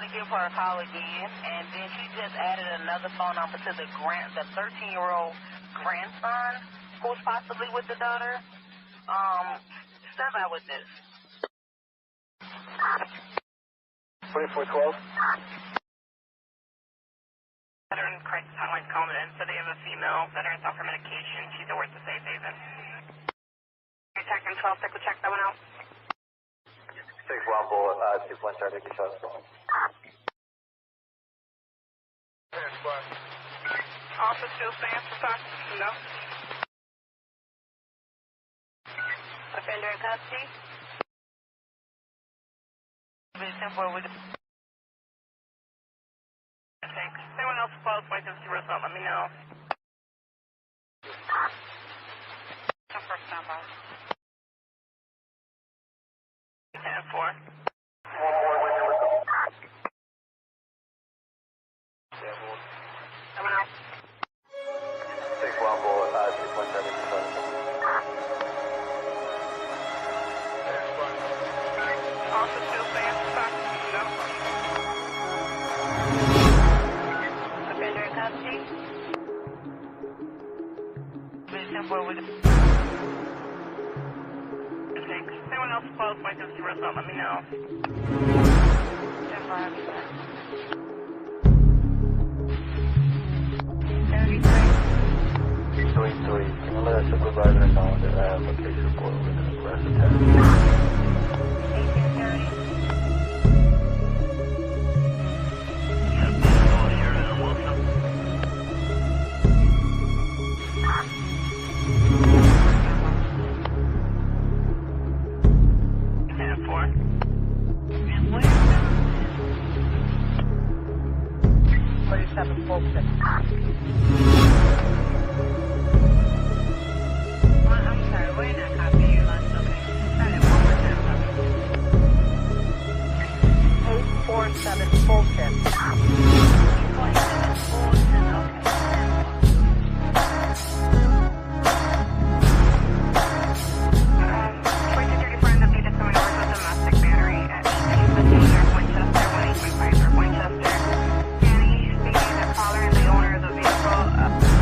to give her a call again, and then she just added another phone number to the 13-year-old grandson, who's possibly with the daughter. Step out with this. 2412. Veteran crisis hotline calling in, so they have a female veteran off her medication. She's at work to Safe Haven. Detective 12, take a check that one out. 6-1 bullet, 2-1 start, take a shot. Officer still stands for talk? No. Offender in custody? Thanks. Anyone else close by this result, let me know. First standby. 10-4. 6-1 bullet, 2-1 start, take a shot. Officer still stands for talk? No. Offender in custody? Thanks. Anyone else close by this result, let me know. 10-5. 3-3. Can you let a supervisor know that I have a case report with an aggressive attack? 1830. Caller and the owner of the vehicle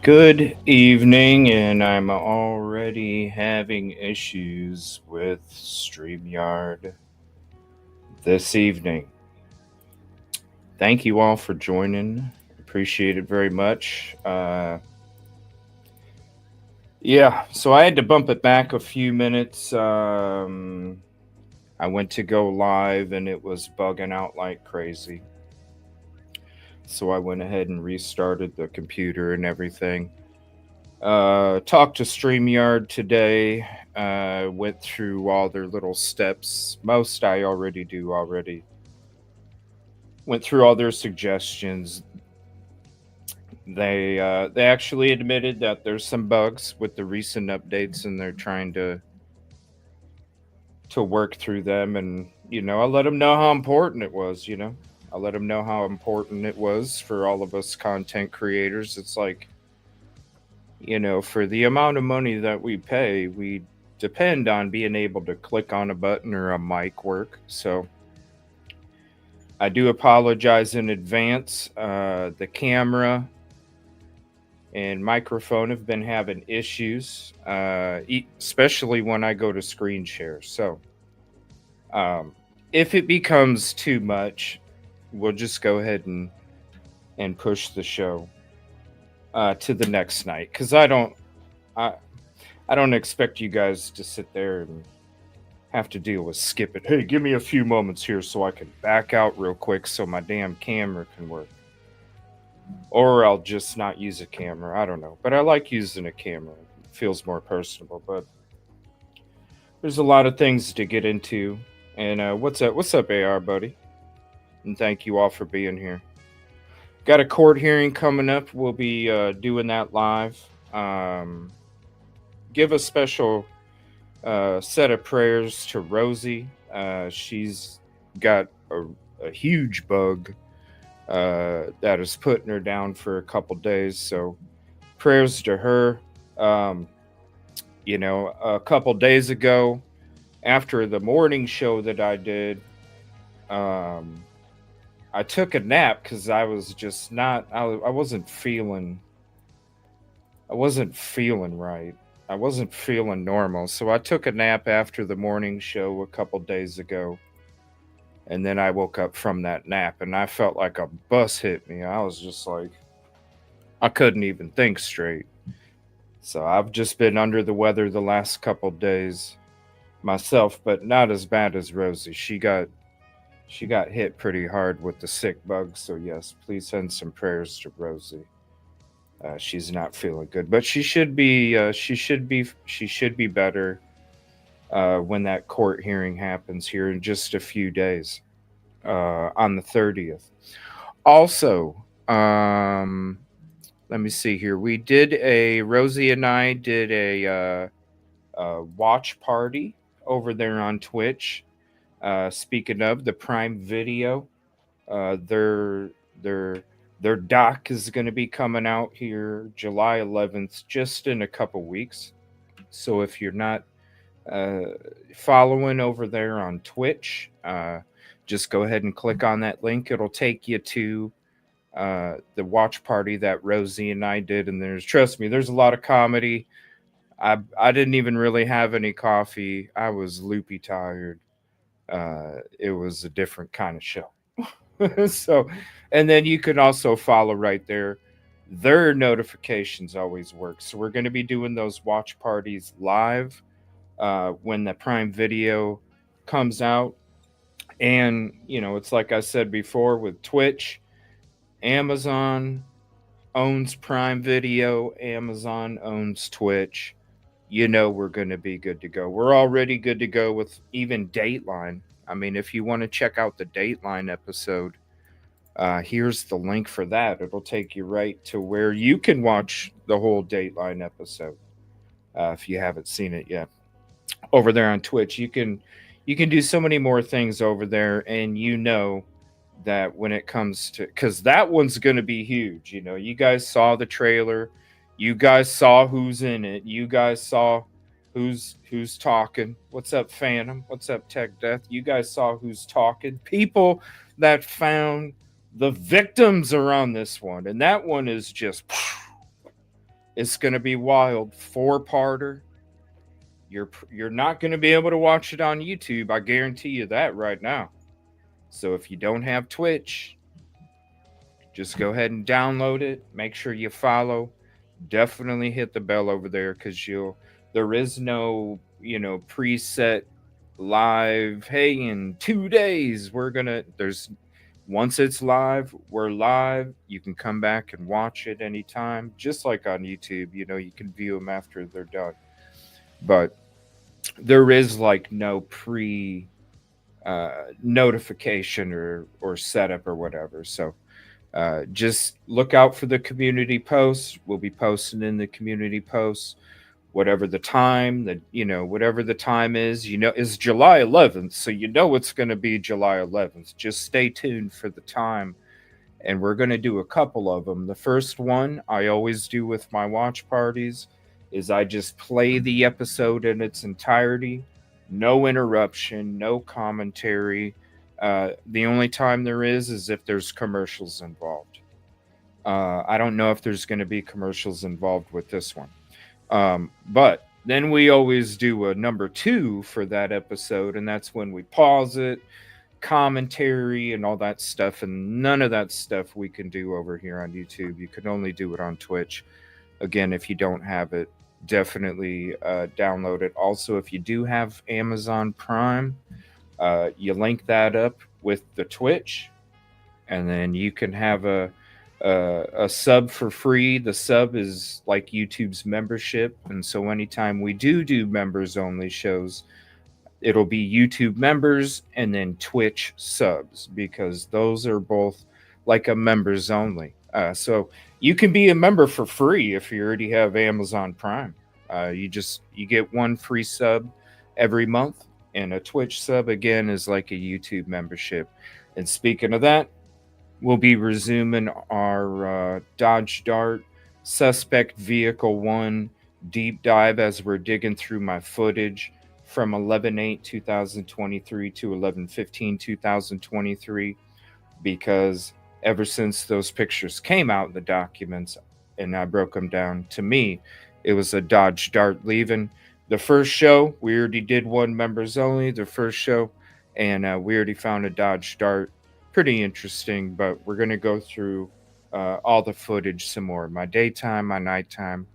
Good evening, and I'm already having issues with StreamYard this evening. Thank you all for joining. Appreciate it very much. So I had to bump it back a few minutes. I went to go live and it was bugging out like crazy. So I went ahead and restarted the computer and everything. Talked to StreamYard today. Went through all their little steps. Most I already do already. Went through all their suggestions. They actually admitted that there's some bugs with the recent updates, and they're trying to work through them. And I let them know how important it was. I let them know how important it was for all of us content creators. It's like, for the amount of money that we pay, we depend on being able to click on a button or a mic work. So I do apologize in advance. The camera and microphone have been having issues, especially when I go to screen share. So if it becomes too much, we'll just go ahead and push the show to the next night, because I don't expect you guys to sit there and have to deal with skip it. Hey, give me a few moments here so I can back out real quick so my damn camera can work. Or I'll just not use a camera. I don't know. But I like using a camera. It feels more personable. But there's a lot of things to get into. And what's up, AR, buddy? And thank you all for being here. Got a court hearing coming up. We'll be doing that live. Give a special set of prayers to Rosie. She's got a huge bug that is putting her down for a couple days. So prayers to her. A couple days ago, after the morning show that I did, I took a nap because I was just not, I wasn't feeling right. I wasn't feeling normal. So I took a nap after the morning show a couple days ago. And then I woke up from that nap and I felt like a bus hit me. I was just like, I couldn't even think straight. So I've just been under the weather the last couple days myself, but not as bad as Rosie. She got hit pretty hard with the sick bug. So yes, please send some prayers to Rosie. She's not feeling good, but she should be better. when that court hearing happens here in just a few days, on the 30th. Also, let me see here. Rosie and I did a watch party over there on Twitch. Speaking of the Prime Video, uh, their their their doc is going to be coming out here July 11th, just in a couple weeks. So if you're not uh, following over there on Twitch, just go ahead and click on that link. It'll take you to the watch party that Rosie and I did. And trust me, there's a lot of comedy. I didn't even really have any coffee. I was loopy tired. It was a different kind of show. So, and then you can also follow right there. Their notifications always work. So we're going to be doing those watch parties live when the Prime Video comes out. And, it's like I said before with Twitch, Amazon owns Prime Video, Amazon owns Twitch. We're going to be good to go. We're already good to go with even Dateline. I mean, if you want to check out the Dateline episode, here's the link for that. It'll take you right to where you can watch the whole Dateline episode if you haven't seen it yet. Over there on Twitch, you can do so many more things over there, and that when it comes to, because that one's going to be huge. You guys saw the trailer, you guys saw who's in it, you guys saw who's talking. What's up, Phantom? What's up, Tech Death? You guys saw who's talking. People that found the victims are on this one, and that one is just, it's going to be wild. 4-parter. You're not going to be able to watch it on YouTube. I guarantee you that right now. So if you don't have Twitch, just go ahead and download it. Make sure you follow. Definitely hit the bell over there, because there is no preset live. Hey, in 2 days once it's live, we're live. You can come back and watch it anytime, just like on YouTube. You can view them after they're done. But there is like no pre notification or setup or whatever. So just look out for the community posts. We'll be posting in the community posts whatever the time whatever the time is. Is July 11th, so it's going to be July 11th. Just stay tuned for the time, and we're going to do a couple of them. The first one I always do with my watch parties is I just play the episode in its entirety. No interruption, no commentary. The only time there is if there's commercials involved. I don't know if there's going to be commercials involved with this one. But then we always do a number 2 for that episode, and that's when we pause it, commentary, and all that stuff. And none of that stuff we can do over here on YouTube. You can only do it on Twitch. Again, if you don't have it, definitely download it. Also, if you do have Amazon Prime, you link that up with the Twitch, and then you can have a sub for free. The sub is like YouTube's membership, and so anytime we do members only shows, it'll be YouTube members and then Twitch subs, because those are both like a members only. So you can be a member for free if you already have Amazon Prime. You get one free sub every month, and a Twitch sub again is like a YouTube membership. And speaking of that, we'll be resuming our Dodge Dart Suspect Vehicle 1 deep dive as we're digging through my footage from 11/8/2023 to 11/15/2023, because ever since those pictures came out in the documents and I broke them down, to me, it was a Dodge Dart leaving. The first show, we already did one members only, the first show, and we already found a Dodge Dart. Pretty interesting, but we're going to go through all the footage some more. My daytime, my nighttime,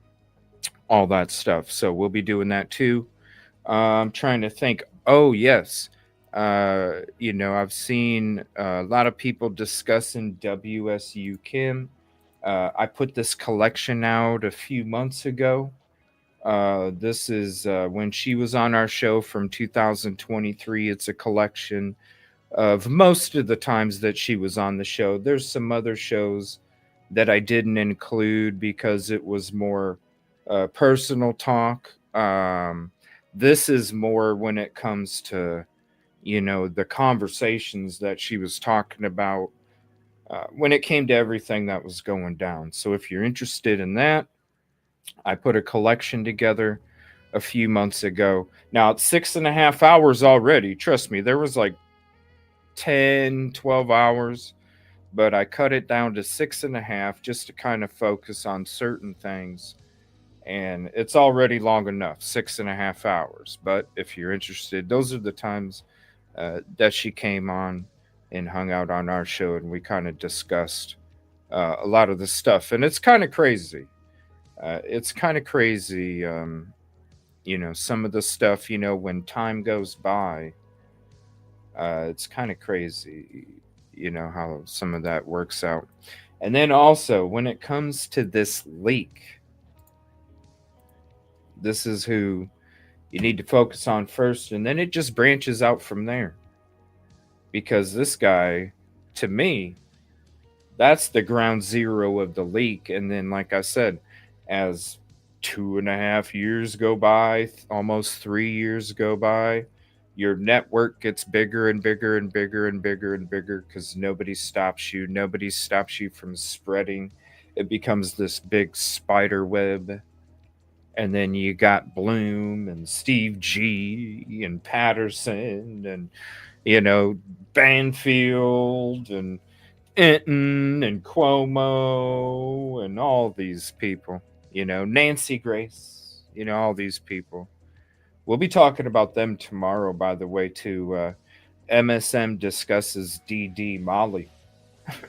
all that stuff. So we'll be doing that too. I'm trying to think. Oh, yes. I've seen a lot of people discussing WSU Kim. I put this collection out a few months ago. This is when she was on our show from 2023. It's a collection of most of the times that she was on the show. There's some other shows that I didn't include because it was more personal talk. This is more when it comes to, the conversations that she was talking about when it came to everything that was going down. So if you're interested in that, I put a collection together a few months ago. Now it's 6.5 hours already. Trust me, there was like 10, 12 hours, but I cut it down to 6.5 just to kind of focus on certain things. And it's already long enough, 6.5 hours. But if you're interested, those are the times that she came on and hung out on our show, and we kind of discussed a lot of the stuff. And it's kind of crazy. Some of the stuff, when time goes by, it's kind of crazy, how some of that works out. And then also, when it comes to this leak, this is who you need to focus on first, and then it just branches out from there. Because this guy, to me, that's the ground zero of the leak. And then, like I said, as 2.5 years go by, almost 3 years go by, your network gets bigger and bigger and bigger and bigger and bigger because nobody stops you. Nobody stops you from spreading. It becomes this big spider web. And then you got Bloom and Steve G and Patterson and, Banfield and Enton and Cuomo and all these people, Nancy Grace, all these people. We'll be talking about them tomorrow, by the way, too. MSM discusses DD Molly.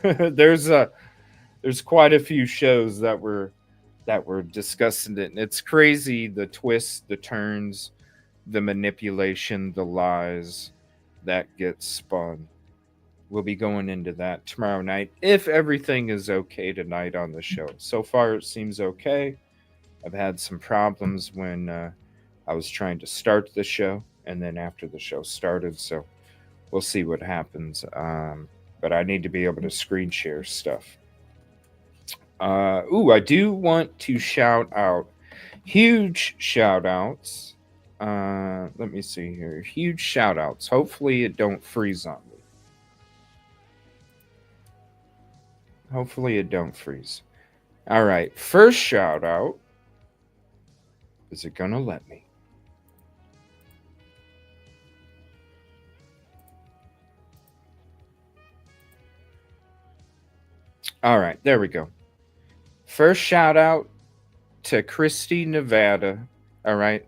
there's quite a few shows that were discussing it, and it's crazy, the twists, the turns, the manipulation, the lies that get spun. We'll be going into that tomorrow night if everything is okay tonight on the show. So far it seems okay. I've had some problems when I was trying to start the show and then after the show started, so we'll see what happens. But I need to be able to screen share stuff. I do want to shout out, huge shout outs. Let me see here. Huge shout outs. Hopefully it don't freeze on me. Hopefully it don't freeze. All right. First shout out. Is it going to let me? All right. There we go. First shout out to Christy, Nevada. All right.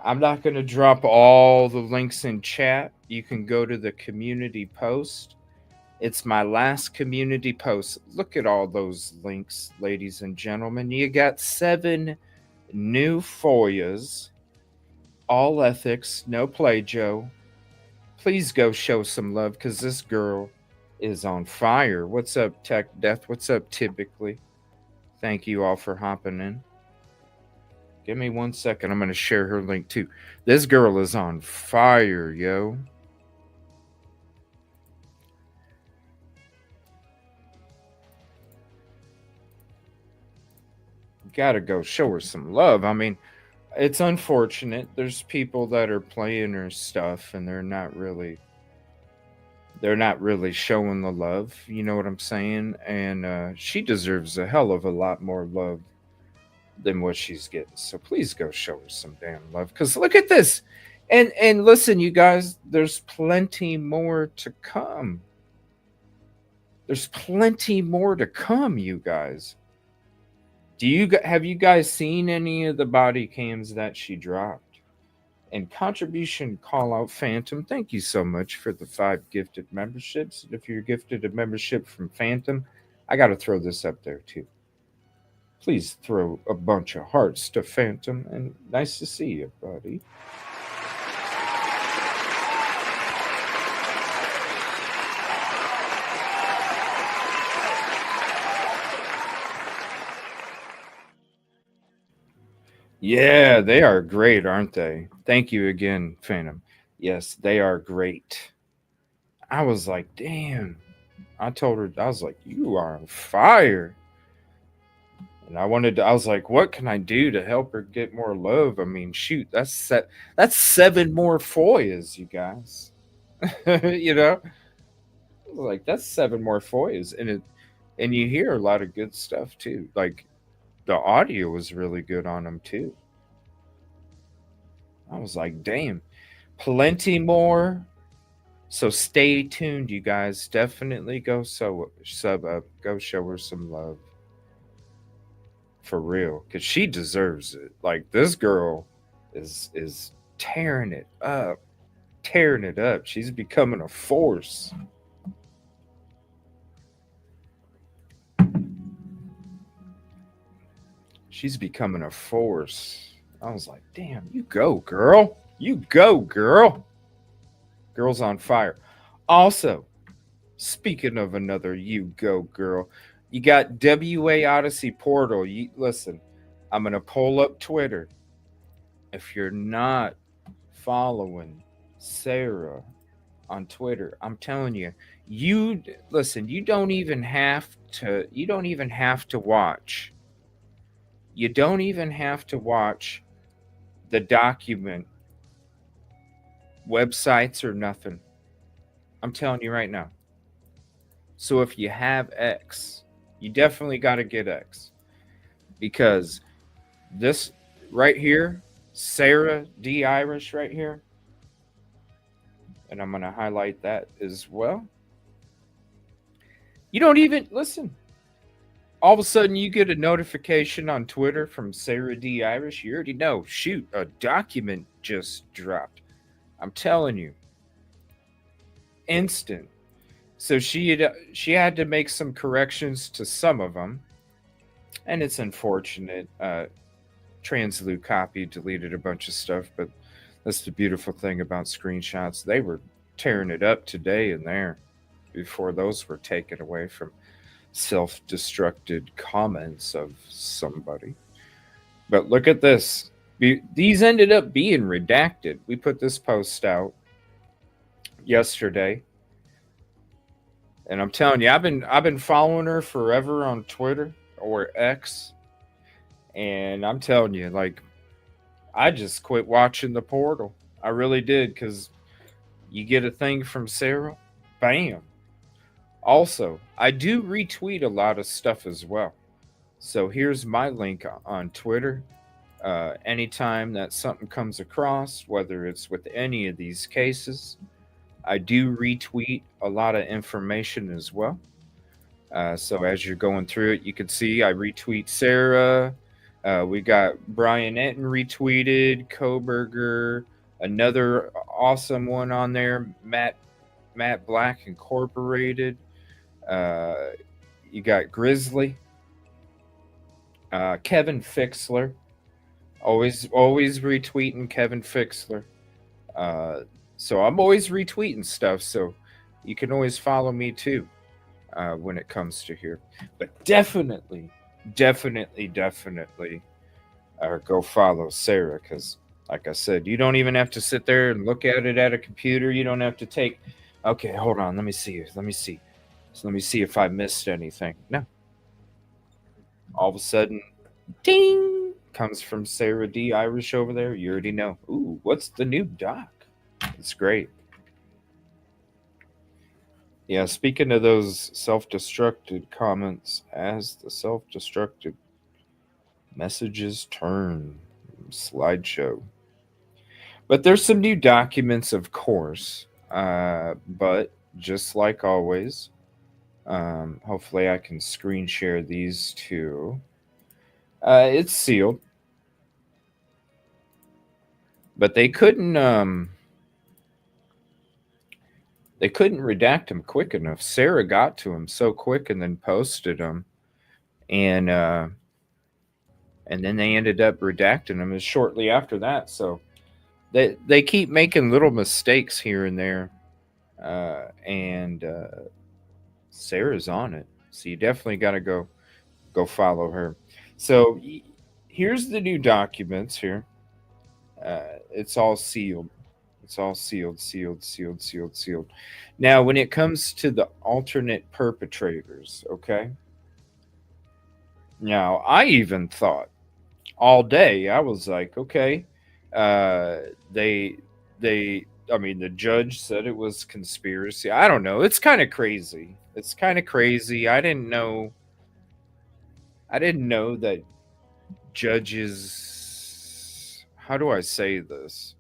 I'm not going to drop all the links in chat. You can go to the community post. It's my last community post. Look at all those links, ladies and gentlemen. You got 7 new FOIAs, all ethics, no play, Joe. Please go show some love because this girl is on fire. What's up, Tech Death? What's up, Typically? Thank you all for hopping in. Give me 1 second. I'm going to share her link too. This girl is on fire, yo. Gotta go show her some love. I mean, it's unfortunate. There's people that are playing her stuff and they're not really showing the love. You know what I'm saying? And she deserves a hell of a lot more love than what she's getting. So please go show her some damn love. Because look at this. And listen, you guys, there's plenty more to come. There's plenty more to come, you guys. Have you guys seen any of the body cams that she dropped? And contribution call out Phantom, thank you so much for the 5 gifted memberships. If you're gifted a membership from Phantom, I got to throw this up there too. Please throw a bunch of hearts to Phantom, and nice to see you, buddy. Yeah, they are great, aren't they? Thank you again, Phantom. Yes, they are great. I was like, damn. I told her, I was like, you are on fire. And I was like, what can I do to help her get more love? I mean, shoot, that's 7 more FOIAs, you guys. you know, I was like, that's 7 more FOIAs, and you hear a lot of good stuff too. Like the audio was really good on them too. I was like, damn, plenty more. So stay tuned, you guys. Definitely go sub up, go show her some love for real, cause she deserves it. Like this girl is tearing it up, tearing it up. She's becoming a force. She's becoming a force. I was like, damn, you go, girl. You go, girl. Girl's on fire. Also, speaking of another you go girl, you got WA Odyssey Portal. You listen, I'm gonna pull up Twitter. If you're not following Sarah on Twitter, I'm telling you, you listen, you don't even have to watch. You don't even have to watch the document websites or nothing. I'm telling you right now. So if you have X, you definitely got to get X because this right here, Sarah D. Irish right here, and I'm going to highlight that as well. You don't even listen. All of a sudden, you get a notification on Twitter from Sarah D. Irish. You already know. Shoot, a document just dropped. I'm telling you, instant. So she had to make some corrections to some of them, and it's unfortunate. Translu copy deleted a bunch of stuff, but that's the beautiful thing about screenshots. They were tearing it up today and there before those were taken away from self-destructed comments of somebody. But look at this. These ended up being redacted. We put this post out yesterday. And I'm telling you, I've been following her forever on Twitter or X. And I'm telling you, like, I just quit watching the portal. I really did, because you get a thing from Sarah, bam. Also, I do retweet a lot of stuff as well. So here's my link on Twitter. Anytime that something comes across, whether it's with any of these cases, I do retweet a lot of information as well. So as you're going through it, you can see I retweet Sarah. We got Brian Etten retweeted, Kohberger, another awesome one on there, Matt Black Incorporated. You got Grizzly, Kevin Fixler, always retweeting Kevin Fixler. So I'm always retweeting stuff, so you can always follow me too when it comes to here. But definitely go follow Sarah, because like I said, you don't even have to sit there and look at it at a computer. You don't have to take, okay, hold on, let me see if I missed anything. No. All of a sudden, ding, comes from Sarah D. Irish over there. You already know. Ooh, what's the new doc? It's great. Yeah, speaking of those self-destructed comments, as the self-destructed messages turn, slideshow. But there's some new documents, of course. But just like always, hopefully I can screen share these too. It's sealed, but they couldn't redact them quick enough. Sarah got to them so quick and then posted them, and then they ended up redacting them as shortly after that. So they keep making little mistakes here and there, and Sarah's on it. So you definitely got to go follow her. So here's the new documents here. It's all sealed. It's all sealed. Now, when it comes to the alternate perpetrators, okay? Now, I even thought all day, I was like, okay, uh, I mean, the judge said it was conspiracy. I don't know. It's kind of crazy. It's kind of crazy. I didn't know that judges, how do I say this?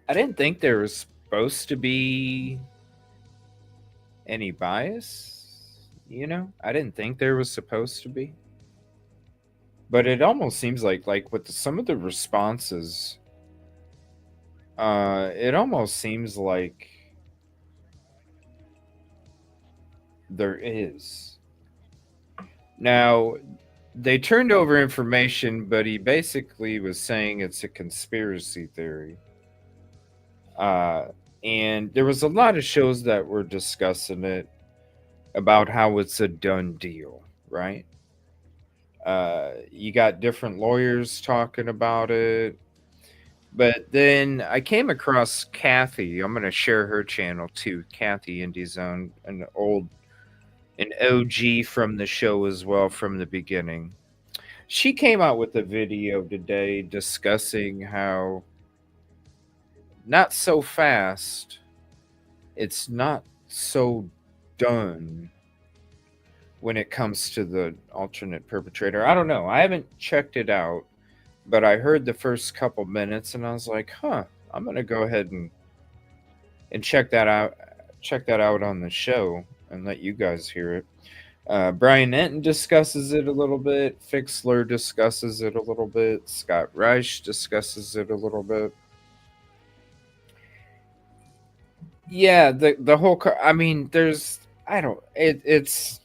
I didn't think there was supposed to be any bias, I didn't think there was supposed to be. But it almost seems like with some of the responses, it almost seems like there is. Now, they turned over information, but he basically was saying it's a conspiracy theory. And there was a lot of shows that were discussing it about how it's a done deal, right? You got different lawyers talking about it. But then I came across Kathy. I'm going to share her channel too. Kathy Indie Zone, an OG from the show as well from the beginning. She came out with a video today discussing how not so fast, it's not so done when it comes to the alternate perpetrator. I don't know. I haven't checked it out, but I heard the first couple minutes and I was like, huh, I'm going to go ahead and check that out. Check that out on the show and let you guys hear it. Brian Enton discusses it a little bit. Fixler discusses it a little bit. Scott Reich discusses it a little bit. Yeah, the whole. I mean, there's. I don't. It's.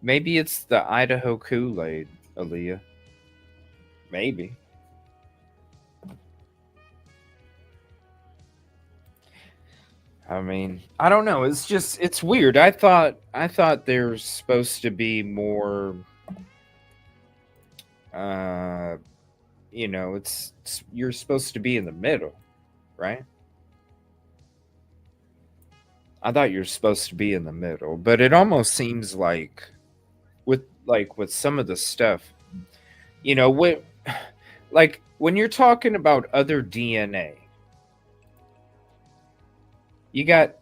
Maybe it's the Idaho Kool-Aid, Aaliyah. Maybe. I mean, I don't know. It's weird. I thought there's supposed to be more. It's you're supposed to be in the middle, right? I thought you're supposed to be in the middle, but it almost seems like with some of the stuff, what like when you're talking about other DNA, you got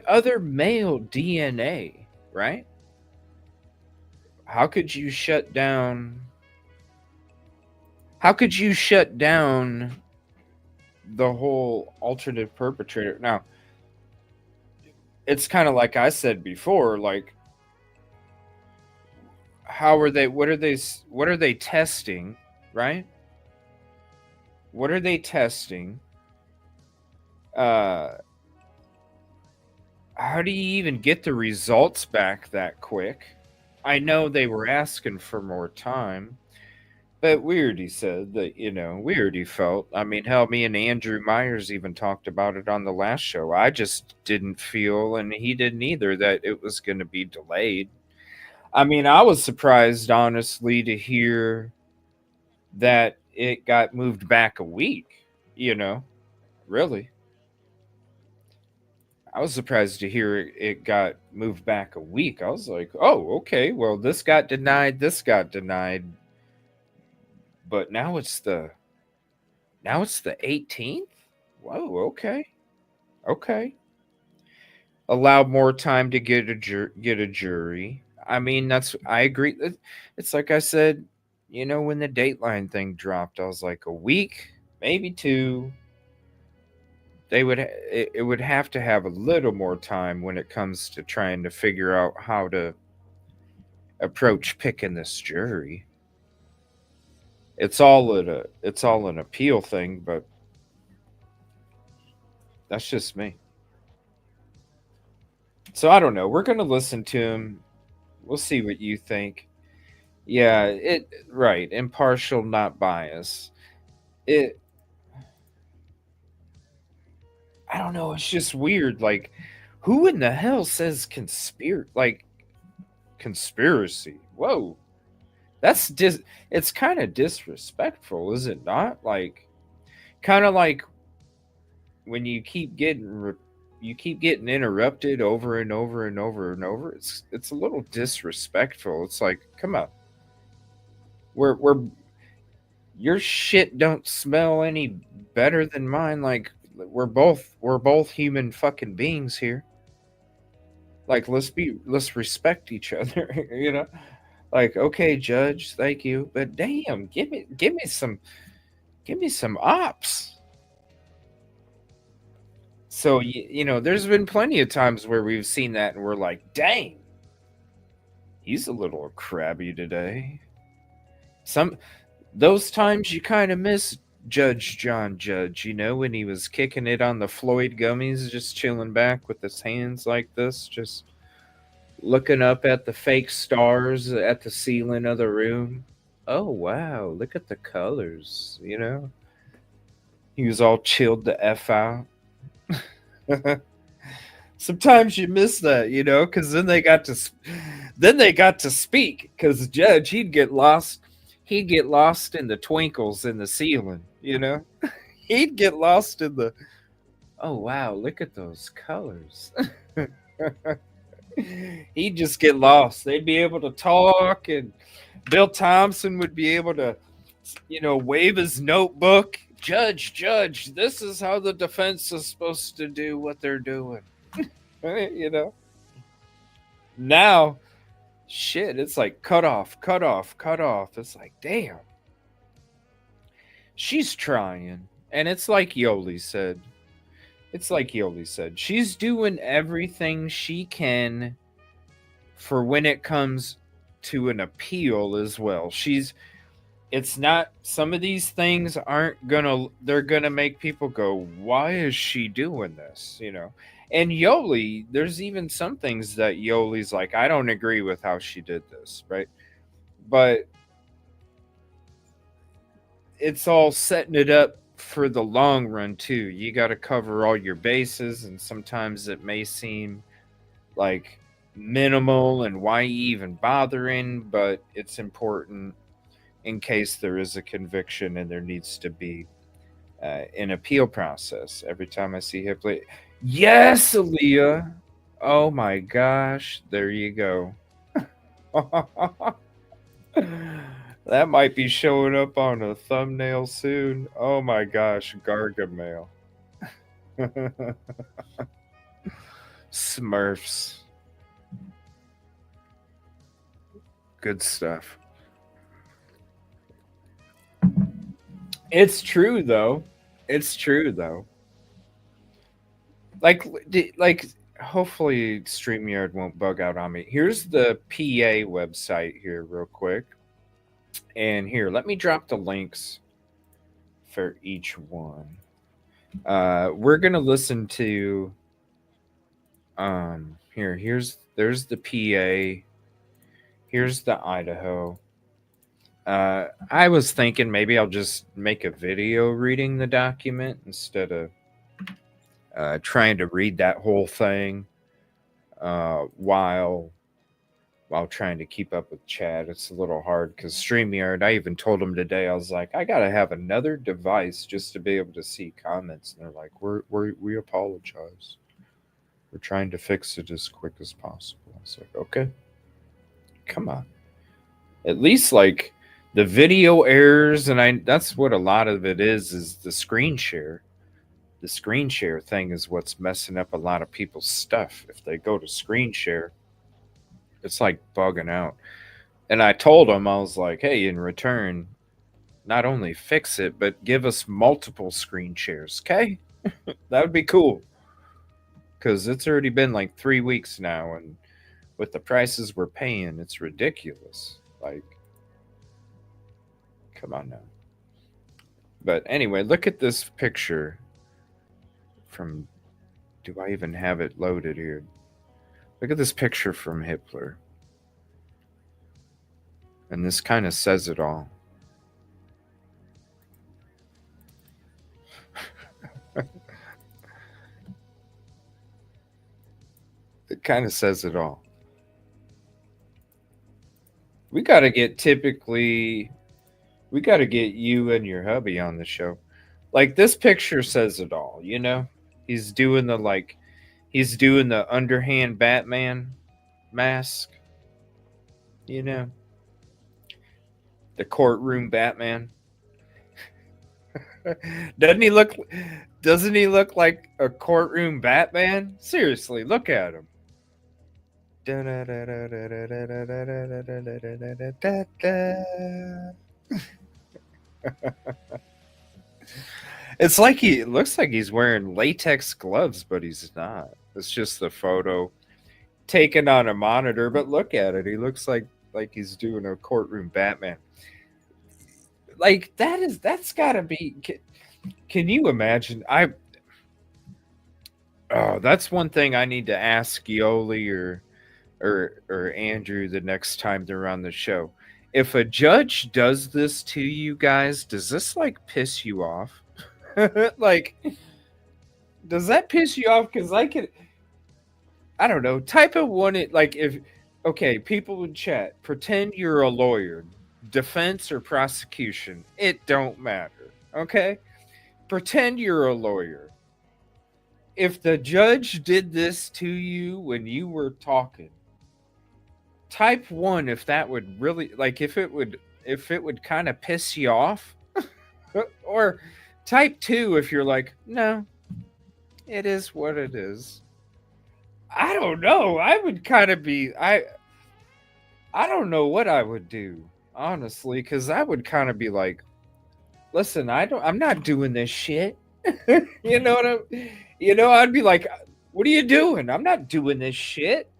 other male DNA, right? How could you shut down the whole alternate perpetrator? Now, it's kind of like I said before, like what are they testing, right? What are they testing? How do you even get the results back that quick? I know they were asking for more time, but we already said that, we already felt. I mean, hell, me and Andrew Myers even talked about it on the last show. I just didn't feel, and he didn't either, that it was going to be delayed. I mean, I was surprised, honestly, to hear that it got moved back a week, really. I was surprised to hear it got moved back a week. I was like, oh, okay, well, this got denied, but now it's the 18th. Whoa, okay. Allow more time to get a jury. I mean, I agree. It's like I said, when the Dateline thing dropped, I was like, a week, maybe 2. It would have to have a little more time when it comes to trying to figure out how to approach picking this jury. It's all an appeal thing, but that's just me. So I don't know. We're gonna listen to him. We'll see what you think. Yeah, right. Impartial, not bias. I don't know. It's just weird. Like, who in the hell says conspiracy? Like, conspiracy. Whoa. It's kind of disrespectful, is it not? Like, kind of like when you keep getting interrupted over and over and over and over. It's a little disrespectful. It's like, come on. We're your shit don't smell any better than mine. Like, we're both human fucking beings here. Like, let's respect each other, you know? Like, okay, judge, thank you, but damn, give me some ops. So you know, there's been plenty of times where we've seen that and we're like, dang, he's a little crabby today. Those times you kind of miss Judge John Judge, you know, when he was kicking it on the Floyd gummies, just chilling back with his hands like this, just looking up at the fake stars at the ceiling of the room. Oh wow, look at the colors, you know. He was all chilled the F out. Sometimes you miss that, you know, because then they got to speak. Because Judge, he'd get lost in the twinkles in the ceiling, you know. He'd get lost in the, oh wow, look at those colors. He'd just get lost. They'd be able to talk, and Bill Thompson would be able to, you know, wave his notebook. Judge, this is how the defense is supposed to do what they're doing. You know? Now, shit, it's like cut off. It's like, damn. She's trying. And it's like Yoli said. She's doing everything she can for when it comes to an appeal as well. It's not, some of these things they're gonna make people go, why is she doing this, you know? And Yoli, there's even some things that Yoli's like, I don't agree with how she did this, right? But it's all setting it up for the long run too. You got to cover all your bases, and sometimes it may seem like minimal and why even bothering, but it's important in case there is a conviction and there needs to be an appeal process. Every time I see Hipley, yes, Aaliyah. Oh my gosh, there you go. That might be showing up on a thumbnail soon. Oh my gosh, Gargamel. Smurfs. Good stuff. It's true though. Like hopefully StreamYard won't bug out on me. Here's the PA website here real quick. And here, let me drop the links for each one. We're gonna listen to there's the PA, here's the Idaho. I was thinking maybe I'll just make a video reading the document instead of trying to read that whole thing while trying to keep up with chat. It's a little hard because StreamYard, I even told them today, I was like, I gotta have another device just to be able to see comments. And they're like, we apologize. We're trying to fix it as quick as possible. I was like, okay, come on. At least like the video errors, and that's what a lot of it is the screen share. The screen share thing is what's messing up a lot of people's stuff. If they go to screen share, it's like bugging out. And I told them, I was like, hey, in return, not only fix it, but give us multiple screen shares, okay? That would be cool. Because it's already been like 3 weeks now, and with the prices we're paying, it's ridiculous. Like, come on now. But anyway, look at this picture from, do I even have it loaded here? Look at this picture from Hitler. And this kind of says it all. It kind of says it all. gotta get we gotta get you and your hubby on the show. Like this picture says it all, you know? He's doing the he's doing the underhand Batman mask, you know? The courtroom Batman. Doesn't he look like a courtroom Batman? Seriously, look at him. It's like it looks like he's wearing latex gloves, but he's not. It's just the photo taken on a monitor, but look at it. He looks like he's doing a courtroom Batman. Like that's gotta be. Can you imagine? That's one thing I need to ask Yoli or Andrew the next time they're on the show. If a judge does this to you guys, does this like piss you off? Like, does that piss you off? Because I don't know, type of one. Okay, people in chat, pretend you're a lawyer, defense or prosecution, it don't matter. Okay, pretend you're a lawyer. If the judge did this to you when you were talking, type 1 if that would really if it would kind of piss you off, or type 2 if you're like, no, it is what it is. I don't know. I would kind of be I don't know what I would do, honestly, because I would kind of be like, listen, I'm not doing this shit. You know what I'd be like, what are you doing? I'm not doing this shit.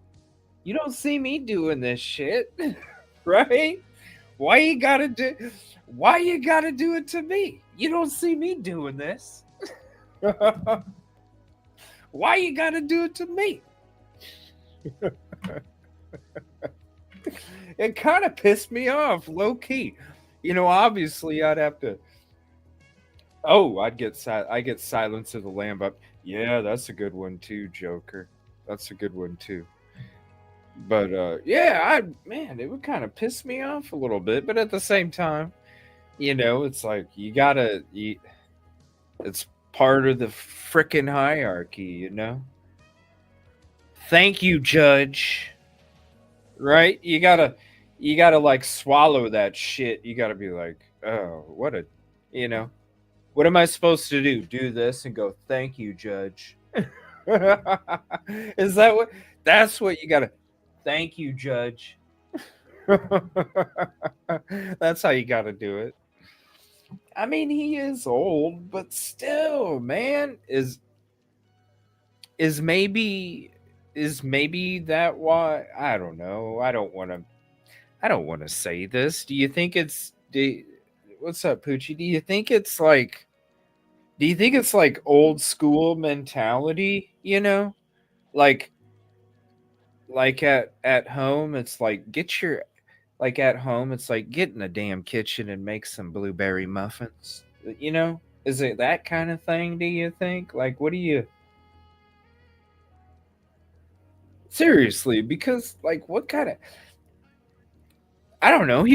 You don't see me doing this shit. Right? Why you gotta do it to me? You don't see me doing this. Why you gotta do it to me? It kind of pissed me off, low key. Obviously I'd have to. I get Silence of the Lamb up. Yeah, that's a good one too, Joker. That's a good one too. But man, it would kind of piss me off a little bit. But at the same time, it's like it's part of the frickin' hierarchy, Thank you, Judge. Right? You gotta like swallow that shit. You gotta be like, oh, what am I supposed to do? Do this and go, thank you, Judge. That's what you gotta. Thank you, Judge. That's how you gotta do it. I mean, he is old, but still, man, is maybe that why? I don't know. I don't want to say this. Do you think what's up, Poochie? Do you think it's like old school mentality, Like at home it's like at home it's like get in the damn kitchen and make some blueberry muffins. Is it that kind of thing, do you think? Like, what do you seriously, because like what kind of I don't know.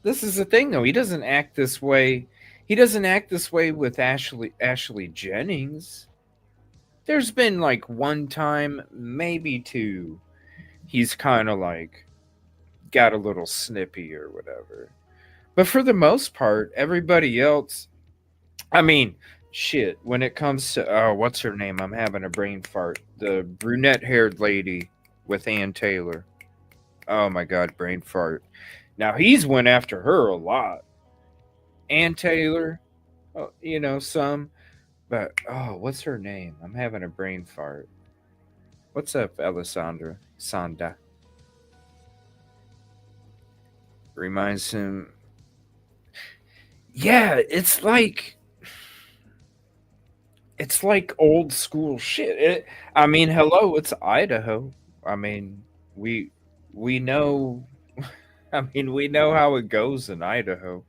This is the thing though. He doesn't act this way. He doesn't act this way with Ashley Jennings. There's been like one time, maybe two, he's kind of like got a little snippy or whatever. But for the most part, everybody else, I mean, shit, when it comes to, what's her name? I'm having a brain fart. The brunette-haired lady with Ann Taylor. Oh my God, brain fart. Now, he's went after her a lot. Ann Taylor, some. But, what's her name? I'm having a brain fart. What's up, Alessandra? Sanda. Reminds him. Yeah, it's like old school shit. Hello, it's Idaho. I mean, we know. We know how it goes in Idaho.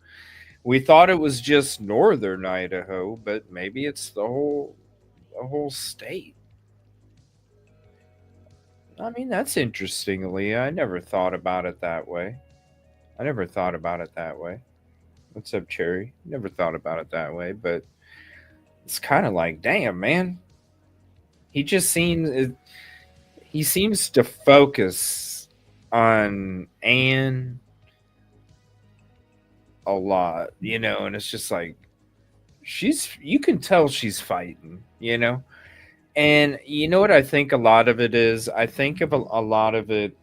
We thought it was just northern Idaho, but maybe it's the whole state. I mean, that's interesting, Leah. I never thought about it that way. I never thought about it that way. What's up, Cherry? Never thought about it that way, but it's kind of like, damn, man. He just seems he seems to focus on Anne a lot, and it's just like you can tell she's fighting, And you know what I think a lot of it is? I think of a lot of it.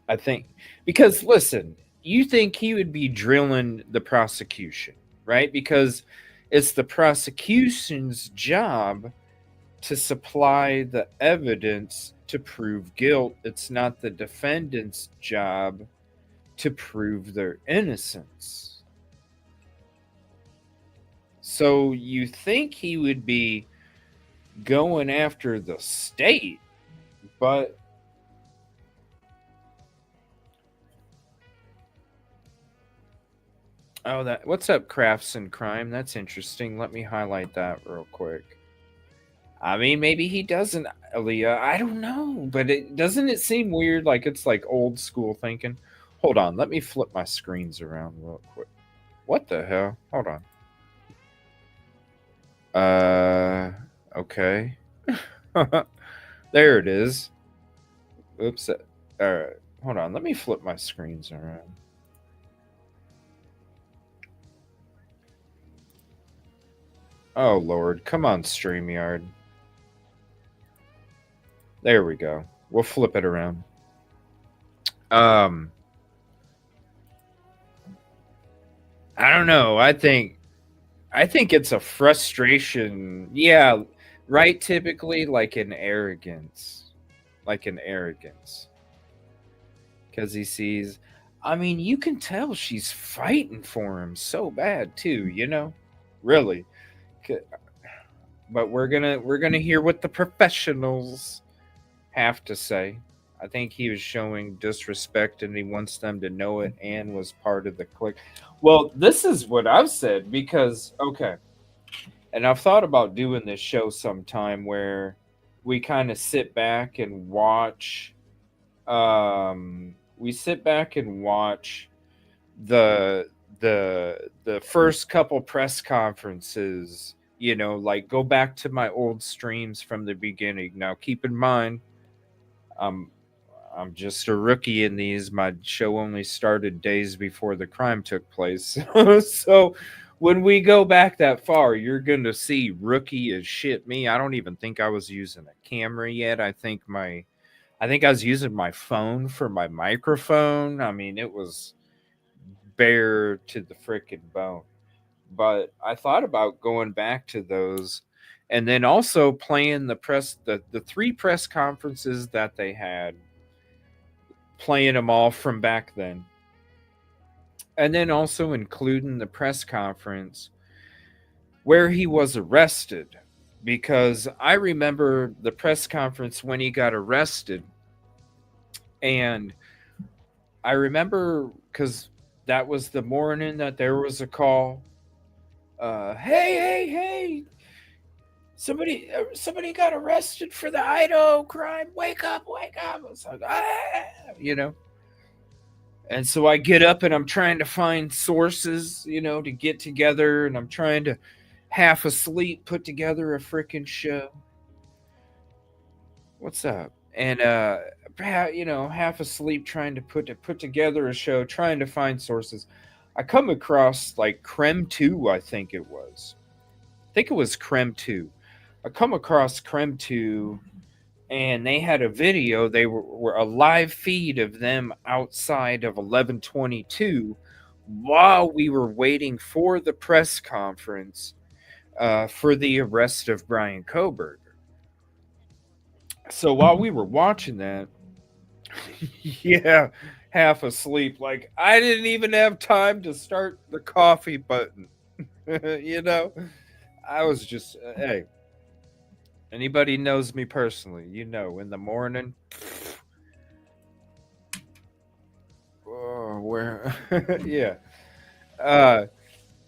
I think because listen, you think he would be drilling the prosecution, right? Because it's the prosecution's job to supply the evidence to prove guilt. It's not the defendant's job to prove their innocence. So you think he would be going after the state, but what's up, Crafts and Crime? That's interesting. Let me highlight that real quick. I mean, maybe he doesn't, Aaliyah. I don't know, but doesn't it seem weird? Like it's like old school thinking. Hold on, let me flip my screens around real quick. What the hell? Hold on. Okay. There it is. Oops. All right. Hold on. Let me flip my screens around. Oh, Lord. Come on, StreamYard. There we go. We'll flip it around. I don't know. I think it's a frustration. Yeah, right, typically like an arrogance. Cuz he sees, I mean, you can tell she's fighting for him so bad too, Really. But we're going to hear what the professionals have to say. I think he was showing disrespect and he wants them to know it and was part of the clique. Well, this is what I've said because, okay, and I've thought about doing this show sometime where we kind of sit back and watch. We sit back and watch the first couple press conferences. Like go back to my old streams from the beginning. Now, keep in mind, I'm just a rookie in these. My show only started days before the crime took place. So when we go back that far, you're going to see rookie as shit me. I don't even think I was using a camera yet. I think I was using my phone for my microphone. I mean, it was bare to the frickin' bone. But I thought about going back to those and then also playing the three press conferences that they had, playing them all from back then. And then also including the press conference where he was arrested. Because I remember the press conference when he got arrested. And I remember because that was the morning that there was a call. Hey. Somebody got arrested for the Idaho crime. Wake up. It's like, And so I get up and I'm trying to find sources, to get together. And I'm trying to half asleep put together a freaking show. What's up? And, half asleep trying to put together a show, trying to find sources. I come across like Creme 2, I think it was. Creme 2. I come across Creme 2 and they had a video. They were a live feed of them outside of 1122 while we were waiting for the press conference for the arrest of Brian Kohberger. So while we were watching that, yeah, half asleep, like I didn't even have time to start the coffee button. I was just, hey, anybody knows me personally, in the morning. Oh, where? Yeah.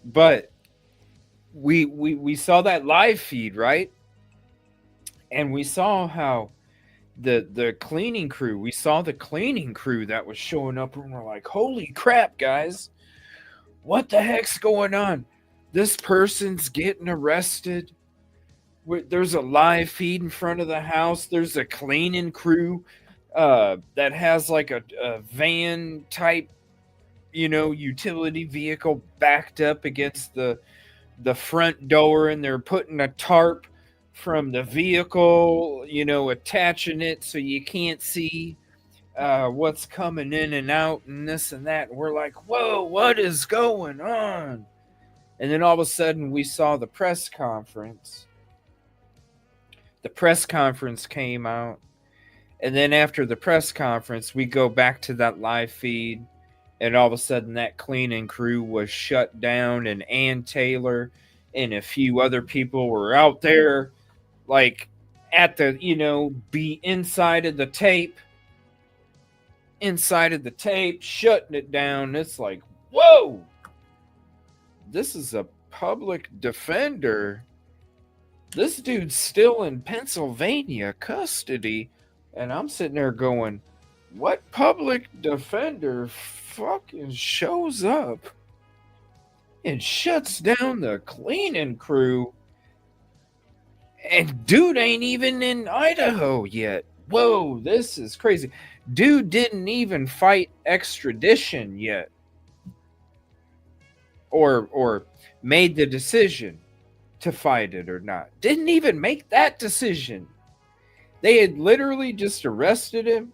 But we saw that live feed, right? And we saw how the cleaning crew. We saw the cleaning crew that was showing up, and we're like, holy crap, guys, what the heck's going on? This person's getting arrested. There's a live feed in front of the house. There's a cleaning crew that has like a van type, utility vehicle backed up against the front door, and they're putting a tarp from the vehicle, attaching it so you can't see what's coming in and out and this and that. And we're like, whoa, what is going on? And then all of a sudden we saw the press conference. The press conference came out. And then after the press conference, we go back to that live feed. And all of a sudden that cleaning crew was shut down. And Ann Taylor and a few other people were out there, like at the, be inside of the tape, shutting it down. It's like, whoa, this is a public defender. This dude's still in Pennsylvania custody. And I'm sitting there going, what public defender fucking shows up and shuts down the cleaning crew? And dude ain't even in Idaho yet. Whoa, this is crazy. Dude didn't even fight extradition yet. Or made the decision to fight it or not. Didn't even make that decision. They had literally just arrested him,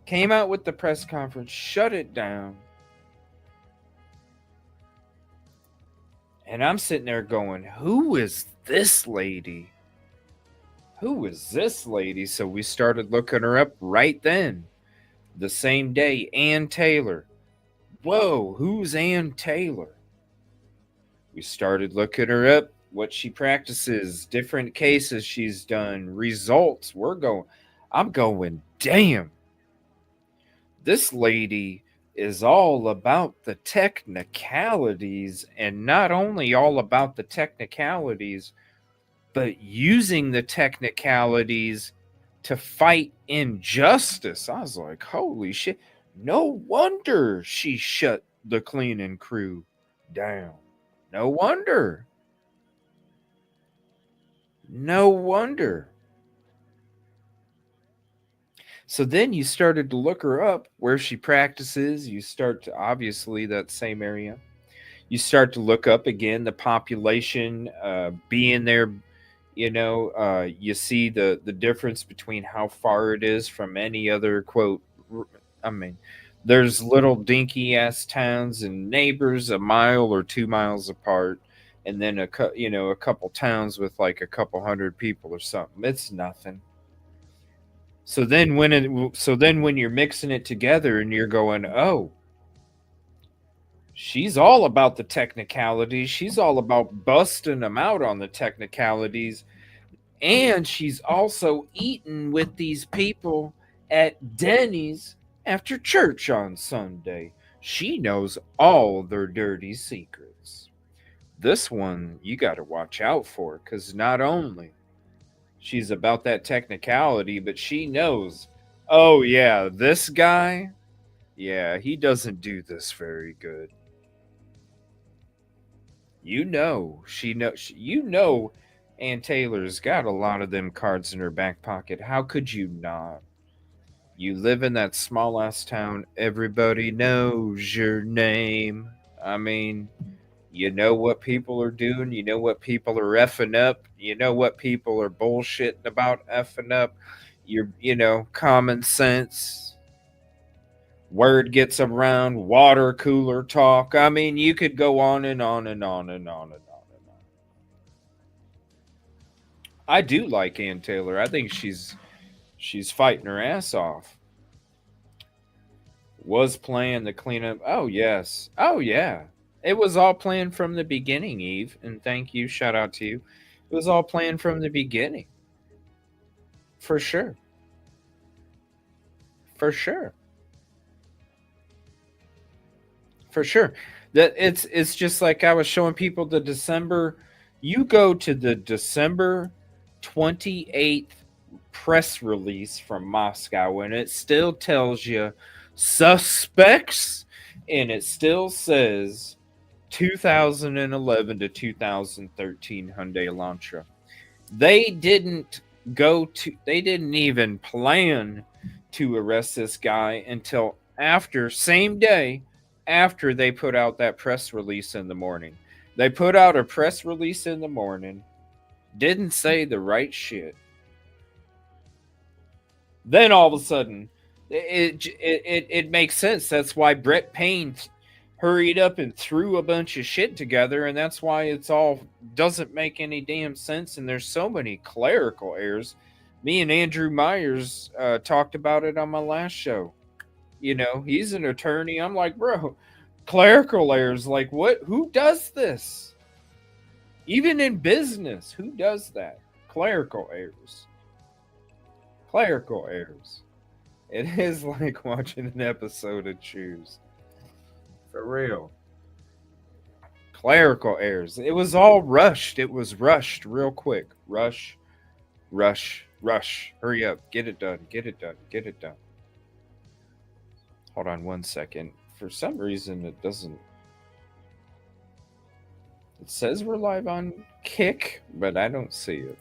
came out with the press conference, shut it down. And I'm sitting there going, who is this lady? Who is this lady? So we started looking her up right then. The same day, Ann Taylor. Whoa, who's Ann Taylor? We started looking her up, what she practices, different cases she's done, results. I'm going, damn. This lady is all about the technicalities, and not only all about the technicalities, but using the technicalities to fight injustice. I was like, holy shit. No wonder she shut the cleaning crew down. No wonder. No wonder. So then you started to look her up, where she practices. You start to, obviously, that same area. You start to look up again the population being there. You see the difference between how far it is from any other, quote, there's little dinky ass towns and neighbors a mile or 2 miles apart, and then a couple towns with like a couple hundred people or something. It's nothing. So then when you're mixing it together and you're going, oh, she's all about the technicalities. She's all about busting them out on the technicalities. And she's also eating with these people at Denny's after church on Sunday. She knows all their dirty secrets. This one you got to watch out for, because not only she's about that technicality, but she knows, oh yeah, this guy, yeah, he doesn't do this very good. Ann Taylor's got a lot of them cards in her back pocket. How could you not? You live in that small ass town. Everybody knows your name. I mean, you know what people are doing. You know what people are effing up. You know what people are bullshitting about effing up. Common sense. Word gets around. Water cooler talk. I mean, you could go on and on and on and on and on and on. I do like Ann Taylor. I think she's fighting her ass off. Was playing the cleanup. Oh, yes. Oh, yeah. It was all planned from the beginning, Eve. And thank you. Shout out to you. It was all planned from the beginning. For sure. For sure. For sure. That it's just like I was showing people the December. You go to the December 28th press release from Moscow, and it still tells you suspects, and it still says 2011 to 2013 Hyundai Elantra. They didn't even plan to arrest this guy until same day after they put out that press release in the morning. They put out a press release in the morning, didn't say the right shit. Then all of a sudden, it makes sense. That's why Brett Payne hurried up and threw a bunch of shit together, and that's why it's all doesn't make any damn sense. And there's so many clerical errors. Me and Andrew Myers talked about it on my last show. You know, he's an attorney. I'm like, bro, clerical errors, like what? Who does this? Even in business, who does that? Clerical errors. Clerical errors. It is like watching an episode of Choose. For real. Clerical errors. It was all rushed. It was rushed real quick. Rush. Hurry up. Get it done. Hold on one second. For some reason, it doesn't. It says we're live on Kick, but I don't see it.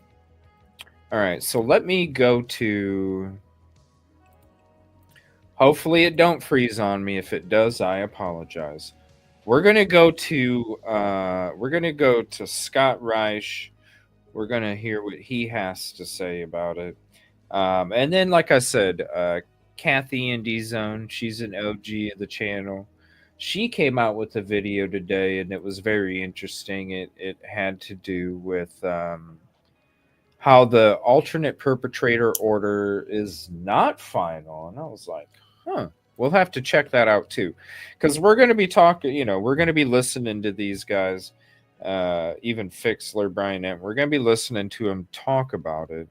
All right, so let me go to. Hopefully, it don't freeze on me. If it does, I apologize. We're gonna go to. Scott Reich. We're gonna hear what he has to say about it, and then, like I said, Kathy in D Zone. She's an OG of the channel. She came out with a video today, and it was very interesting. It had to do with how the alternate perpetrator order is not final, and I was like, huh. We'll have to check that out too, because we're going to be talking. You know, we're going to be listening to these guys, even Fixler, Brian, and we're going to be listening to him talk about it.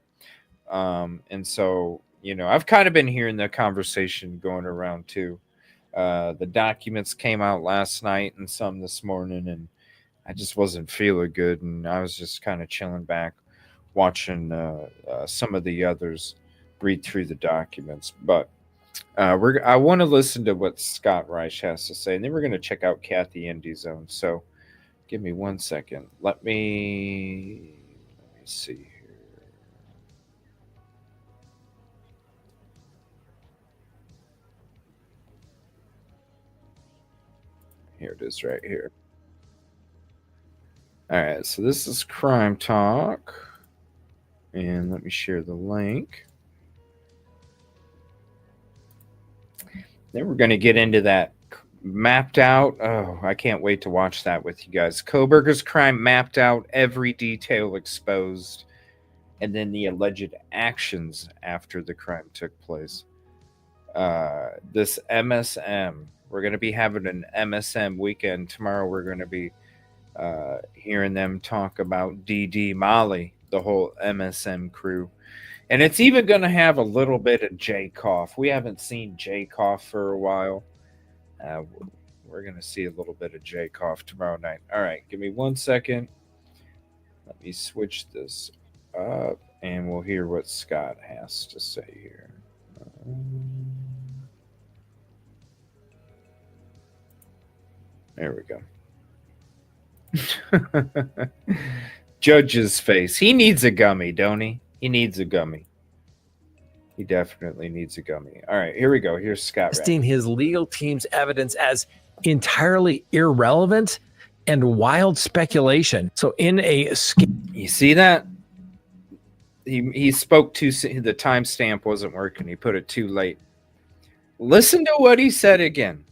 And so, you know, I've kind of been hearing the conversation going around too. The documents came out last night and some this morning, and I just wasn't feeling good, and I was just kind of chilling back, watching some of the others read through the documents. But I want to listen to what Scott Reich has to say, and then we're going to check out Kathy Indy Zone. So give me 1 second. Let me see here. Here it is right here. All right, so this is Crime Talk. And let me share the link. Then we're going to get into that mapped out. Oh, I can't wait to watch that with you guys. Kohbergers crime mapped out, every detail exposed, and then the alleged actions after the crime took place. This MSM, we're going to be having an MSM weekend. Tomorrow we're going to be hearing them talk about DD Molly, the whole MSM crew. And it's even going to have a little bit of J-Cough. We haven't seen J-Cough for a while. We're going to see a little bit of J-Cough tomorrow night. All right, give me 1 second. Let me switch this up, and we'll hear what Scott has to say here. There we go. Judge's face. He needs a gummy, don't he? He needs a gummy. He definitely needs a gummy. All right, here we go. Here's Scott. Listing his legal team's evidence as entirely irrelevant and wild speculation. So in a... You see that? He spoke too soon. The timestamp wasn't working. He put it too late. Listen to what he said again.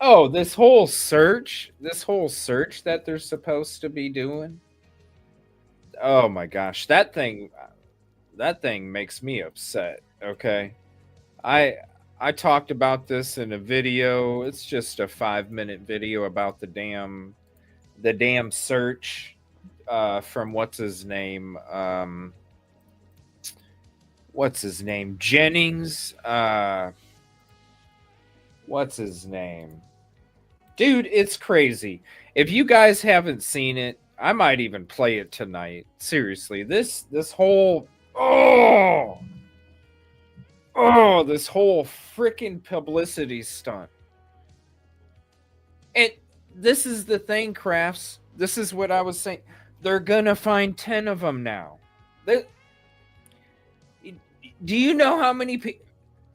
Oh, this whole search that they're supposed to be doing. Oh my gosh, that thing makes me upset. Okay, I talked about this in a video. It's just a 5-minute video about the damn search from what's his name Jennings. What's his name? Dude, it's crazy. If you guys haven't seen it, I might even play it tonight. Seriously, this whole this whole freaking publicity stunt. And this is the thing, Crafts. This is what I was saying. They're gonna find 10 of them now. Do you know how many people?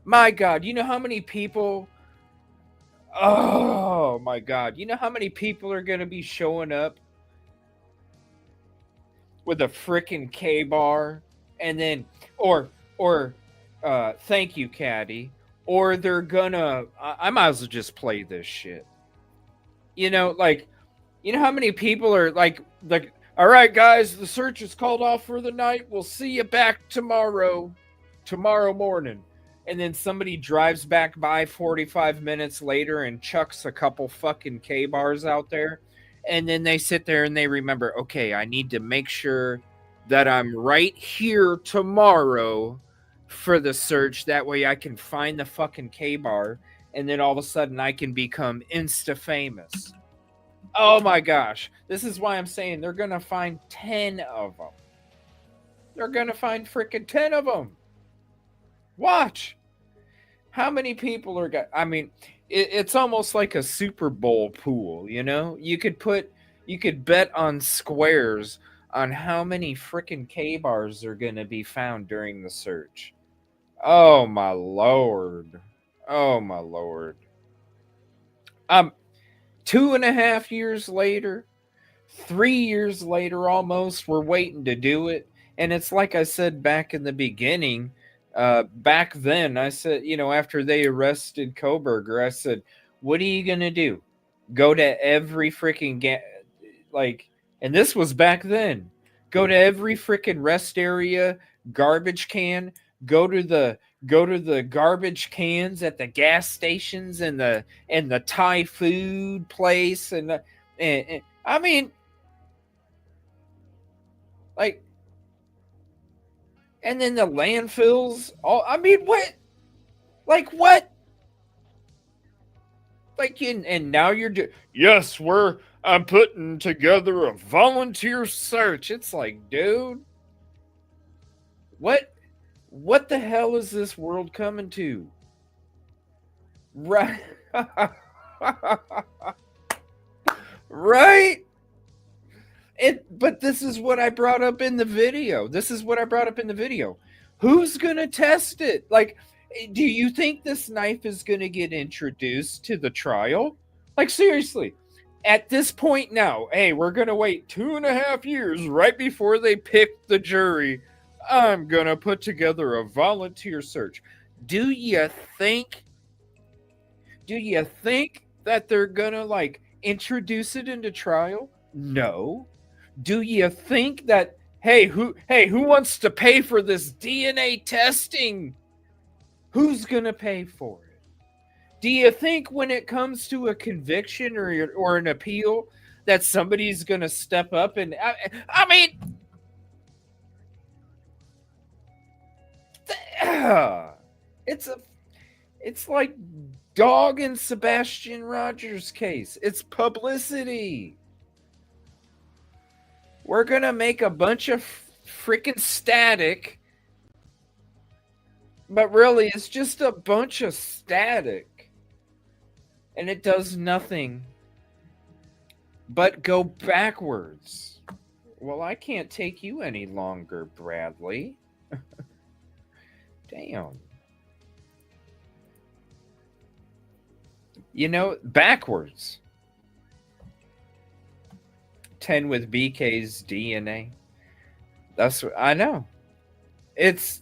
My God, you know how many people? Oh my God, you know how many people are gonna be showing up with a freaking K-bar, and then or thank you, Caddy, or they're gonna. I might as well just play this shit. You know, like, you know how many people are like, all right, guys, the search is called off for the night. We'll see you back tomorrow morning. And then somebody drives back by 45 minutes later and chucks a couple fucking K-bars out there. And then they sit there and they remember, okay, I need to make sure that I'm right here tomorrow for the search. That way I can find the fucking K-bar. And then all of a sudden I can become insta-famous. Oh my gosh. This is why I'm saying they're going to find 10 of them. They're going to find freaking 10 of them. Watch. How many people are I mean, it's almost like a Super Bowl pool, you know? You could bet on squares on how many freaking K-bars are going to be found during the search. Oh my Lord. Oh my Lord. 2.5 years later, 3 years later almost, we're waiting to do it. And it's like I said back in the beginning, back then, I said, you know, after they arrested Kohberger, I said, what are you going to do? Go to every freaking, and this was back then, go to every freaking rest area, garbage can, go to the garbage cans at the gas stations and the Thai food place. And I mean, like, and then the landfills. I mean, what? Like, what? Like, and now you're yes, I'm putting together a volunteer search. It's like, dude, what the hell is this world coming to? Right. Right? But this is what I brought up in the video. Who's going to test it? Like, do you think this knife is going to get introduced to the trial? Like, seriously, at this point now, hey, we're going to wait 2.5 years right before they pick the jury. I'm going to put together a volunteer search. Do you think that they're going to, like, introduce it into trial? No. Do you think that, hey, who wants to pay for this DNA testing? Who's going to pay for it? Do you think when it comes to a conviction or an appeal that somebody's going to step up and I mean, it's like Dog and Sebastian Rogers' case. It's publicity. We're going to make a bunch of freaking static. But really, it's just a bunch of static. And it does nothing but go backwards. Well, I can't take you any longer, Bradley. Damn. You know, backwards. 10 with BK's DNA. That's what I know. It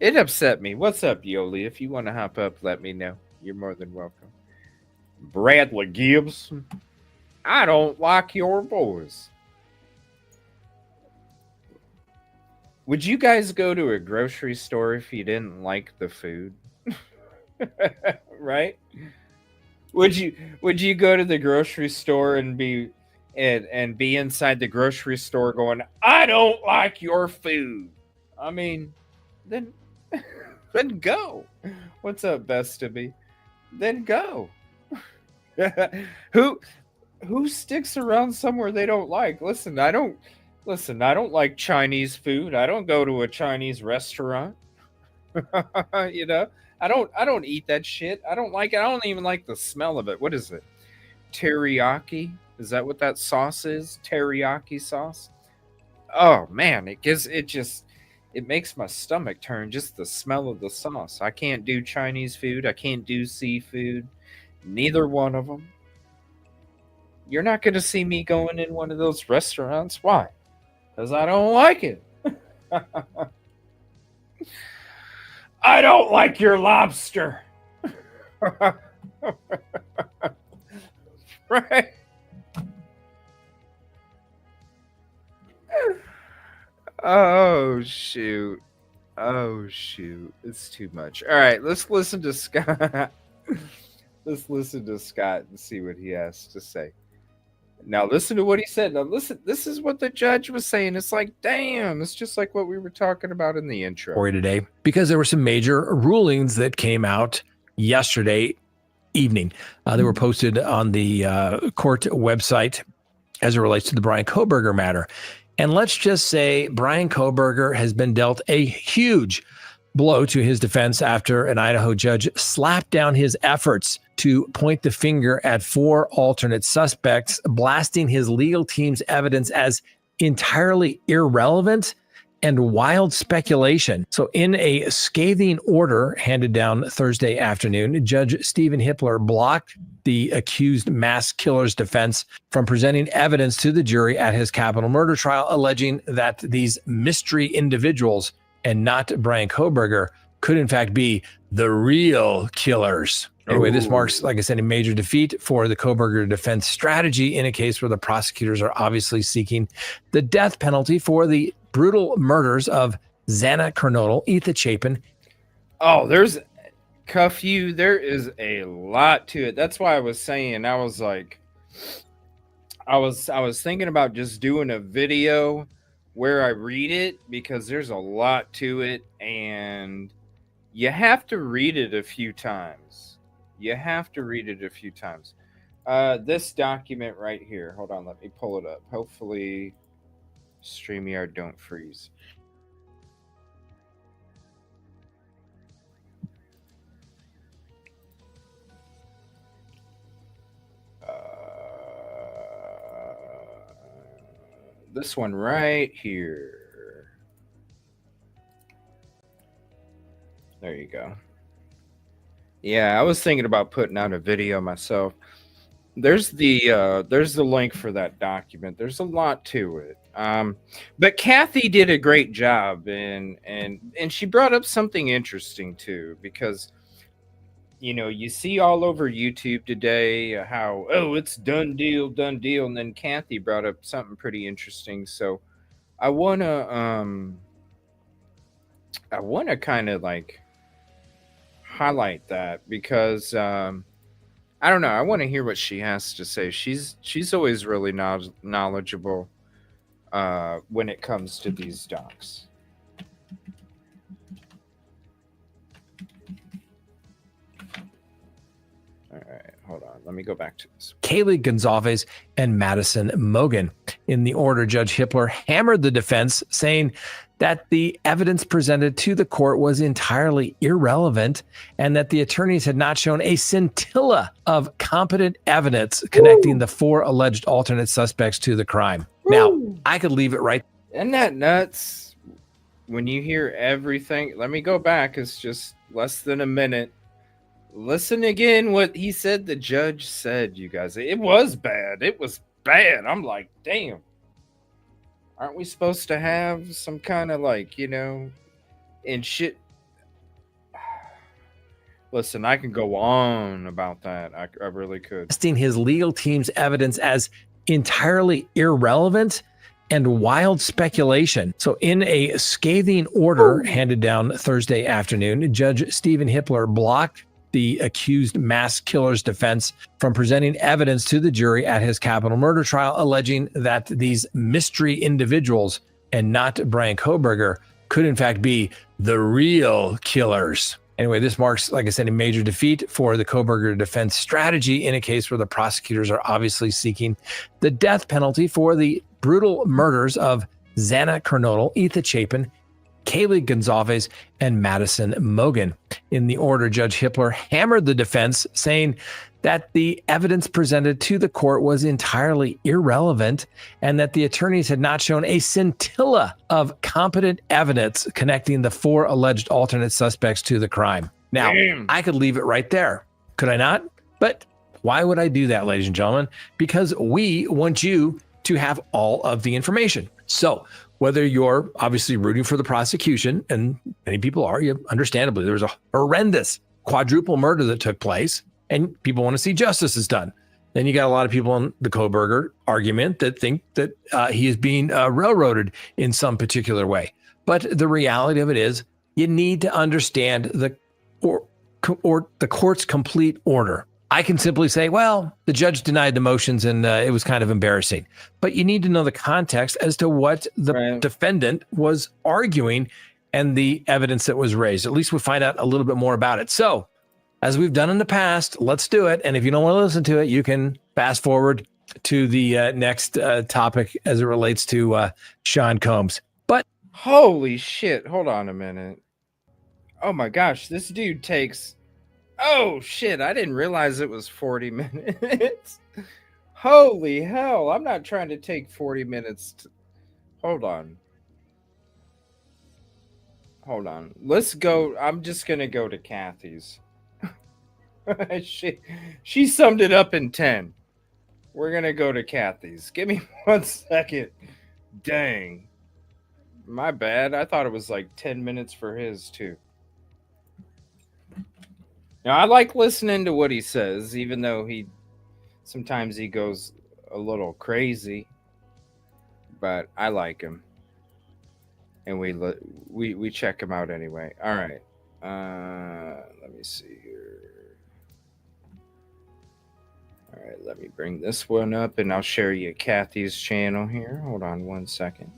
upset me. What's up, Yoli? If you want to hop up, let me know. You're more than welcome. Bradley Gibson. I don't like your voice. Would you guys go to a grocery store if you didn't like the food? Right? Would you go to the grocery store and be inside the grocery store going, I don't like your food? I mean, then go. What's up, best to be? Then go. Who sticks around somewhere they don't like? Listen, I don't like Chinese food. I don't go to a Chinese restaurant. You know, I don't eat that shit. I don't like it. I don't even like the smell of it. What is it? Teriyaki? Is that what that sauce is? Teriyaki sauce? Oh man, it makes my stomach turn just the smell of the sauce. I can't do Chinese food. I can't do seafood. Neither one of them. You're not going to see me going in one of those restaurants. Why? Because I don't like it. I don't like your lobster. Right? Oh, shoot. Oh, shoot. It's too much. All right, let's listen to Scott. Let's listen to Scott and see what he has to say. Now listen to what he said. Now listen, this is what the judge was saying. It's like, damn, it's just like what we were talking about in the intro. For today, because there were some major rulings that came out yesterday evening. They were posted on the court website as it relates to the Brian Kohberger matter. And let's just say Brian Kohberger has been dealt a huge blow to his defense after an Idaho judge slapped down his efforts to point the finger at 4 alternate suspects, blasting his legal team's evidence as entirely irrelevant and wild speculation. So in a scathing order handed down Thursday afternoon, Judge Stephen Hippler blocked the accused mass killer's defense from presenting evidence to the jury at his capital murder trial, alleging that these mystery individuals and not Brian Kohberger could in fact be the real killers. Anyway, this marks, like I said, a major defeat for the Kohberger defense strategy in a case where the prosecutors are obviously seeking the death penalty for the brutal murders of Xana Kernodle, Ethan Chapin. Oh, there's Cuff You. There is a lot to it. That's why I was saying, I was like, I was thinking about just doing a video where I read it, because there's a lot to it and you have to read it a few times. This document right here. Hold on, let me pull it up. Hopefully StreamYard don't freeze. This one right here. There you go. Yeah, I was thinking about putting out a video myself. There's the link for that document. There's a lot to it. But Kathy did a great job, and she brought up something interesting too, because you know, you see all over YouTube today how, oh, it's done deal, and then Kathy brought up something pretty interesting. So I wanna kind of like highlight that, because I don't know, I want to hear what she has to say. She's always really knowledgeable when it comes to these docs. All right, hold on. Let me go back to this. Kaylee Gonzalez and Madison Mogan. In the order, Judge Hippler hammered the defense, saying that the evidence presented to the court was entirely irrelevant and that the attorneys had not shown a scintilla of competent evidence connecting the 4 alleged alternate suspects to the crime. Now, I could leave it right. Isn't that nuts? When you hear everything, let me go back. It's just less than a minute. Listen again what he said, the judge said, you guys. It was bad. It was bad. I'm like, damn. Aren't we supposed to have some kind of like, you know, and shit? Listen, I can go on about that. I really could. His legal team's evidence as entirely irrelevant and wild speculation. So in a scathing order handed down Thursday afternoon, Judge Stephen Hippler blocked the accused mass killer's defense from presenting evidence to the jury at his capital murder trial, alleging that these mystery individuals and not Brian Kohberger could in fact be the real killers. Anyway, this marks, like I said, a major defeat for the Kohberger defense strategy in a case where the prosecutors are obviously seeking the death penalty for the brutal murders of Xana Kernodle, Etha Chapin, Kaylee Gonzalez, and Madison Mogan. In the order, Judge Hippler hammered the defense, saying that the evidence presented to the court was entirely irrelevant and that the attorneys had not shown a scintilla of competent evidence connecting the 4 alleged alternate suspects to the crime. Now, I could leave it right there. Could I not? But why would I do that, ladies and gentlemen? Because we want you to have all of the information. So whether you're obviously rooting for the prosecution, and many people are, understandably, there was a horrendous quadruple murder that took place, and people want to see justice is done. Then you got a lot of people on the Kohberger argument that think that he is being railroaded in some particular way. But the reality of it is, you need to understand the court's complete order. I can simply say, well, the judge denied the motions and it was kind of embarrassing. But you need to know the context as to what the defendant was arguing and the evidence that was raised. At least we'll find out a little bit more about it. So, as we've done in the past, let's do it. And if you don't want to listen to it, you can fast forward to the next topic as it relates to Sean Combs. But holy shit, hold on a minute. Oh my gosh, this dude takes... Oh shit, I didn't realize it was 40 minutes. Holy hell, I'm not trying to take 40 minutes. Hold on. Let's go. I'm just going to go to Kathy's. She summed it up in 10. We're going to go to Kathy's. Give me 1 second. Dang. My bad. I thought it was like 10 minutes for his too. Now, I like listening to what he says, even though sometimes he goes a little crazy, but I like him, and we check him out anyway. All right, let me see here. All right, let me bring this one up, and I'll share you Kathy's channel here. Hold on 1 second.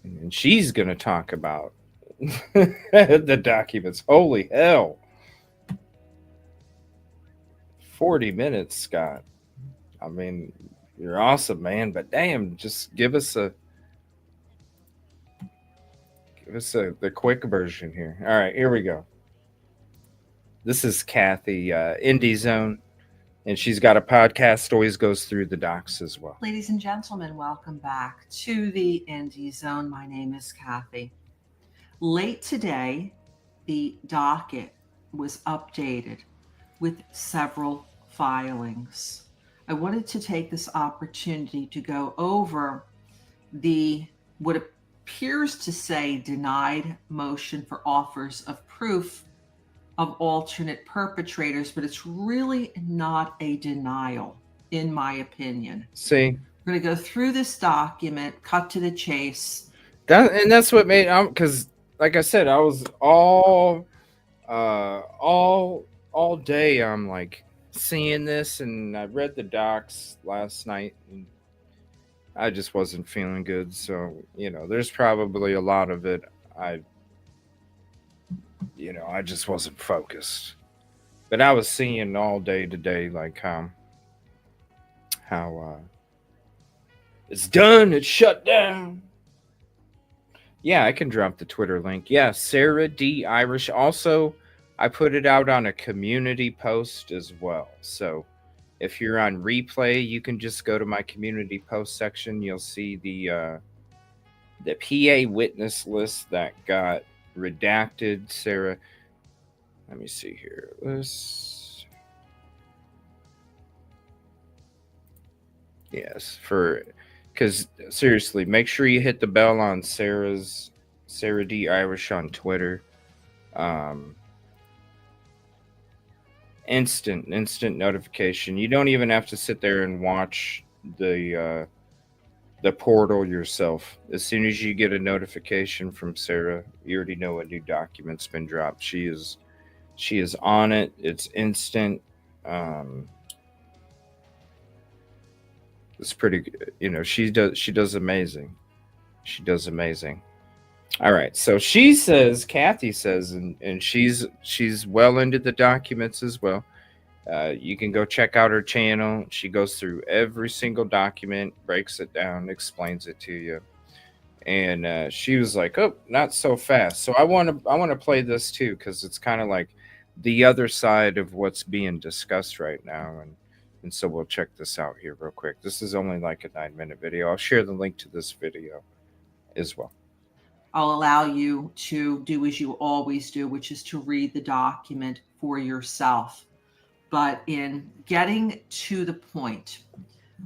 And she's gonna talk about the documents. Holy hell. 40 minutes, Scott. I mean, you're awesome, man, but damn, just give us the quick version here. All right, here we go. This is Kathy, Indie Zone, and she's got a podcast, always goes through the docs as well. Ladies and gentlemen, welcome back to the Indie Zone. My name is Kathy. Late today, the docket was updated with several filings. I wanted to take this opportunity to go over what appears to say denied motion for offers of proof of alternate perpetrators, but it's really not a denial, in my opinion. See? We're going to go through this document, cut to the chase. That's what made, because like I said, I was all day. I'm like seeing this, and I read the docs last night, and I just wasn't feeling good. So there's probably a lot of it. I just wasn't focused. But I was seeing all day today, like how it's done. It's shut down. Yeah, I can drop the Twitter link. Yeah, Sarah D. Irish. Also, I put it out on a community post as well. So if you're on replay, you can just go to my community post section. You'll see the PA witness list that got redacted. Sarah, let me see here. Yes, because seriously, make sure you hit the bell on Sarah D. Irish on Twitter. Instant notification. You don't even have to sit there and watch the portal yourself. As soon as you get a notification from Sarah, you already know a new document's been dropped. She is on it. It's instant. It's pretty good. She does amazing. She does amazing. All right. So she says, Kathy says, and she's well into the documents as well. You can go check out her channel. She goes through every single document, breaks it down, explains it to you. And she was like, "Oh, not so fast." So I want to play this too, because it's kind of like the other side of what's being discussed right now, and so we'll check this out here real quick. This is only like a 9-minute video. I'll share the link to this video as well. I'll allow you to do as you always do, which is to read the document for yourself. But in getting to the point,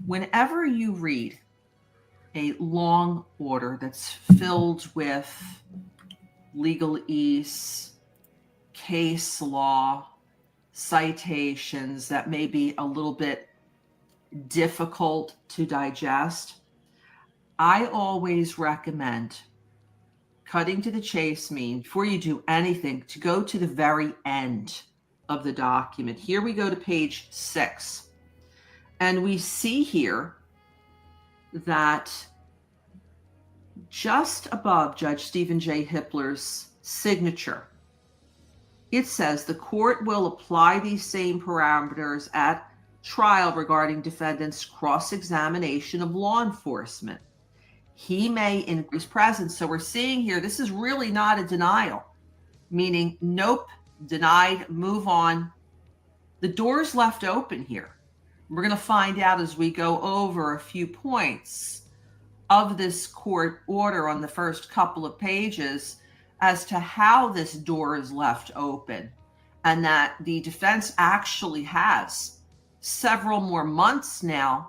whenever you read a long order that's filled with legalese, case law, citations that may be a little bit difficult to digest, I always recommend cutting to the chase before you do anything to go to the very end of the document. Here we go to page 6, and we see here that just above Judge Stephen J. Hippler's signature, it says the court will apply these same parameters at trial regarding defendant's cross-examination of law enforcement. He may increase presence. So we're seeing here, this is really not a denial, meaning nope, denied, move on. The door's left open here. We're going to find out as we go over a few points of this court order on the first couple of pages as to how this door is left open, and that the defense actually has several more months now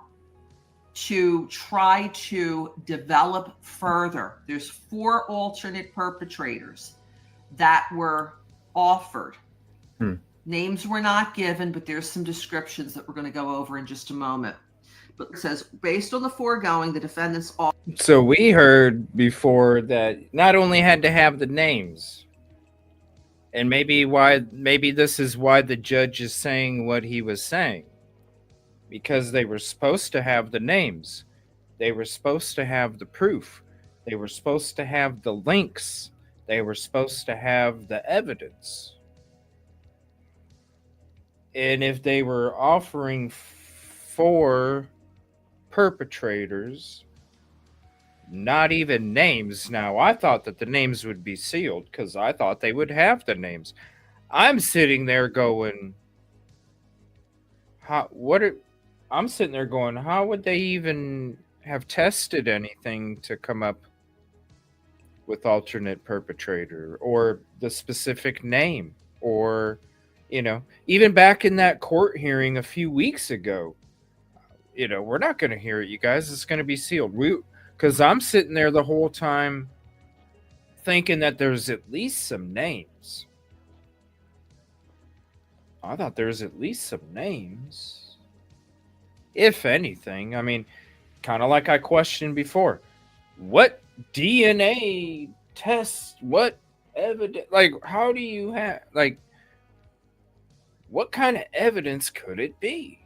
to try to develop further. There's 4 alternate perpetrators that were offered. Names were not given, but there's some descriptions that we're going to go over in just a moment. But it says, based on the foregoing, the defendants all. So we heard before that not only had to have the names, and maybe this is why the judge is saying what he was saying, because they were supposed to have the names, they were supposed to have the proof, they were supposed to have the links, they were supposed to have the evidence. And if they were offering 4 perpetrators, not even names. Now, I thought that the names would be sealed because I thought they would have the names. I'm sitting there going, how would they even have tested anything to come up with alternate perpetrator or the specific name? Or, even back in that court hearing a few weeks ago, we're not going to hear it, you guys. It's going to be sealed. Because I'm sitting there the whole time thinking that there's at least some names. I thought there was at least some names. If anything, I mean, kind of like I questioned before. What DNA tests, what evidence, how do you have, what kind of evidence could it be?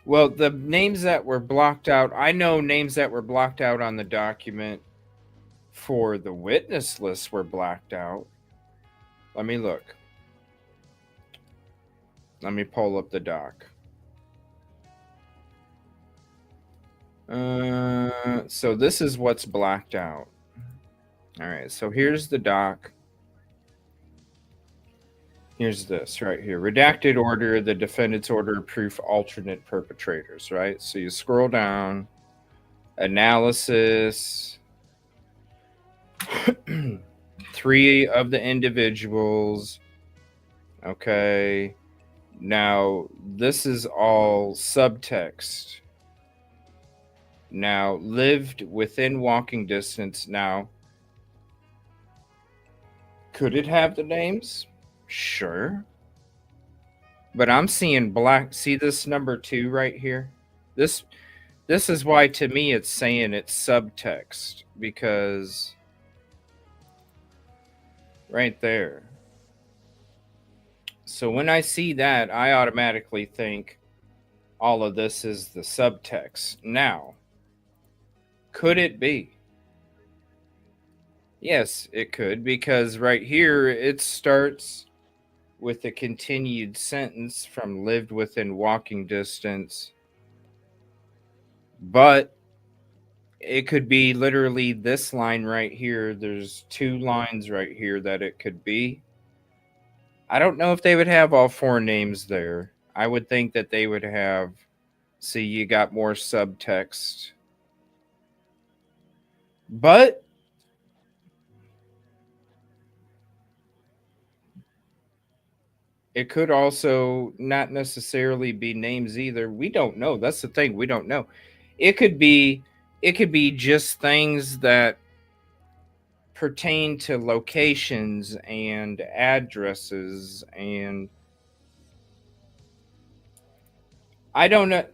Well, the names that were blocked out, I know names that were blocked out on the document for the witness list were blacked out. Let me look. Let me pull up the doc. So this is what's blacked out. All right, so here's the doc. Here's this right here. Redacted order, the defendant's order of proof, alternate perpetrators, right? So you scroll down, analysis, 3 of the individuals. Okay. Now, this is all subtext. Now, lived within walking distance. Now, could it have the names? Sure. But I'm seeing black. See this number 2 right here? This is why to me it's saying it's subtext, because right there. So when I see that, I automatically think all of this is the subtext. Now, Could it be? Yes, it could, because right here it starts with a continued sentence from lived within walking distance. But it could be literally this line right here. There's 2 lines right here that it could be. I don't know if they would have all 4 names there. I would think that they would have, see, you got more subtext. But it could also not necessarily be names either. We don't know. That's the thing. We don't know. It could be just things that pertain to locations and addresses, and I don't know.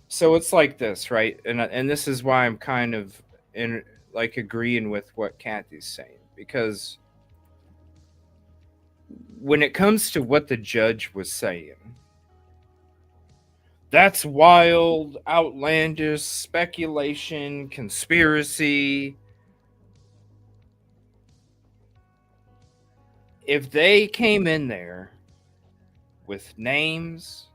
So it's like this, right? And this is why I'm kind of in like agreeing with what Kathy's saying, because when it comes to what the judge was saying, that's wild, outlandish, speculation, conspiracy. If they came in there with names,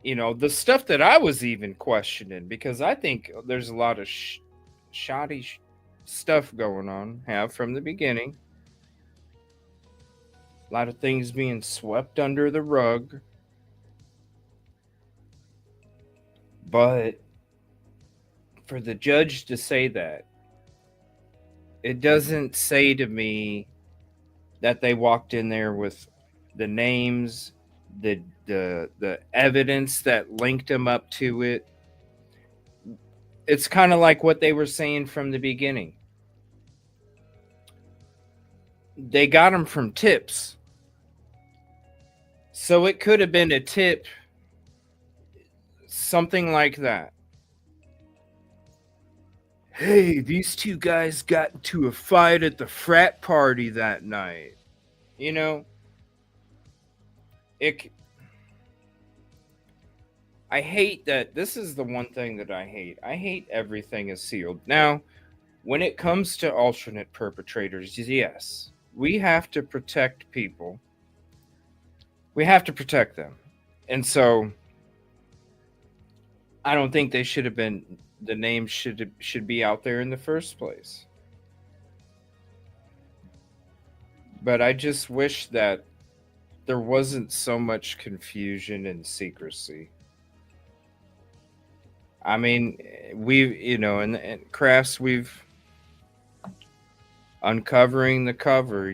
the stuff that I was even questioning, because I think there's a lot of shoddy stuff going on, from the beginning. A lot of things being swept under the rug. But for the judge to say that, it doesn't say to me that they walked in there with the names, the evidence that linked them up to it. It's kind of like what they were saying from the beginning. They got them from tips. So it could have been a tip, something like that. Hey, these 2 guys got into a fight at the frat party that night. I hate that. This is the one thing that I hate. I hate everything is sealed. Now, when it comes to alternate perpetrators, yes, we have to protect people. We have to protect them. And so I don't think they should have been, the names should be out there in the first place. But I just wish that there wasn't so much confusion and secrecy. I mean, and Crafts, we've uncovering the cover,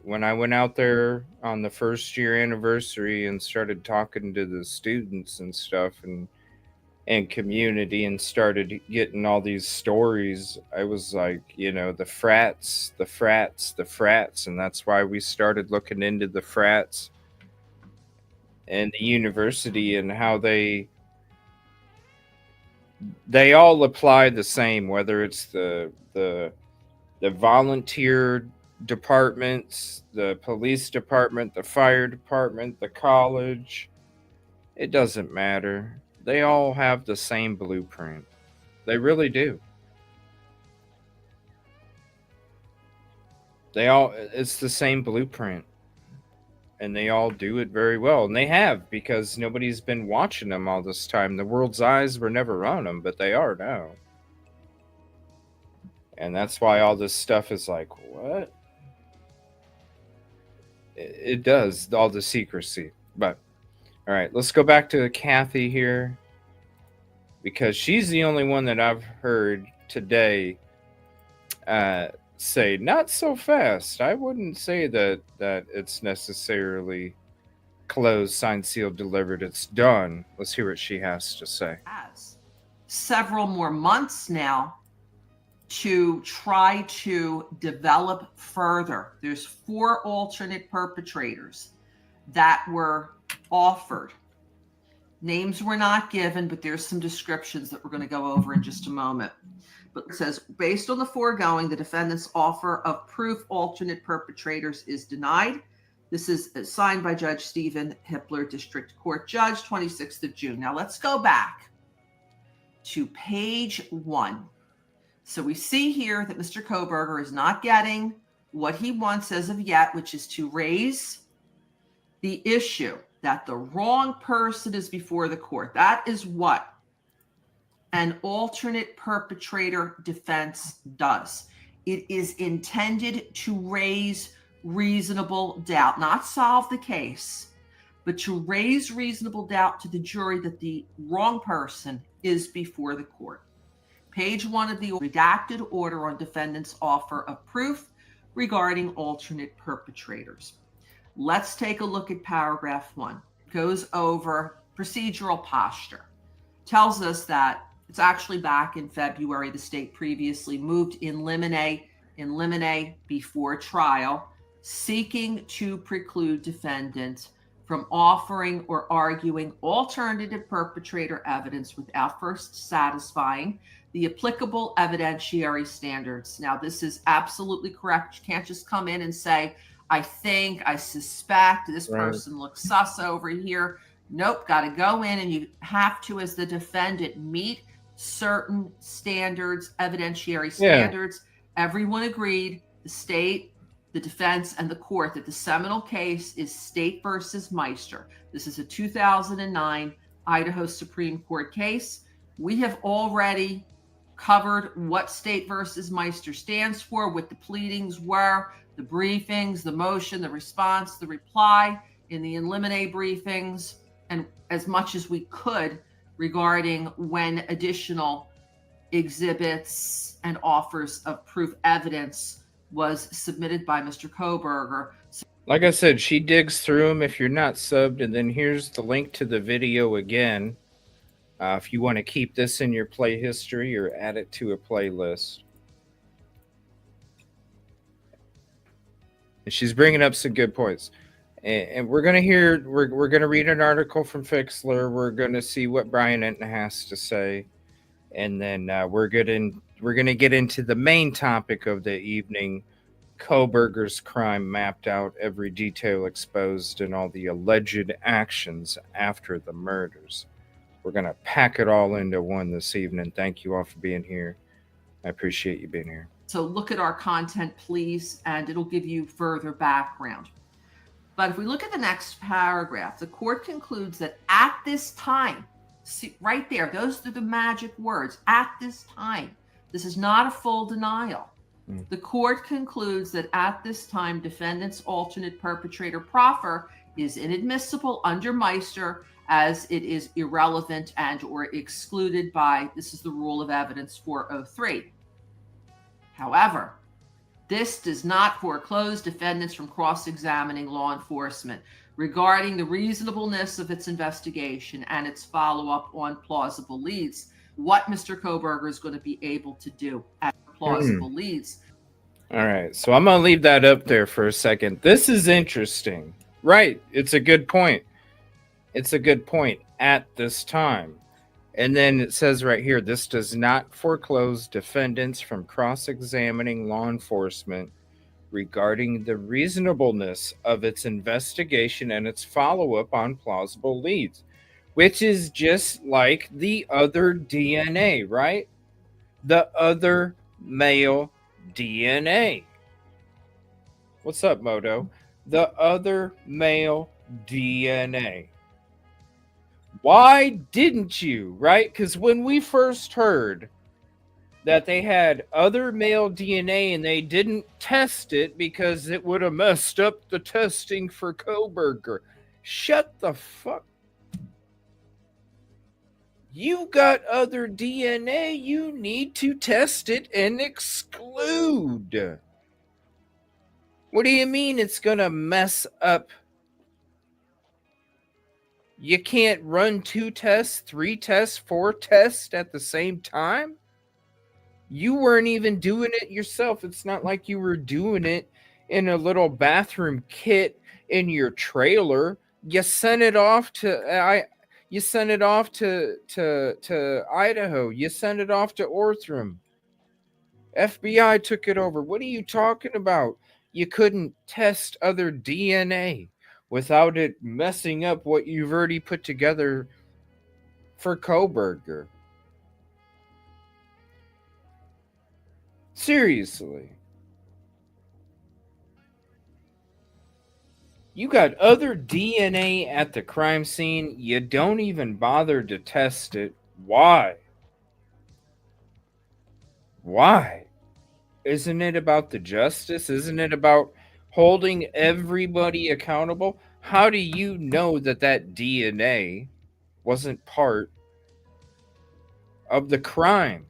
When I went out there on the first year anniversary and started talking to the students and stuff and community and started getting all these stories, I was like, the frats. And that's why we started looking into the frats and the university and how they all apply the same, whether it's the volunteer departments, the police department, the fire department, the college. It doesn't matter. They all have the same blueprint. They really do. It's the same blueprint. And they all do it very well. And they have, because nobody's been watching them all this time. The world's eyes were never on them, but they are now. And that's why all this stuff is like, what? It does, all the secrecy. But, all right, let's go back to Kathy here, because she's the only one that I've heard today say, not so fast. I wouldn't say that it's necessarily closed, signed, sealed, delivered. It's done. Let's hear what she has to say. Several more months now to try to develop further. There's 4 alternate perpetrators that were offered. Names were not given, but there's some descriptions that we're going to go over in just a moment. But it says, based on the foregoing, the defendant's offer of proof alternate perpetrators is denied. This is signed by Judge Stephen Hippler, District Court Judge, 26th of June. Now let's go back to page 1 So we see here that Mr. Kohberger is not getting what he wants as of yet, which is to raise the issue that the wrong person is before the court. That is what an alternate perpetrator defense does. It is intended to raise reasonable doubt, not solve the case, but to raise reasonable doubt to the jury that the wrong person is before the court. Page 1 of the redacted order on defendant's offer of proof regarding alternate perpetrators. Let's take a look at paragraph 1. It goes over procedural posture. Tells us that it's actually back in February. The state previously moved in limine before trial, seeking to preclude defendant from offering or arguing alternative perpetrator evidence without first satisfying the applicable evidentiary standards. Now, this is absolutely correct. You can't just come in and say, I think, I suspect this person looks sus over here. Nope, got to go in and you have to, as the defendant, meet certain standards, evidentiary standards. Everyone agreed, the state, the defense, and the court, that the seminal case is State versus Meister. This is a 2009 Idaho Supreme Court case. We have already covered what State versus Meister stands for, what the pleadings were, the briefings, the motion, the response, the reply in the in limine briefings, and as much as we could regarding when additional exhibits and offers of proof evidence was submitted by Mr. Kohberger. Like I said, she digs through them if you're not subbed, and then here's the link to the video again. If you want to keep this in your play history or add it to a playlist. And she's bringing up some good points. And we're going to hear, we're going to read an article from Fixler. We're going to see what Brian Enton has to say. And then we're going to get into the main topic of the evening, Kohberger's crime mapped out, every detail exposed, and all the alleged actions after the murders. We're going to pack it all into one this evening. Thank you all for being here. I appreciate you being here. So look at our content, please, and it'll give you further background. But if we look at the next paragraph, the court concludes that at this time, see right there, those are the magic words, at this time. This is not a full denial. The court concludes that at this time, defendant's alternate perpetrator proffer is inadmissible under Meister, as it is irrelevant and or excluded by, this is the rule of evidence 403. However, this does not foreclose defendants from cross-examining law enforcement regarding the reasonableness of its investigation and its follow-up on plausible leads. What Mr. Kohberger is going to be able to do at plausible leads. All right, so I'm going to leave that up there for a second. This is interesting. Right, it's a good point. It's a good point at this time. And then it says right here, this does not foreclose defendants from cross-examining law enforcement regarding the reasonableness of its investigation and its follow-up on plausible leads, which is just like the other DNA, right? The other male DNA. What's up, Moto? The other male DNA. Why didn't you, right? Because when we first heard that they had other male DNA and they didn't test it because it would have messed up the testing for Kohberger. Shut the fuck. You got other DNA, you need to test it and exclude. What do you mean it's going to mess up? You can't run 2 tests, 3 tests, 4 tests at the same time? You weren't even doing it yourself. It's not like you were doing it in a little bathroom kit in your trailer. You sent it off to Idaho. You sent it off to Courtroom. FBI took it over. What are you talking about? You couldn't test other DNA without it messing up what you've already put together for Kohberger. Seriously. You got other DNA at the crime scene. You don't even bother to test it. Why? Why? Isn't it about the justice? Isn't it about holding everybody accountable? How do you know that that DNA wasn't part of the crime?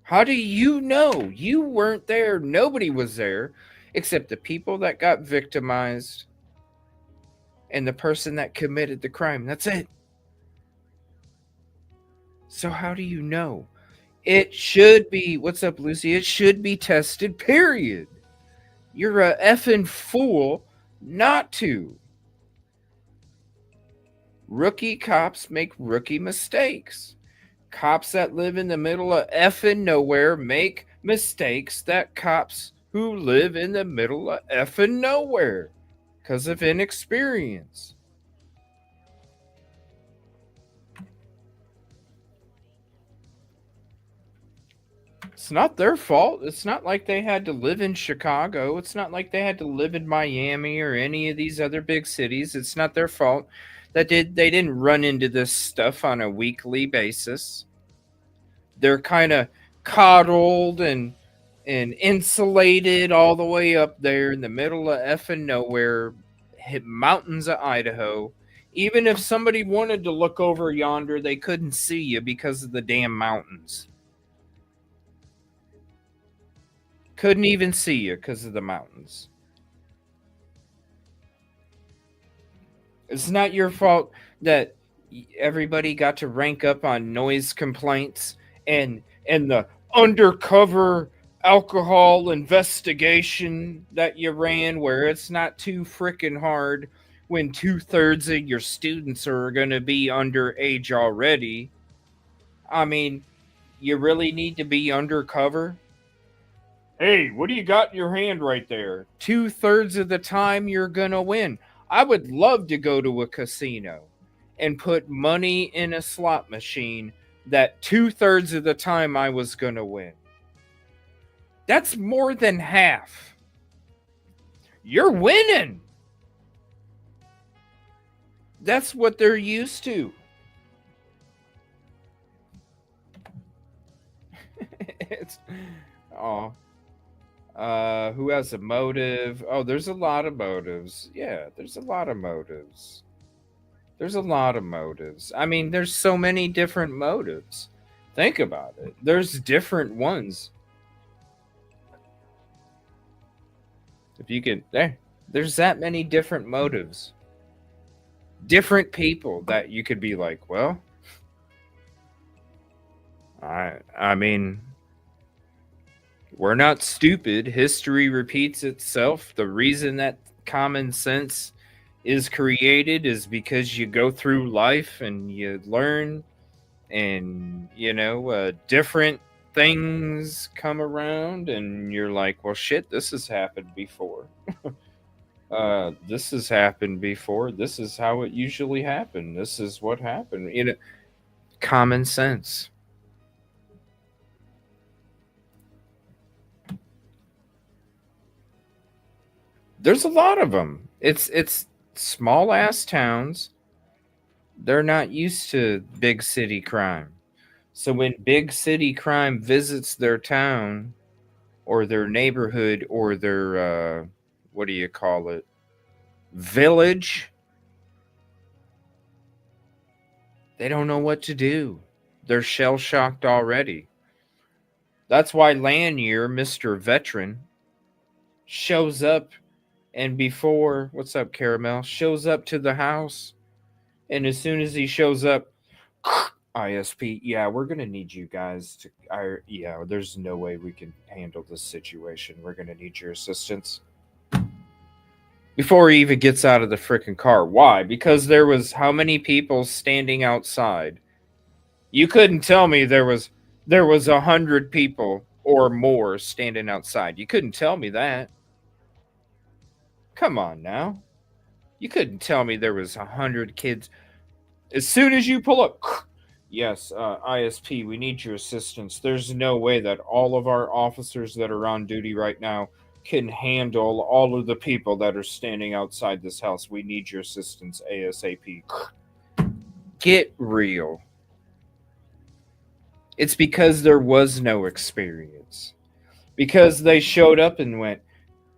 How do you know? You weren't there. Nobody was there except the people that got victimized and the person that committed the crime. That's it. So how do you know? It should be, what's up, Lucy? It should be tested, period. You're a effing fool not to. Rookie cops make rookie mistakes. Cops that live in the middle of effing nowhere make mistakes that cops who live in the middle of effing nowhere because of inexperience. It's not their fault. It's not like they had to live in Chicago. It's not like they had to live in Miami or any of these other big cities. It's not their fault that they didn't run into this stuff on a weekly basis. They're kind of coddled and insulated all the way up there in the middle of effing nowhere, mountains of Idaho. Even if somebody wanted to look over yonder, they couldn't see you because of the damn mountains. Couldn't even see you because of the mountains. It's not your fault that everybody got to rank up on noise complaints and the undercover alcohol investigation that you ran, where it's not too freaking hard when 2/3 of your students are going to be underage already. I mean, you really need to be undercover? Hey, what do you got in your hand right there? 2/3 of the time you're going to win. I would love to go to a casino and put money in a slot machine that 2/3 of the time I was going to win. That's more than half. You're winning. That's what they're used to. It's, oh. Who has a motive? Oh, there's a lot of motives. Yeah, there's a lot of motives. There's a lot of motives. I mean, there's so many different motives. Think about it. There's different ones. If you can, there's that many different motives. Different people that you could be like, well, I mean, we're not stupid. History repeats itself. The reason that common sense is created is because you go through life and you learn, and different things come around and you're like, well, shit, this has happened before. This has happened before. This is how it usually happened. This is what happened. Common sense. There's a lot of them. It's small ass towns. They're not used to big city crime. So when big city crime visits their town or their neighborhood or their what do you call it? Village, they don't know what to do. They're shell shocked already. That's why Lanier, Mr. Veteran, shows up. And before, what's up, Caramel? Shows up to the house. And as soon as he shows up, ISP, yeah, we're going to need you guys to, there's no way we can handle this situation. We're going to need your assistance. Before he even gets out of the freaking car. Why? Because there was how many people standing outside? You couldn't tell me there was 100 people or more standing outside. You couldn't tell me that. Come on now. You couldn't tell me there was 100 kids. As soon as you pull up, Yes, ISP, we need your assistance. There's no way that all of our officers that are on duty right now can handle all of the people that are standing outside this house. We need your assistance ASAP. Get real. It's because there was no experience. Because they showed up and went,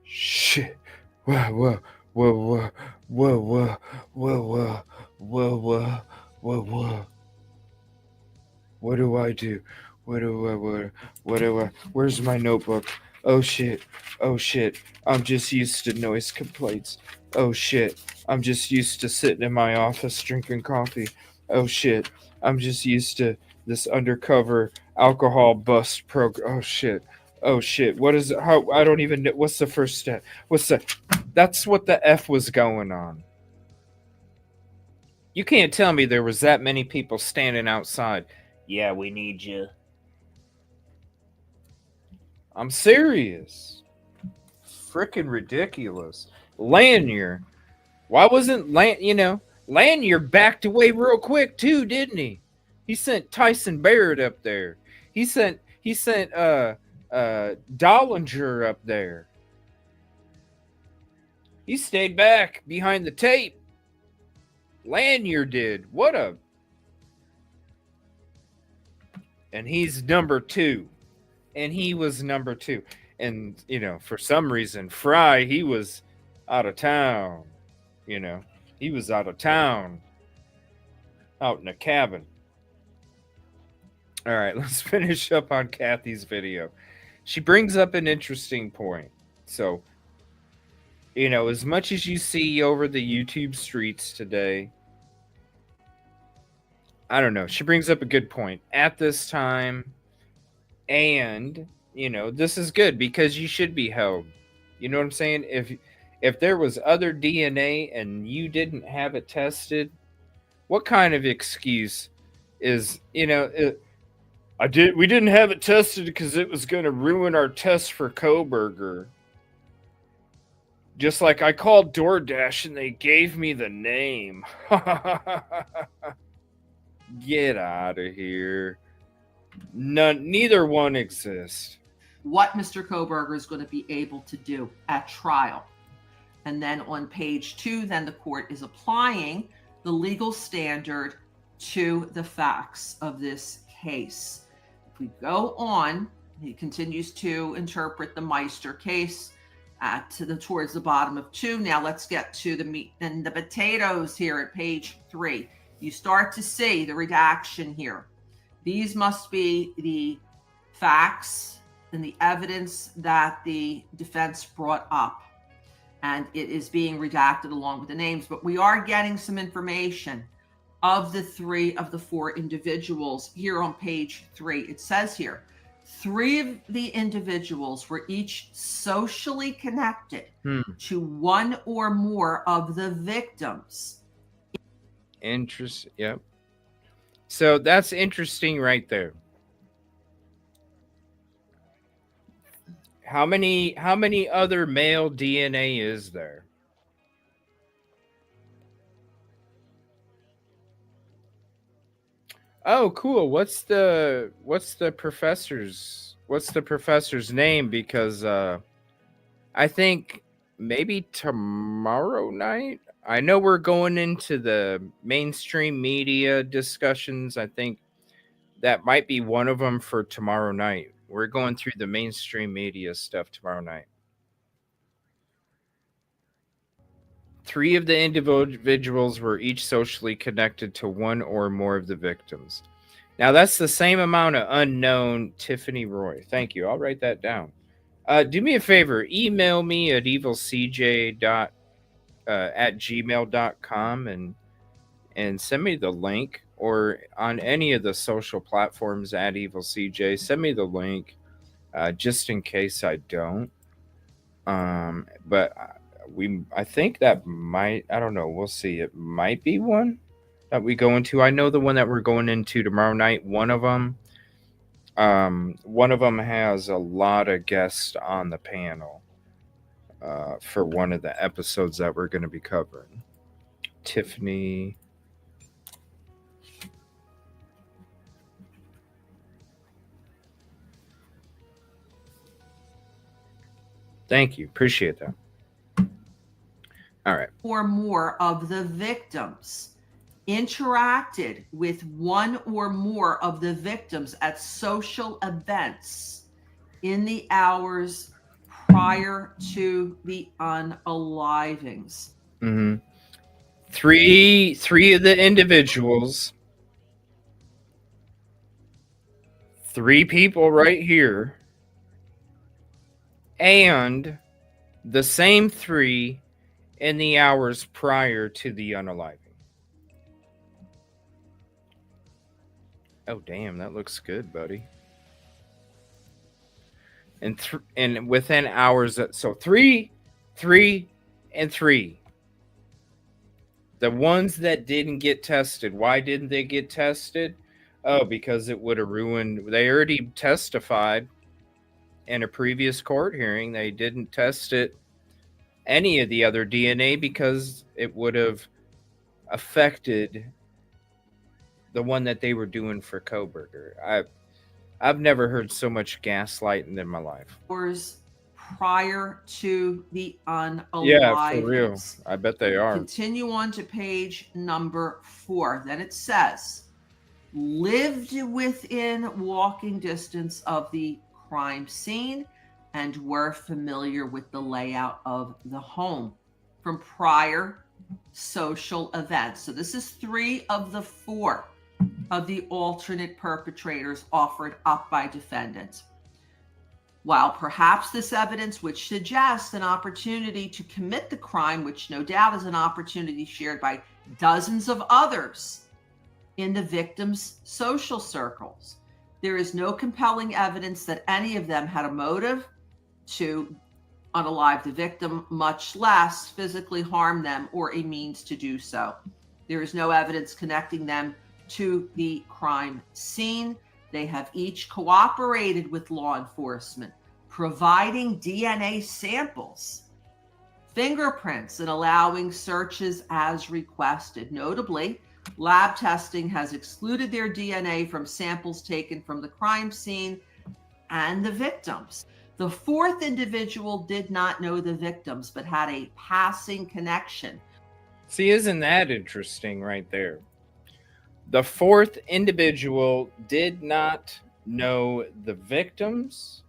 shit, whoa, whoa, whoa, whoa, whoa, whoa, whoa, whoa, whoa, whoa. What do I do? What do I, where's my notebook? Oh shit, I'm just used to noise complaints. Oh shit, I'm just used to sitting in my office drinking coffee. Oh shit, I'm just used to this undercover alcohol bust program. Oh shit, what is it? How, I don't even know. What's the first step? That's what the F was going on. You can't tell me there was that many people standing outside. Yeah, we need you. I'm serious. Frickin' ridiculous. Lanier. Why wasn't Lanier backed away real quick too, didn't he? He sent Tyson Barrett up there. He sent Dollinger up there. He stayed back behind the tape. Lanier did. And he's number 2. And he was number 2. And, for some reason, Fry, he was out of town. He was out of town. Out in a cabin. All right, let's finish up on Kathy's video. She brings up an interesting point. So, as much as you see over the YouTube streets today, I don't know. She brings up a good point. At this time, and, this is good because you should be held. You know what I'm saying? If there was other DNA and you didn't have it tested, what kind of excuse is, we didn't have it tested because it was going to ruin our test for Kohberger. Just like I called DoorDash and they gave me the name. Get out of here. Neither one exists. What Mr. Kohberger is going to be able to do at trial. And then on page 2, then the court is applying the legal standard to the facts of this case. If we go on, he continues to interpret the Meister case towards the bottom of 2. Now let's get to the meat and the potatoes here at page 3. You start to see the redaction here. These must be the facts and the evidence that the defense brought up. And it is being redacted along with the names. But we are getting some information of the 3 of the 4 individuals here on page 3. It says here, 3 of the individuals were each socially connected to one or more of the victims. Yep. So that's interesting right there. How many other male DNA is there? Oh, cool. What's the professor's name? Because I think maybe tomorrow night. I know we're going into the mainstream media discussions. I think that might be one of them for tomorrow night. We're going through the mainstream media stuff tomorrow night. 3 of the individuals were each socially connected to one or more of the victims. Now, that's the same amount of unknown Tiffany Roy. Thank you. I'll write that down. Do me a favor. Email me at EvilleCJ at gmail.com and send me the link, or on any of the social platforms at EvilleCJ. Send me the link just in case I don't. But I think that might, I don't know, we'll see. It might be one that we go into. I know the one that we're going into tomorrow night. One of them has a lot of guests on the panel for one of the episodes that we're going to be covering. Tiffany. Thank you. Appreciate that. All right. Or more of the victims interacted with one or more of the victims at social events in the hours prior to the unalivings. Mm-hmm. Three of the individuals, 3 people right here, and the same 3 in the hours prior to the unaliving. Oh, damn, that looks good, buddy. And within hours, so 3, 3, and 3. The ones that didn't get tested, why didn't they get tested? Oh, because it would have ruined. They already testified in a previous court hearing. They didn't test it, any of the other DNA, because it would have affected the one that they were doing for Kohberger. I've never heard so much gaslighting in my life. Hours prior to the unalivings. Yeah, for real. I bet they are. Continue on to page number 4. Then it says, lived within walking distance of the crime scene and were familiar with the layout of the home from prior social events. So this is 3 of the 4 of the alternate perpetrators offered up by defendants. While perhaps this evidence, which suggests an opportunity to commit the crime, which no doubt is an opportunity shared by dozens of others in the victim's social circles, there is no compelling evidence that any of them had a motive to unalive the victim, much less physically harm them or a means to do so. There is no evidence connecting them to the crime scene. They have each cooperated with law enforcement, providing DNA samples, fingerprints, and allowing searches as requested. Notably, lab testing has excluded their DNA from samples taken from the crime scene and the victims. The 4th individual did not know the victims, but had a passing connection. See, isn't that interesting right there? The 4th individual did not know the victims,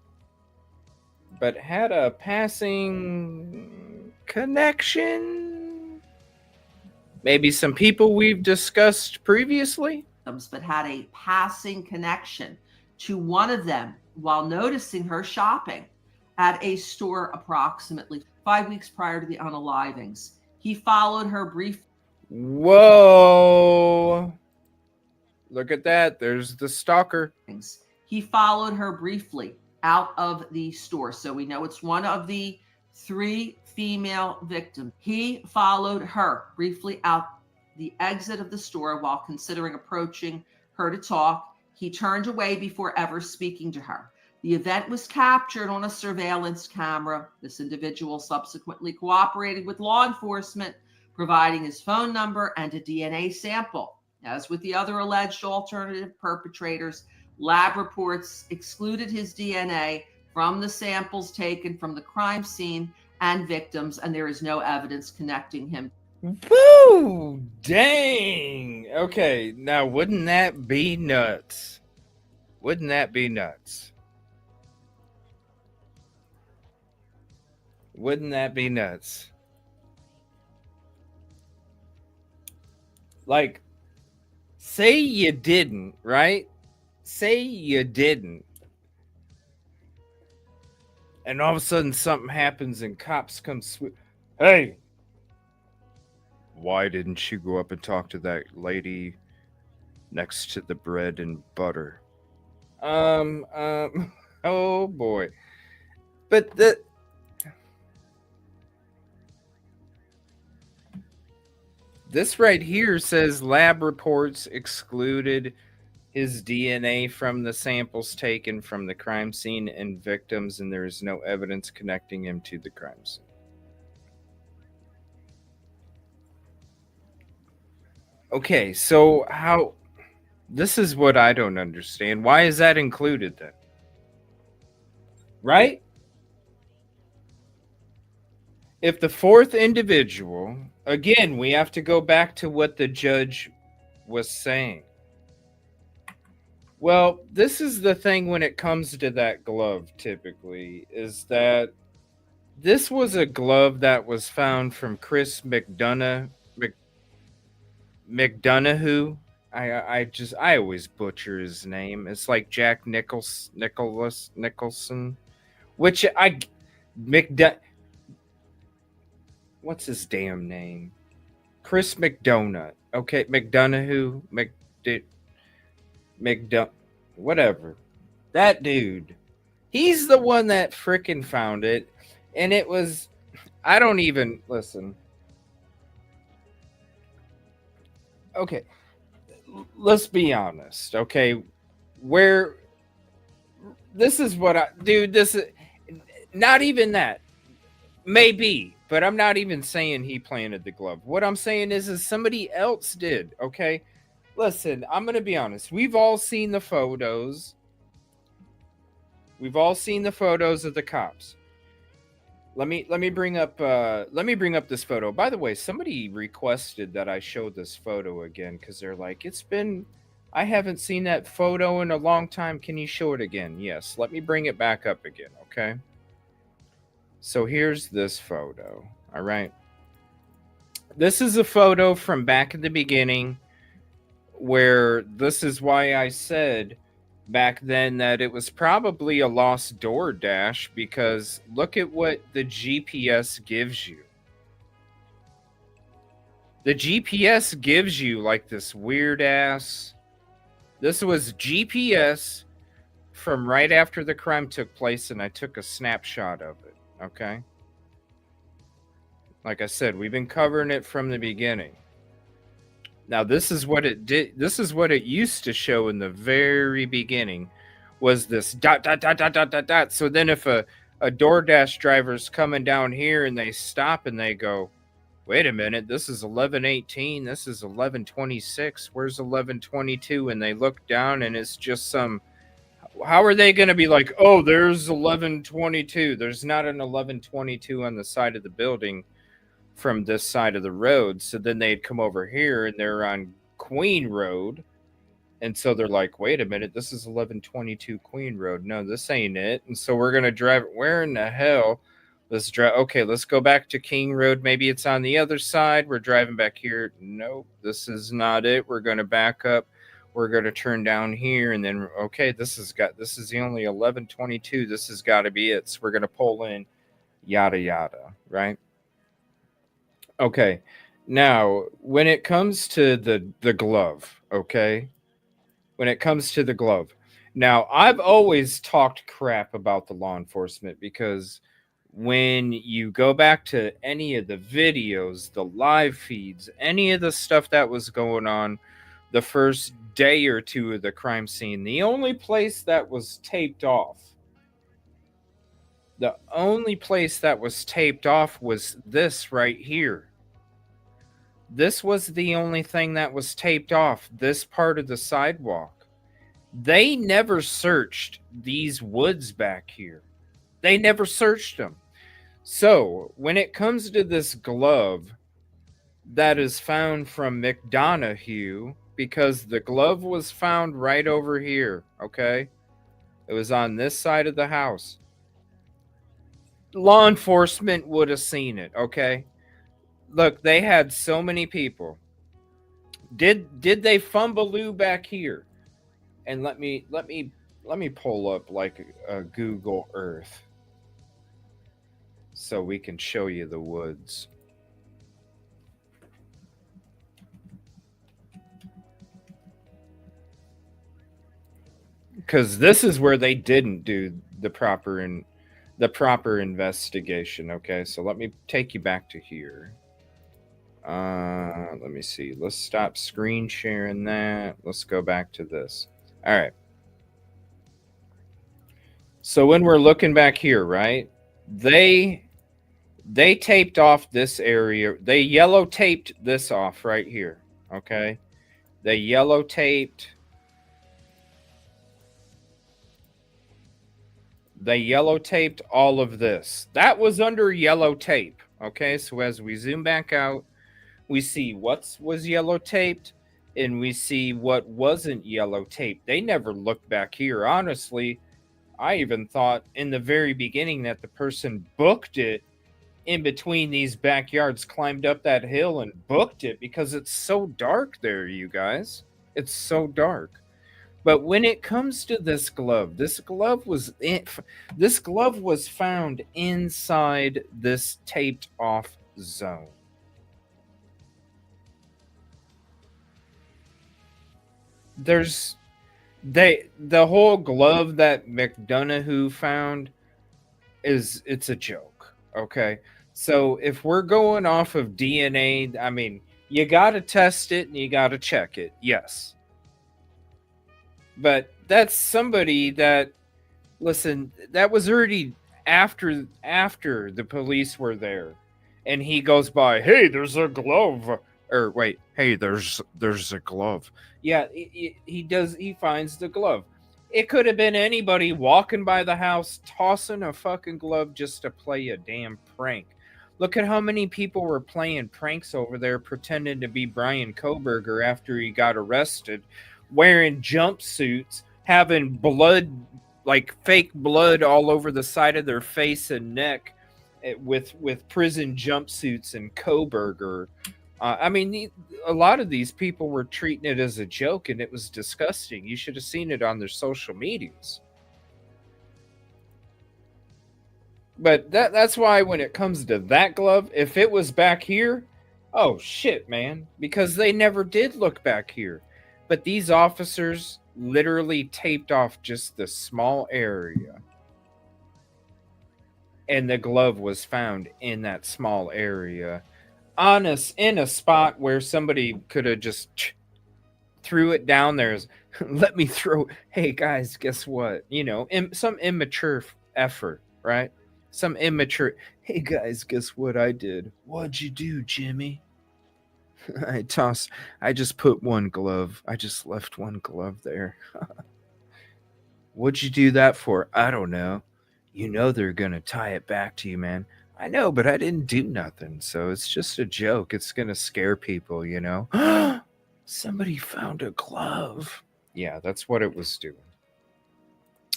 but had a passing connection. Maybe some people we've discussed previously. But had a passing connection to one of them while noticing her shopping at a store approximately 5 weeks prior to the unalivings. He followed her briefly. Whoa. Look at that. There's the stalker. He followed her briefly out of the store. So we know it's one of the 3 female victims. He followed her briefly out the exit of the store while considering approaching her to talk. He turned away before ever speaking to her. The event was captured on a surveillance camera. This individual subsequently cooperated with law enforcement, providing his phone number and a DNA sample. As with the other alleged alternative perpetrators, lab reports excluded his DNA from the samples taken from the crime scene and victims, and there is no evidence connecting him. Woo! Dang! Okay, now wouldn't that be nuts? Wouldn't that be nuts? Wouldn't that be nuts? Like, say you didn't, right? Say you didn't. And all of a sudden something happens and cops come Hey, why didn't you go up and talk to that lady next to the bread and butter? Oh boy. But this right here says lab reports excluded his DNA from the samples taken from the crime scene and victims, and there is no evidence connecting him to the crime scene. Okay, so how... This is what I don't understand. Why is that included then? Right? if the fourth individual, again, we have to go back to what the judge was saying. Well, this is the thing when it comes to that glove, typically, is that this was a glove that was found from Chris McDonough. I always butcher his name. It's like Jack Nicholson, which what's his damn name? Chris McDonough. Okay, whatever. That dude. He's the one that frickin' found it. And it was, I don't even, listen. Okay. Let's be honest, okay? This is not even that. Maybe, but I'm not even saying he planted the glove. What I'm saying is somebody else did, okay? Listen, I'm going to be honest. We've all seen the photos. We've all seen the photos of the cops. Let me bring up this photo. By the way, somebody requested that I show this photo again because they're like, I haven't seen that photo in a long time. Can you show it again? Yes. Let me bring it back up again, okay? So here's this photo. All right. This is a photo from back in the beginning where this is why I said back then that it was probably a lost DoorDash, because look at what the GPS gives you. The GPS gives you like this weird ass. This was GPS from right after the crime took place, and I took a snapshot of it. Okay. Like I said, we've been covering it from the beginning. Now, this is what it did. This is what it used to show in the very beginning, was this ... So then if a DoorDash driver's coming down here and they stop and they go, wait a minute, this is 11:18. This is 11:26. Where's 11:22? And they look down and it's just some... How are they going to be like, oh, there's 11:22? There's not an 11:22 on the side of the building from this side of the road. So then they'd come over here and they're on Queen Road. And so they're like, wait a minute, this is 11:22 Queen Road. No, this ain't it. And so we're going to drive. Where in the hell? Let's drive. Okay, let's go back to King Road. Maybe it's on the other side. We're driving back here. Nope, this is not it. We're going to back up. We're going to turn down here. And then, okay, this is the only 11:22. This has got to be it. So we're going to pull in, yada, yada, right? Okay, now, when it comes to the glove, okay? When it comes to the glove. Now, I've always talked crap about the law enforcement because when you go back to any of the videos, the live feeds, any of the stuff that was going on the first day or two of the crime scene, the only place that was taped off was this right here. This was the only thing that was taped off, this part of the sidewalk. They never searched these woods back here. They never searched them. So when it comes to this glove that is found from McDonough, because the glove was found right over here, okay? It was on this side of the house. Law enforcement would have seen it, okay? Look, they had so many people. Did they fumbaloo back here? And let me pull up like a Google Earth so we can show you the woods. Because this is where they didn't do the proper investigation. Okay, so let me take you back to here. Let me see. Let's stop screen sharing that. Let's go back to this. All right. So when we're looking back here, right? They taped off this area. They yellow taped this off right here. Okay. They yellow taped. They yellow taped all of this. That was under yellow tape. Okay, so as we zoom back out, we see what was yellow taped and we see what wasn't yellow taped. They never looked back here. Honestly, I even thought in the very beginning that the person booked it in between these backyards, climbed up that hill and booked it because it's so dark there, you guys. It's so dark. But when it comes to this glove was found inside this taped off zone. There's the whole glove that McDonough found it's a joke. Okay. So if we're going off of DNA, I mean, you got to test it and you got to check it. Yes. But that's somebody that, listen, that was already after the police were there. And he goes by, hey, there's a glove. Or wait, hey, there's a glove. Yeah, he finds the glove. It could have been anybody walking by the house, tossing a fucking glove just to play a damn prank. Look at how many people were playing pranks over there, pretending to be Brian Kohberger after he got arrested, wearing jumpsuits, having blood, like fake blood all over the side of their face and neck, with prison jumpsuits and Kohberger. I mean, a lot of these people were treating it as a joke, and it was disgusting. You should have seen it on their social medias. But that's why when it comes to that glove, if it was back here, oh shit, man, because they never did look back here. But these officers literally taped off just the small area. And the glove was found in that small area. In a spot where somebody could have just threw it down there. Let me throw. Hey guys, guess what? You know, some immature effort, right? Some immature. Hey guys, guess what I did? What'd you do, Jimmy? I just put one glove. I just left one glove there. What'd you do that for? I don't know. You know they're gonna tie it back to you, man. I know, but I didn't do nothing, so it's just a joke. It's gonna scare people, you know. Somebody found a glove. Yeah, that's what it was doing.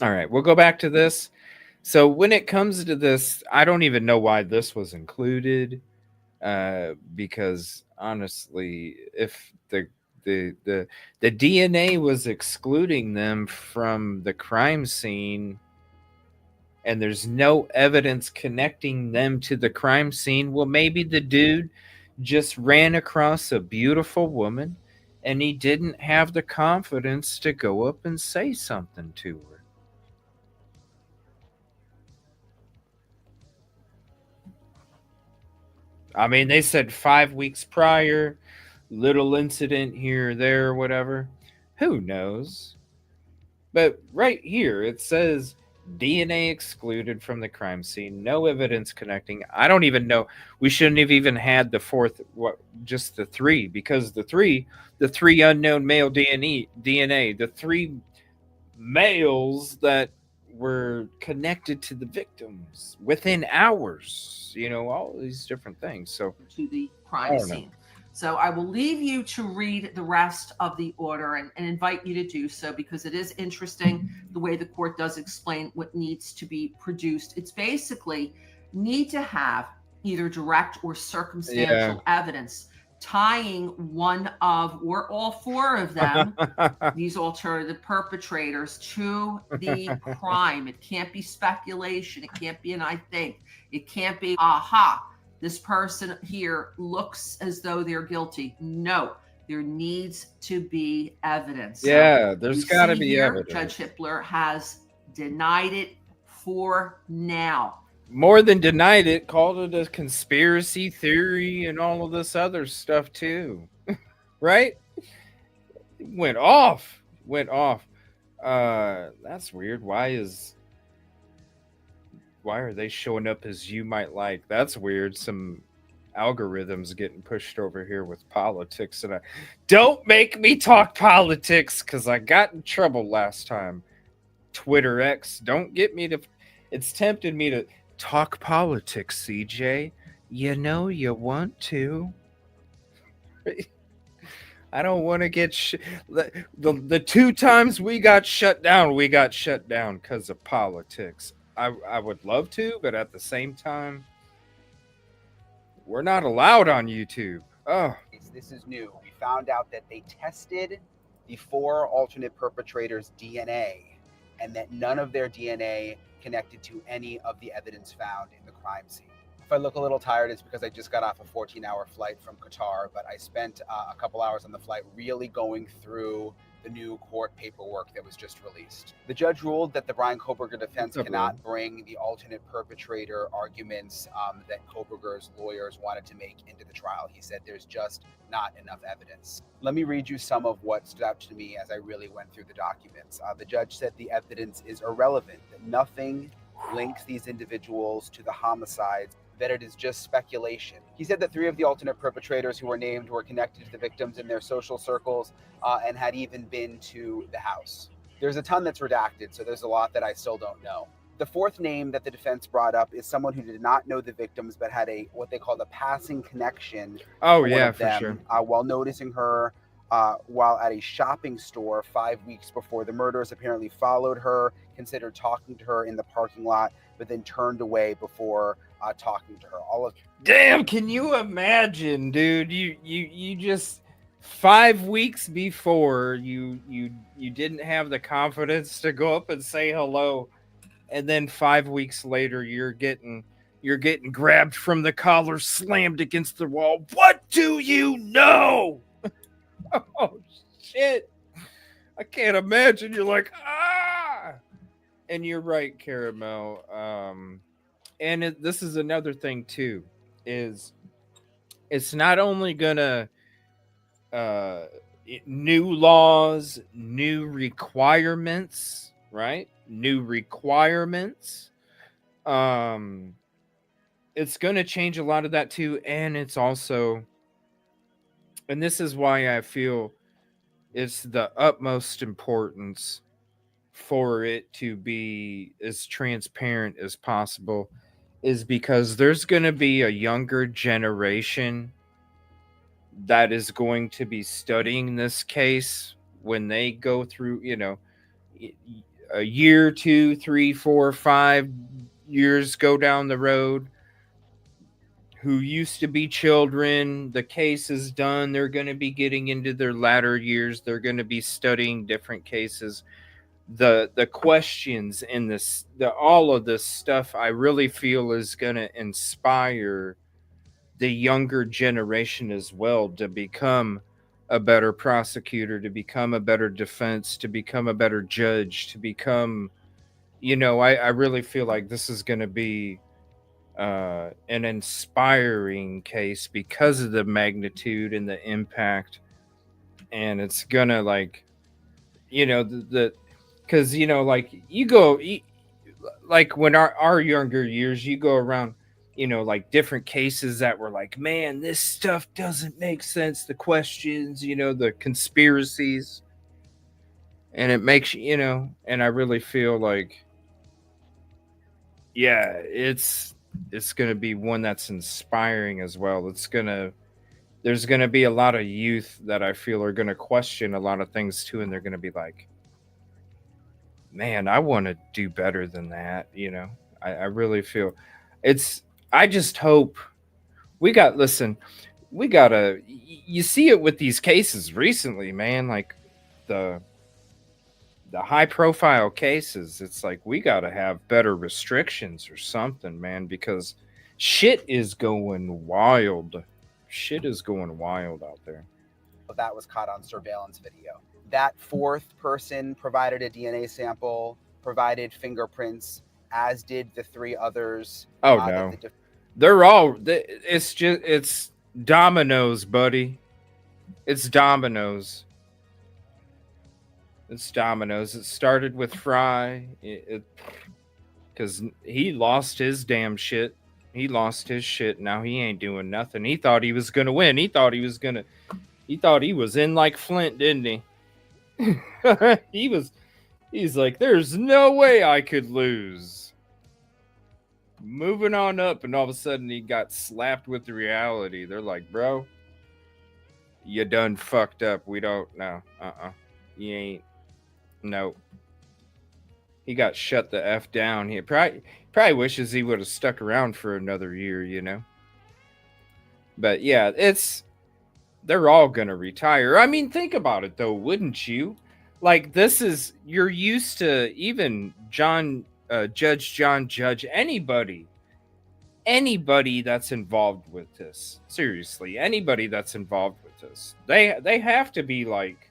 All right, we'll go back to this. So when it comes to this, I don't even know why this was included, because honestly, if the DNA was excluding them from the crime scene, and there's no evidence connecting them to the crime scene, well, maybe the dude just ran across a beautiful woman and he didn't have the confidence to go up and say something to her. I mean, they said 5 weeks prior, little incident here or there, whatever. Who knows? But right here, it says DNA excluded from the crime scene. No evidence connecting. I don't even know. We shouldn't have even had the fourth, just the three, because the three unknown male DNA, the three males that were connected to the victims within hours, you know, all these different things. So to the crime scene. So I will leave you to read the rest of the order and invite you to do so, because it is interesting the way the court does explain what needs to be produced. It's basically need to have either direct or circumstantial evidence tying one of or all four of them, these alternative perpetrators, to the crime. It can't be speculation. It can't be an I think. It can't be, aha, this person here looks as though they're guilty. No, there needs to be evidence. Yeah, there's got to be evidence. Judge Hippler has denied it for now. More than denied it, called it a conspiracy theory and all of this other stuff too. Right? Went off. That's weird. Why are they showing up as you might like? That's weird. Some algorithms getting pushed over here with politics, and don't make me talk politics because I got in trouble last time. Twitter X, don't get me to. It's tempted me to talk politics, CJ. You know you want to. I don't want to get the 2 times we got shut down because of politics. I would love to, but at the same time, we're not allowed on YouTube. Oh, This is new. We found out that they tested the 4 alternate perpetrators' DNA and that none of their DNA connected to any of the evidence found in the crime scene. If I look a little tired, it's because I just got off a 14-hour flight from Qatar, but I spent a couple hours on the flight really going through the new court paperwork that was just released. The judge ruled that the Brian Kohberger defense cannot bring the alternate perpetrator arguments that Kohberger's lawyers wanted to make into the trial. He said there's just not enough evidence. Let me read you some of what stood out to me as I really went through the documents. The judge said the evidence is irrelevant, that nothing links these individuals to the homicides, that it is just speculation. He said that 3 of the alternate perpetrators who were named were connected to the victims in their social circles and had even been to the house. There's a ton that's redacted, so there's a lot that I still don't know. The 4th name that the defense brought up is someone who did not know the victims but had what they called a passing connection. Oh yeah, for sure. While noticing her while at a shopping store 5 weeks before the murders, apparently followed her, considered talking to her in the parking lot, but then turned away before talking to her. Damn, can you imagine, dude? You just 5 weeks before you didn't have the confidence to go up and say hello, and then 5 weeks later you're getting grabbed from the collar, slammed against the wall. What do you know? Oh shit! I can't imagine. You're like, ah! And you're right, Caramel. And this is another thing too, is it's not only gonna new laws, new requirements, right? New requirements. It's gonna change a lot of that too, and it's also, and this is why I feel it's the utmost importance for it to be as transparent as possible, is because there's going to be a younger generation that is going to be studying this case when they go through, a year, 2, 3, 4, 5 years go down the road, who used to be children. The case is done. They're going to be getting into their latter years. They're going to be studying different cases. The questions in this, all of this stuff, I really feel is going to inspire the younger generation as well to become a better prosecutor, to become a better defense, to become a better judge, to become, I really feel like this is going to be an inspiring case because of the magnitude and the impact. And it's gonna because you go like when our younger years, you go around, different cases that were like, man, this stuff doesn't make sense, the questions, the conspiracies, and it makes and I really feel like, yeah, it's going to be one that's inspiring as well. There's going to be a lot of youth that I feel are going to question a lot of things too, and they're going to be like, man, I want to do better than that. I really feel I just hope you see it with these cases recently, man, like the high profile cases. It's like, we got to have better restrictions or something, man, because shit is going wild. Shit is going wild out there. That was caught on surveillance video. That 4th person provided a DNA sample, provided fingerprints, as did the 3 others. Oh no. They're all, it's dominoes, buddy. It's dominoes. It's dominoes. It started with Fry, because he lost his damn shit. He lost his shit. Now he ain't doing nothing. He thought he was gonna win. He thought he was in like Flint, didn't he? He's like, there's no way I could lose. moving on up, and all of a sudden he got slapped with the reality. They're like, bro, you done fucked up. We don't know. You ain't. No. He got shut the F down. He probably wishes he would have stuck around for another year, you know? But yeah, they're all going to retire. I mean, think about it though, wouldn't you? Like, you're used to even Judge John Judge, anybody that's involved with this. Seriously, anybody that's involved with this. They have to be like,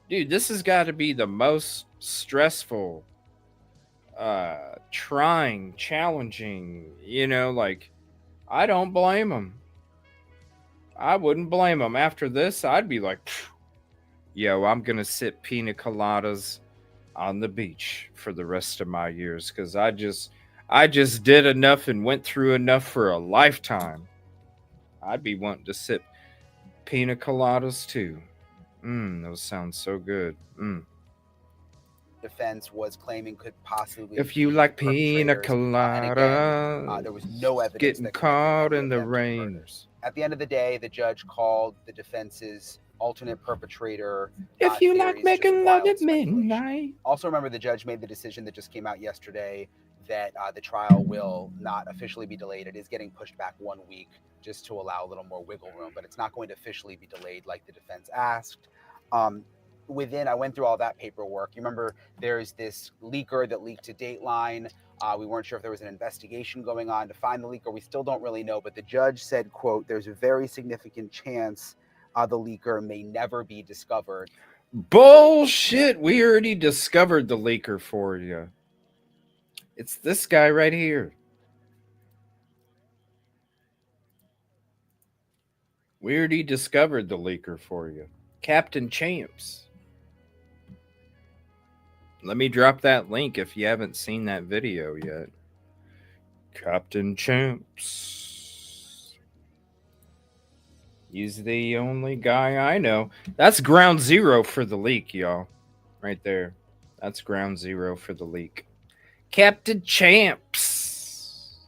dude, this has got to be the most stressful, trying, challenging, you know, like, I don't blame them. I wouldn't blame them. After this, I'd be like, yo, I'm going to sip pina coladas on the beach for the rest of my years, because I just did enough and went through enough for a lifetime. I'd be wanting to sip pina coladas too. Those sound so good. Defense was claiming could possibly. If you like pina perpetrators. colada, Again, there was no evidence getting that caught connected in the any of them to rain. murders. At the end of the day, the judge called the defense's alternate perpetrator. If you like theories making just love wild at speculation. midnight. Also, remember, the judge made the decision that just came out yesterday that the trial will not officially be delayed. It is getting pushed back 1 week just to allow a little more wiggle room, but it's not going to officially be delayed like the defense asked. I went through all that paperwork. You remember there's this leaker that leaked to Dateline. We weren't sure if there was an investigation going on to find the leaker. We still don't really know, but the judge said, quote, there's a very significant chance the leaker may never be discovered. Bullshit. We already discovered the leaker for you. It's this guy right here. We already discovered the leaker for you. Captain Champs. Let me drop that link if you haven't seen that video yet. Captain Champs. He's the only guy I know. That's ground zero for the leak, y'all. Right there. That's ground zero for the leak. Captain Champs.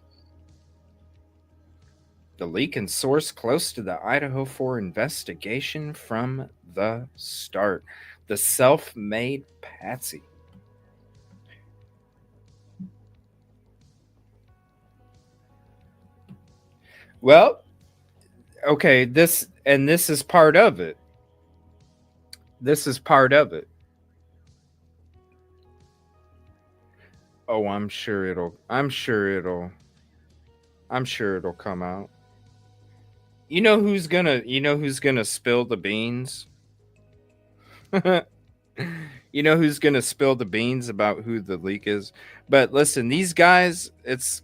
The leak and source close to the Idaho 4 investigation from the start. The self-made patsy. Well, okay, this is part of it. This is part of it. Oh, I'm sure it'll come out. You know who's gonna spill the beans? You know who's gonna spill the beans about who the leak is? But listen, these guys, it's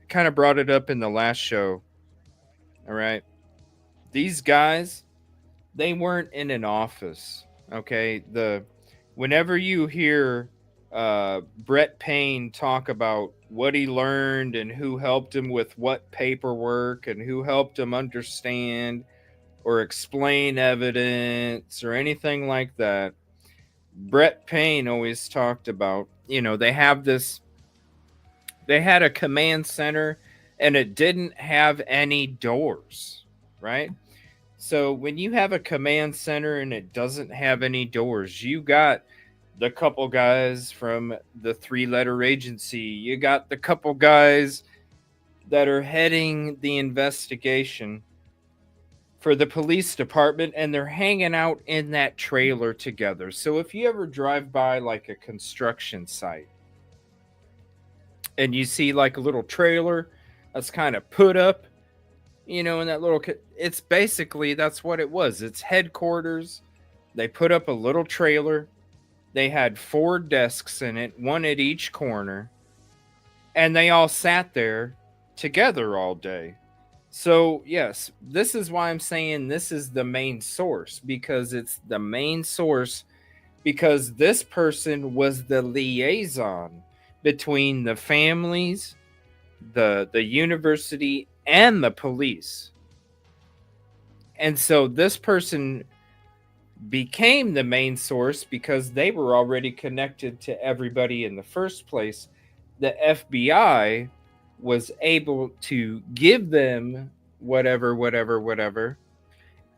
kind of brought it up in the last show. All right. These guys, they weren't in an office. Okay. Whenever you hear Brett Payne talk about what he learned and who helped him with what paperwork and who helped him understand or explain evidence or anything like that, Brett Payne always talked about, they had a command center and it didn't have any doors, right? So when you have a command center and it doesn't have any doors, you got the couple guys from the 3-letter agency. You got the couple guys that are heading the investigation for the police department, and they're hanging out in that trailer together. So if you ever drive by like a construction site and you see like a little trailer that's kind of put up, in that little, it's basically, that's what it was. It's headquarters. They put up a little trailer. They had 4 desks in it, 1 at each corner, and they all sat there together all day. So, yes, this is why I'm saying this is the main source, because it's the main source, because this person was the liaison between the families, the university, and the police. And so this person became the main source because they were already connected to everybody in the first place. The FBI was able to give them whatever,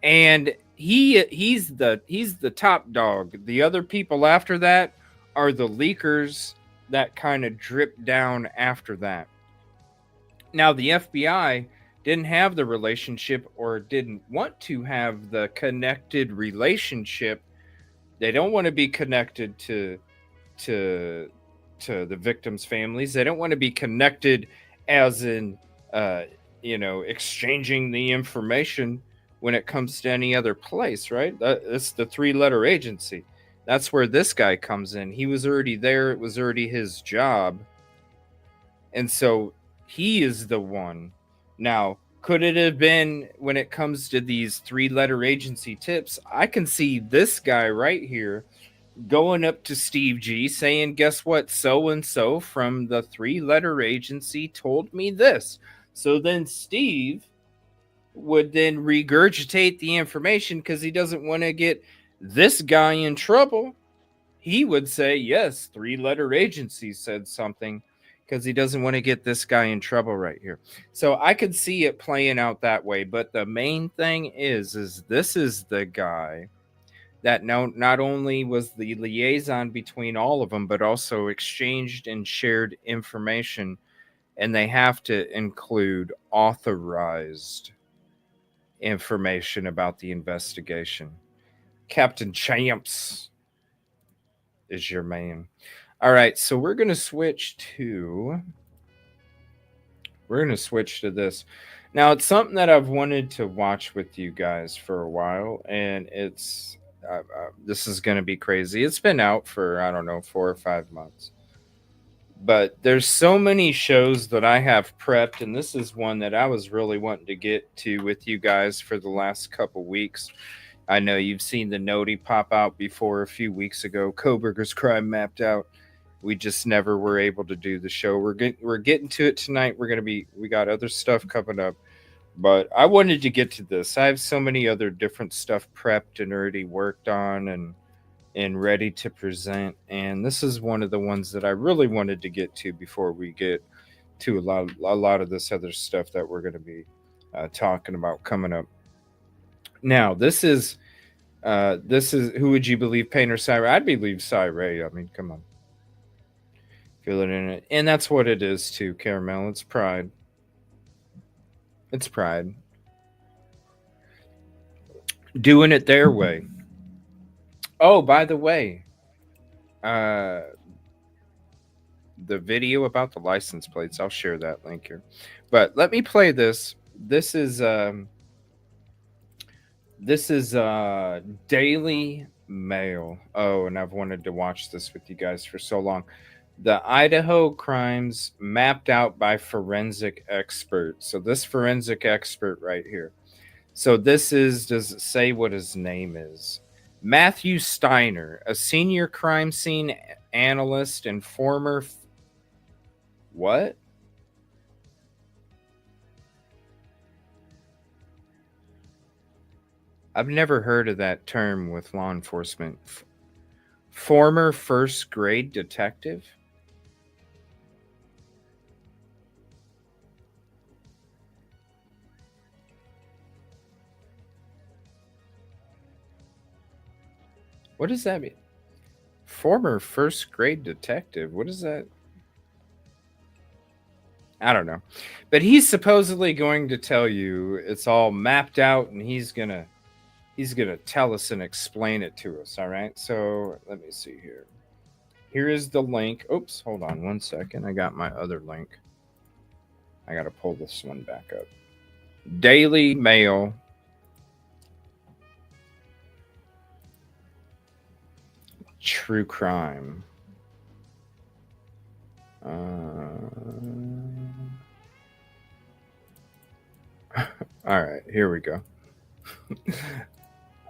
and he's the top dog. The other people after that are the leakers that kind of drip down after that. Now the FBI didn't have the relationship, or didn't want to have the connected relationship. They don't want to be connected to the victims' families. They don't want to be connected as in exchanging the information when it comes to any other place, right? It's the 3-letter agency. That's where this guy comes in. He was already there. It was already his job. And so he is the one. Now, could it have been, when it comes to these 3-letter agency tips, I can see this guy right here going up to Steve G saying, guess what? So-and-so from the 3-letter agency told me this. So then Steve would then regurgitate the information because he doesn't want to get this guy in trouble. He would say, yes, 3-letter agency said something, because he doesn't want to get this guy in trouble right here. So I could see it playing out that way. But the main thing is this is the guy that not only was the liaison between all of them, but also exchanged and shared information. And they have to include authorized information about the investigation. Captain Champs is your man. All right, so we're going to switch to this. Now, it's something that I've wanted to watch with you guys for a while, and it's this is going to be crazy. It's been out for, I don't know, 4 or 5 months. But there's so many shows that I have prepped, and this is one that I was really wanting to get to with you guys for the last couple weeks. I know you've seen the noti pop out before a few weeks ago. Kohbergers Crime Mapped Out. We just never were able to do the show. We're getting to it tonight. We got other stuff coming up, but I wanted to get to this. I have so many other different stuff prepped and already worked on and ready to present, and this is one of the ones that I really wanted to get to before we get to a lot of this other stuff that we're going to be talking about coming up. Now, this is who would you believe, Payne or Cy Ray? I'd believe Cy Ray. I mean, come on. Feel it in it. And that's what it is too, Caramel. It's pride. It's pride. Doing it their way. Oh, by the way, the video about the license plates, I'll share that link here. But let me play this. This is Daily Mail. Oh, and I've wanted to watch this with you guys for so long. The Idaho crimes mapped out by forensic expert. So this forensic expert right here. So this is, does it say what his name is? Matthew Steiner, a senior crime scene analyst and former... What? I've never heard of that term with law enforcement. Former first grade detective? What does that mean? Former first grade detective? What is that? I don't know. But he's supposedly going to tell you it's all mapped out, and he's gonna tell us and explain it to us. All right. So let me see here. Here is the link. Oops, hold on 1 second. I got my other link. I got to pull this one back up. Daily Mail. True crime. All right, here we go.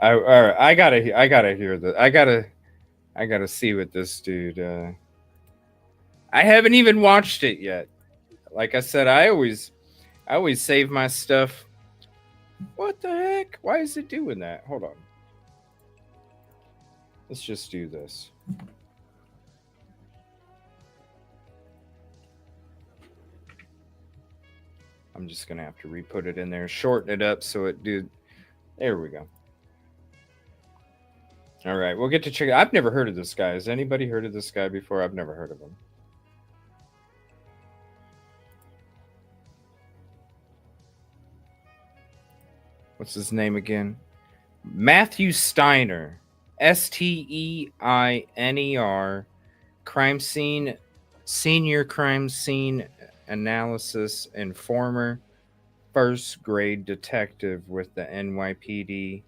All right, I gotta hear that. I gotta see what this dude. I haven't even watched it yet. Like I said, I always save my stuff. What the heck? Why is it doing that? Hold on. Let's just do this. I'm just going to have to re-put it in there, shorten it up so it did. There we go. All right, we'll get to check. I've never heard of this guy. Has anybody heard of this guy before? I've never heard of him. What's his name again? Matthew Steiner. Steiner. Crime scene, senior crime scene analysis and former first grade detective with the NYPD.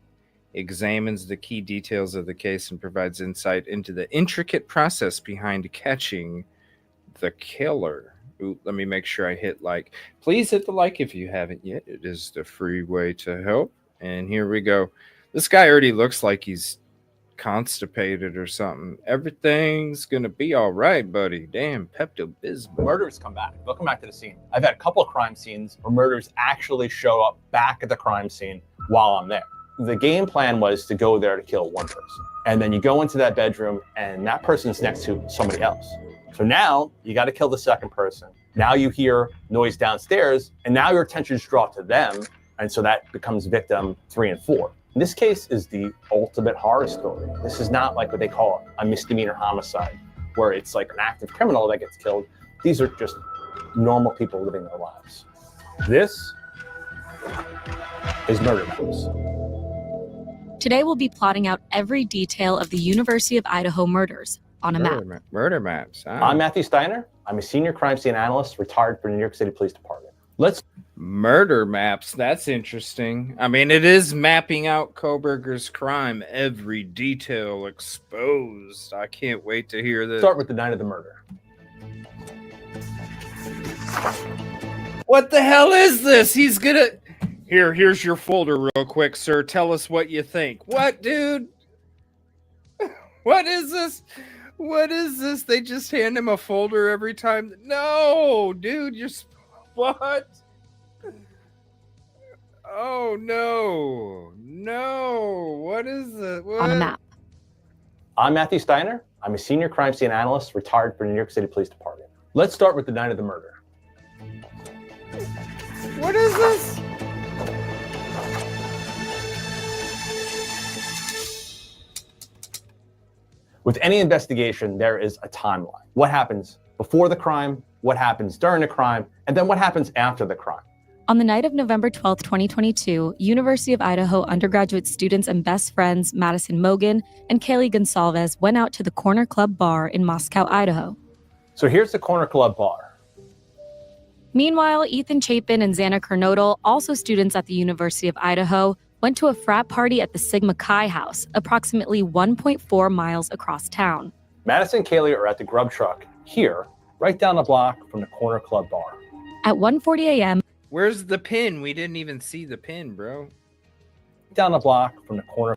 Examines the key details of the case and provides insight into the intricate process behind catching the killer. Ooh, let me make sure I hit like. Please hit the like if you haven't yet. It is the free way to help. And here we go. This guy already looks like he's constipated or something. Everything's gonna be all right, buddy. Damn, Pepto-Bismol. Murders come back. They'll come back to the scene. I've had a couple of crime scenes where murders actually show up back at the crime scene while I'm there. The game plan was to go there to kill one person. And then you go into that bedroom and that person's next to somebody else. So now you got to kill the second person. Now you hear noise downstairs and now your attention's drawn to them. And so that becomes victim 3 and 4. In this case is the ultimate horror story. This is not like what they call a misdemeanor homicide, where it's like an active criminal that gets killed. These are just normal people living their lives. This is Murder Maps. Today we'll be plotting out every detail of the University of Idaho murders on a map. Murder maps. Oh. I'm Matthew Steiner. I'm a senior crime scene analyst, retired from the New York City Police Department. Murder maps. That's interesting. I mean, it is mapping out Kohbergers' crime, every detail exposed. I can't wait to hear this. Start with the night of the murder. What the hell is this? He's gonna... Here's your folder real quick, sir. Tell us what you think. What, dude? What is this? What is this? They just hand him a folder every time. No, dude, you're... What? Oh, no. No. What is it? What? On a map. I'm Matthew Steiner. I'm a senior crime scene analyst, retired from the New York City Police Department. Let's start with the night of the murder. What is this? With any investigation, there is a timeline. What happens before the crime, what happens during the crime, and then what happens after the crime. On the night of November 12th, 2022, University of Idaho undergraduate students and best friends Madison Mogan and Kaylee Gonsalves went out to the Corner Club Bar in Moscow, Idaho. So here's the Corner Club Bar. Meanwhile, Ethan Chapin and Xana Kernodle, also students at the University of Idaho, went to a frat party at the Sigma Chi House, approximately 1.4 miles across town. Madison and Kaylee are at the Grub Truck here, right down the block from the Corner Club Bar. At 1:40 a.m., Where's the pin? We didn't even see the pin, bro. Down the block from the corner.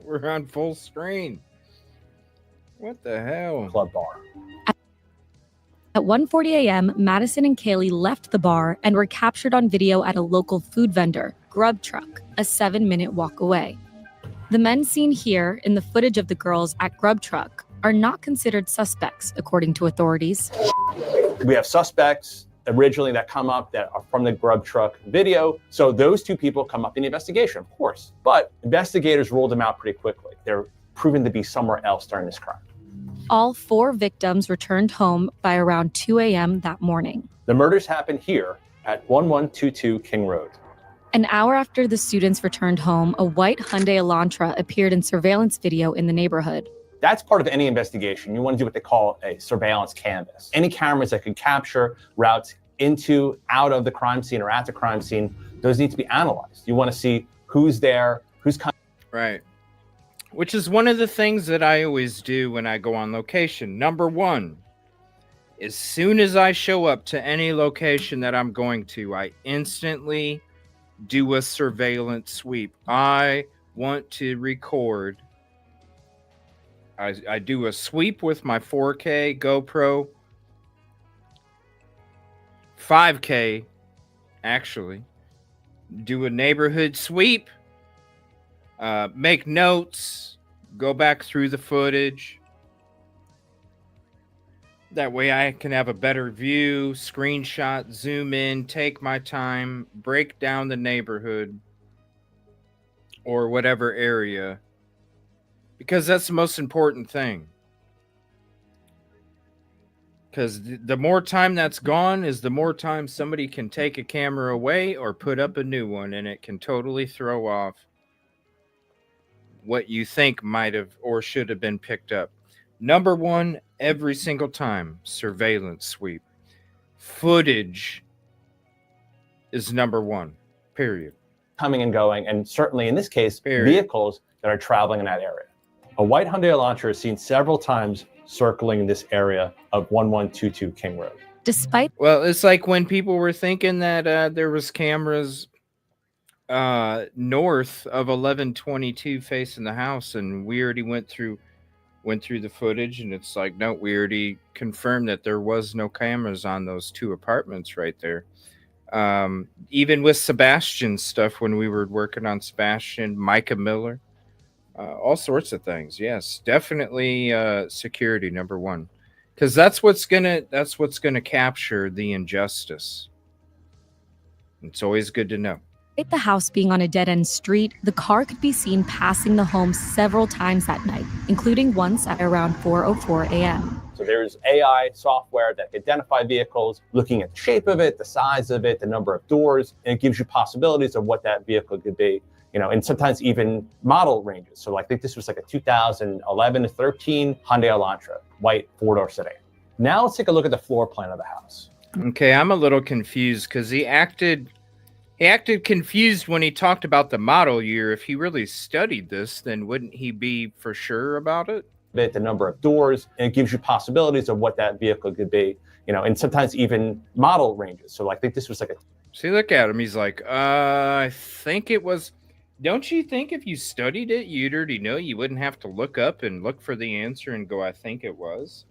We're on full screen. What the hell? Club Bar. At 1:40 a.m., Madison and Kaylee left the bar and were captured on video at a local food vendor, Grub Truck, a 7-minute walk away. The men seen here in the footage of the girls at Grub Truck are not considered suspects, according to authorities. We have suspects originally that come up that are from the Grub Truck video. So those two people come up in the investigation, of course. But investigators ruled them out pretty quickly. They're proven to be somewhere else during this crime. All 4 victims returned home by around 2 a.m. that morning. The murders happened here at 1122 King Road. An hour after the students returned home, a white Hyundai Elantra appeared in surveillance video in the neighborhood. That's part of any investigation. You want to do what they call a surveillance canvas. Any cameras that could capture routes into, out of the crime scene or at the crime scene, those need to be analyzed. You want to see who's there, who's coming. Right. Which is one of the things that I always do when I go on location. Number 1, as soon as I show up to any location that I'm going to, I instantly do a surveillance sweep. I want to record. I do a sweep with my 4K GoPro, 5K, actually. Do a neighborhood sweep, make notes, go back through the footage, That way I can have a better view, screenshot, zoom in, take my time, break down the neighborhood or whatever area, because that's the most important thing. Because the more time that's gone is the more time somebody can take a camera away or put up a new one, and it can totally throw off what you think might have or should have been picked up. Number one, every single time, surveillance sweep. Footage is number one, period. Coming and going, and certainly in this case, Period. vehicles that are traveling in that area. A white Hyundai Elantra is seen several times circling this area of 1122 King Road. Despite Well, it's like when people were thinking that there was cameras north of 1122 facing the house, and we already went through the footage, and it's like, no, we already confirmed that there was no cameras on those two apartments right there. Even with Sebastian's stuff, when we were working on Sebastian, Micah Miller, all sorts of things. Yes, definitely security number one, because that's what's gonna capture the injustice. It's always good to know. the house being on a dead-end street, the car could be seen passing the home several times that night, including once at around 4:04 a.m. So there's AI software that can identify vehicles, looking at the shape of it, the size of it, the number of doors, and it gives you possibilities of what that vehicle could be, you know, and sometimes even model ranges. So I think this was like a 2011 to 13 Hyundai Elantra, white four-door sedan. Now let's take a look at the floor plan of the house. Okay, I'm a little confused because he acted confused when he talked about the model year. If he really studied this, then wouldn't he be for sure about it? The number of doors, and it gives you possibilities of what that vehicle could be, you know, and sometimes even model ranges. So I think this was like a... See, look at him. He's like, I think it was... Don't you think if you studied it, you'd already know? You wouldn't have to look up and look for the answer and go, I think it was?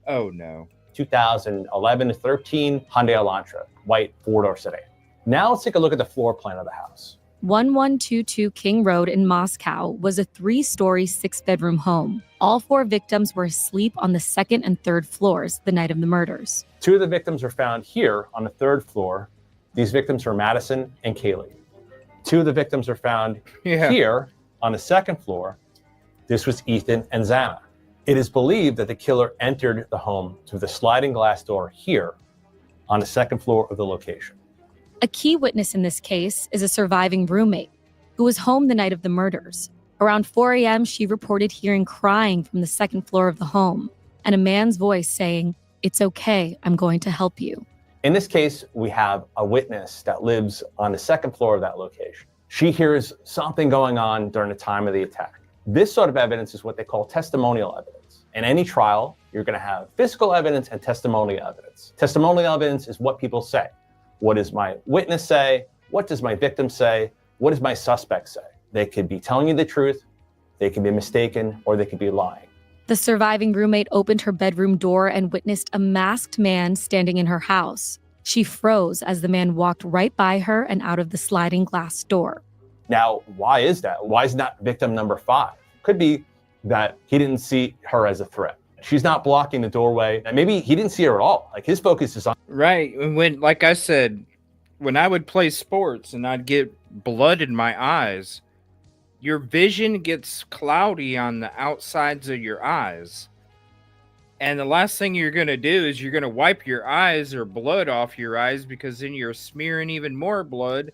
Oh, no. 2011 to 13 Hyundai Elantra, white four-door sedan. Now let's take a look at the floor plan of the house. 1122 King Road in Moscow was a 3-story, 6-bedroom home. All 4 victims were asleep on the 2nd and 3rd floors the night of the murders. 2 of the victims were found here on the 3rd floor. These victims were Madison and Kaylee. 2 of the victims were found here on the 2nd floor. This was Ethan and Xana. It is believed that the killer entered the home through the sliding glass door here on the 2nd floor of the location. A key witness in this case is a surviving roommate who was home the night of the murders. Around 4 a.m., she reported hearing crying from the 2nd floor of the home and a man's voice saying, "It's okay, I'm going to help you." In this case, we have a witness that lives on the 2nd floor of that location. She hears something going on during the time of the attack. This sort of evidence is what they call testimonial evidence. In any trial, you're going to have physical evidence and testimonial evidence. Testimonial evidence is what people say. What does my witness say? What does my victim say? What does my suspect say? They could be telling you the truth, they could be mistaken, or they could be lying. The surviving roommate opened her bedroom door and witnessed a masked man standing in her house. She froze as the man walked right by her and out of the sliding glass door. Now, why is that? Why is not victim number 5? Could be that he didn't see her as a threat. She's not blocking the doorway, and maybe he didn't see her at all. Like, his focus is on... Right. When, like I said, when I would play sports and I'd get blood in my eyes, your vision gets cloudy on the outsides of your eyes. And the last thing you're going to do is you're going to wipe your eyes or blood off your eyes, because then you're smearing even more blood,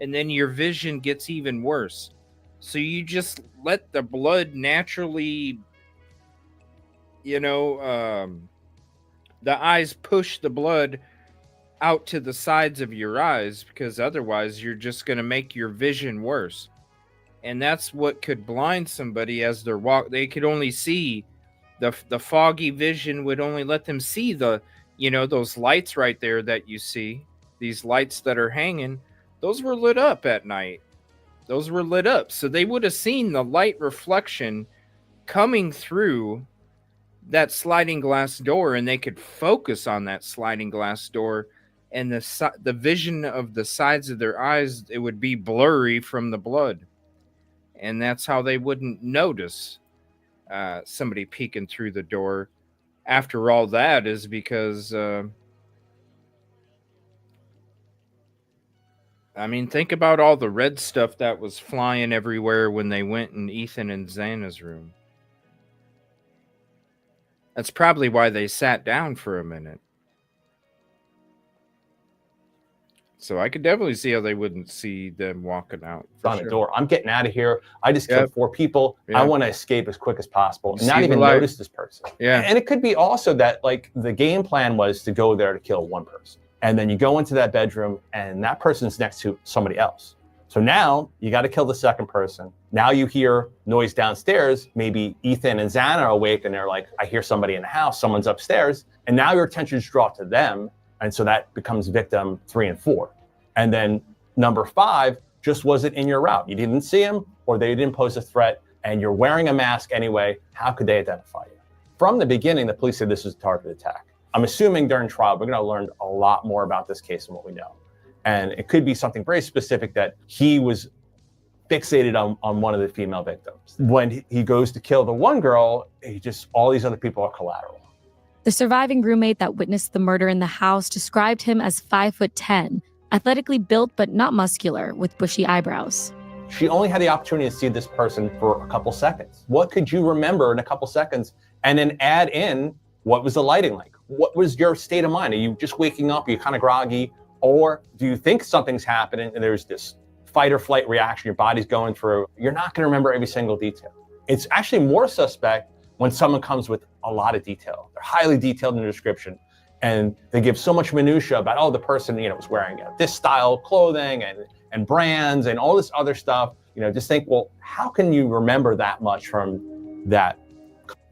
and then your vision gets even worse. So you just let the blood naturally... the eyes push the blood out to the sides of your eyes, because otherwise you're just going to make your vision worse. And that's what could blind somebody as they're they could only see the foggy vision would only let them see those lights right there that you see, these lights that are hanging. Those were lit up at night. Those were lit up. So they would have seen the light reflection coming through that sliding glass door, and they could focus on that sliding glass door, and the vision of the sides of their eyes, it would be blurry from the blood, and that's how they wouldn't notice somebody peeking through the door after all that is because, I mean, think about all the red stuff that was flying everywhere when they went in Ethan and Xana's room. That's probably why they sat down for a minute. So I could definitely see how they wouldn't see them walking out. On the door. I'm getting out of here. I just killed 4 people. Yeah. I want to escape as quick as possible and You not see even the light. notice this person. Yeah. And it could be also that like the game plan was to go there to kill one person. And then you go into that bedroom and that person's next to somebody else. So now you got to kill the second person. Now you hear noise downstairs. Maybe Ethan and Xana are awake and they're like, I hear somebody in the house. Someone's upstairs. And now your attention is drawn to them. And so that becomes victim 3 and 4. And then number 5 just wasn't in your route. You didn't see him or they didn't pose a threat and you're wearing a mask anyway. How could they identify you? From the beginning, the police said this was a targeted attack. I'm assuming during trial, we're going to learn a lot more about this case and what we know. And it could be something very specific that he was fixated on one of the female victims. When he goes to kill the one girl, all these other people are collateral. The surviving roommate that witnessed the murder in the house described him as 5'10", athletically built but not muscular, with bushy eyebrows. She only had the opportunity to see this person for a couple seconds. What could you remember in a couple seconds? And then add in, what was the lighting like? What was your state of mind? Are you just waking up? Are you kind of groggy? Or do you think something's happening and there's this fight or flight reaction your body's going through? You're not going to remember every single detail. It's actually more suspect when someone comes with a lot of detail. They're highly detailed in the description and they give so much minutia about, oh, the person, was wearing this style of clothing and brands and all this other stuff. Just think, well, how can you remember that much from that?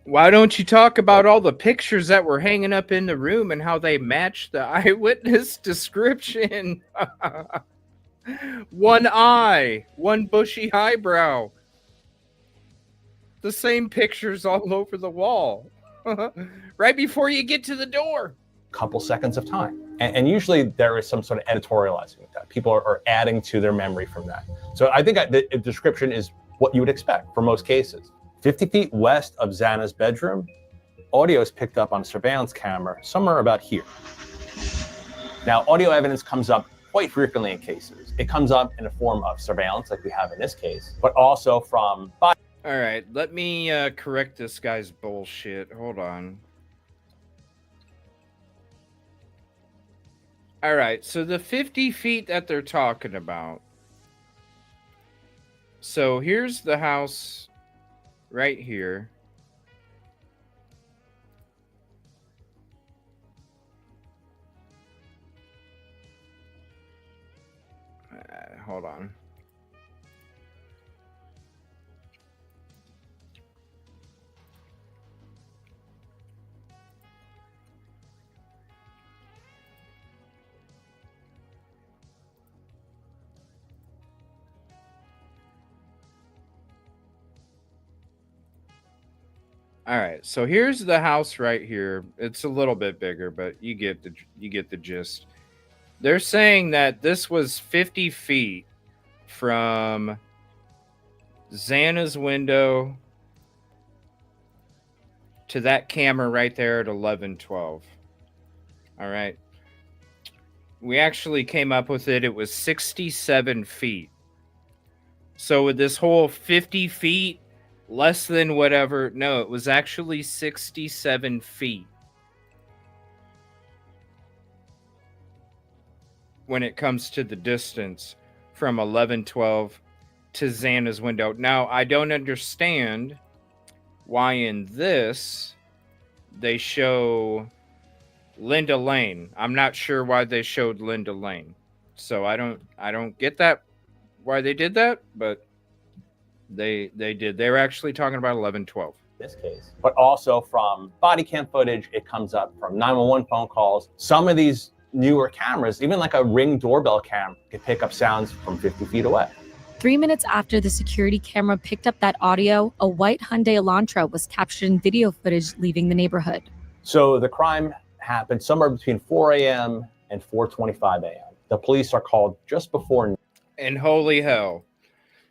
Why don't you talk about all the pictures that were hanging up in the room and how they match the eyewitness description? One eye, one bushy eyebrow. The same pictures all over the wall. Right before you get to the door. Couple seconds of time. And usually there is some sort of editorializing with that. People are adding to their memory from that. So I think the description is what you would expect for most cases. 50 feet west of Xana's bedroom, audio is picked up on a surveillance camera somewhere about here. Now, audio evidence comes up quite frequently in cases. It comes up in the form of surveillance, like we have in this case, but also from body. All right, let me correct this guy's bullshit. Hold on. All right, so the 50 feet that they're talking about. So here's the house right here. Hold on. All right, so here's the house right here. It's a little bit bigger, but you get the gist. They're saying that this was 50 feet from Xana's window to that camera right there at 11:12. All right. We actually came up with it. It was 67 feet. So with this whole 50 feet, less than whatever, no, it was actually 67 feet. When it comes to the distance from 11:12 to Xana's window. Now, I don't understand why in this they show Linda Lane. I'm not sure why they showed Linda Lane. So I don't get that, why they did that, but they did. They were actually talking about 11:12. This case, but also from body cam footage, it comes up from 911 phone calls. Some of these newer cameras, even like a Ring doorbell cam, can pick up sounds from 50 feet away. 3 minutes after the security camera picked up that audio, a white Hyundai Elantra was captured in video footage leaving the neighborhood. So the crime happened somewhere between 4 a.m. and 4:25 a.m. The police are called just before. And holy hell,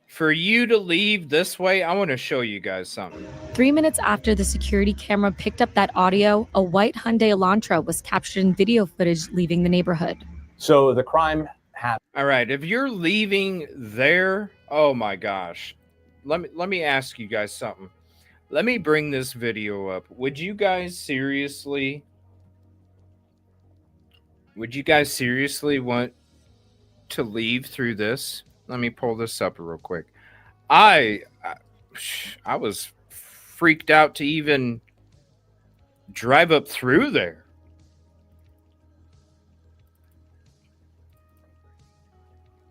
For you to leave this way, I want to show you guys something. 3 minutes after the security camera picked up that audio, a white Hyundai Elantra was captured in video footage leaving the neighborhood. So the crime happened. All right, if you're leaving there, oh my gosh. Let me ask you guys something. Let me bring this video up. Would you guys seriously want to leave through this? Let me pull this up real quick. I was freaked out to even drive up through there.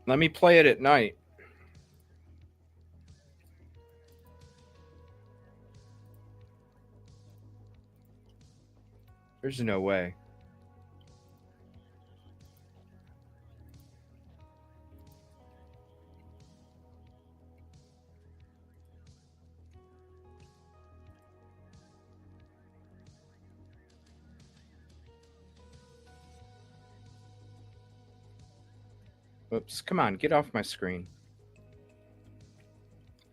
Let me play it at night. There's no way. Oops, come on, get off my screen.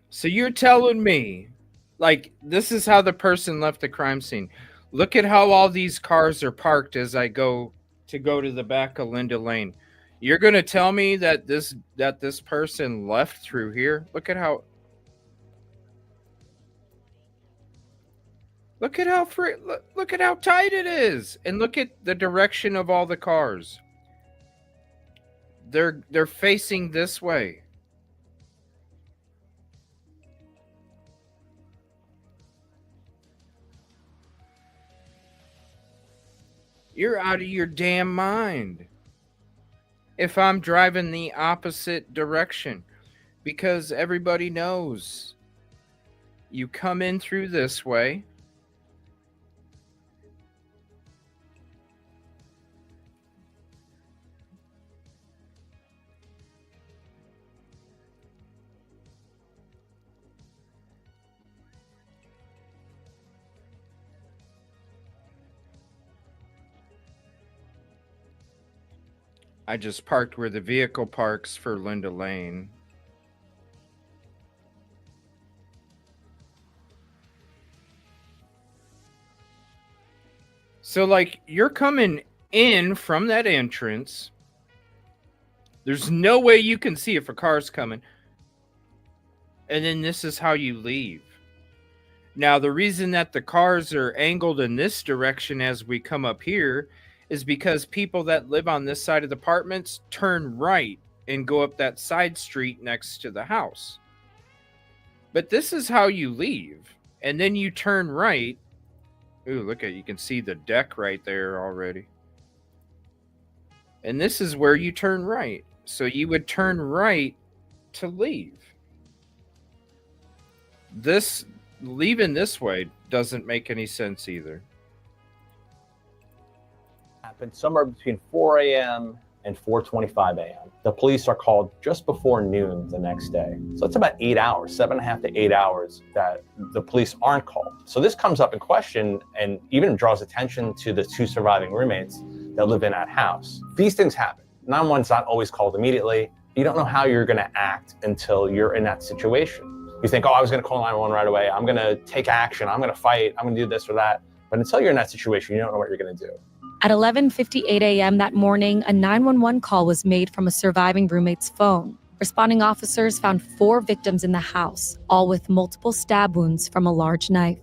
So you're telling me, like, this is how the person left the crime scene. Look at how all these cars are parked as I go to the back of Linda Lane. You're going to tell me that this person left through here? Look at how tight it is, and look at the direction of all the cars. They're facing this way. You're out of your damn mind if I'm driving the opposite direction, because everybody knows you come in through this way. I just parked where the vehicle parks for Linda Lane. So, like, you're coming in from that entrance. There's no way you can see if a car's coming. And then this is how you leave. Now, the reason that the cars are angled in this direction as we come up here is because people that live on this side of the apartments turn right and go up that side street next to the house. But this is how you leave. And then you turn right. Ooh, look at, you can see the deck right there already. And this is where you turn right. So you would turn right to leave. This, leaving this way doesn't make any sense either. Happened somewhere between 4 a.m. and 4:25 a.m. The police are called just before noon the next day. So it's about 8 hours, 7.5 to 8 hours that the police aren't called. So this comes up in question and even draws attention to the 2 surviving roommates that live in that house. These things happen. 911's not always called immediately. You don't know how you're going to act until you're in that situation. You think, oh, I was going to call 911 right away. I'm going to take action. I'm going to fight. I'm going to do this or that. But until you're in that situation, you don't know what you're going to do. At 11:58 a.m. that morning, a 911 call was made from a surviving roommate's phone. Responding officers found 4 victims in the house, all with multiple stab wounds from a large knife.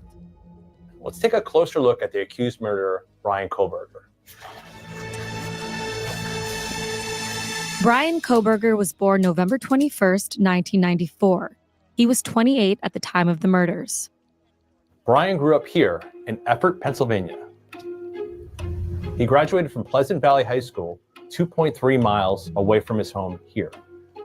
Let's take a closer look at the accused murderer, Brian Kohberger. Brian Kohberger was born November 21st, 1994. He was 28 at the time of the murders. Brian grew up here in Effort, Pennsylvania. He graduated from Pleasant Valley High School, 2.3 miles away from his home here.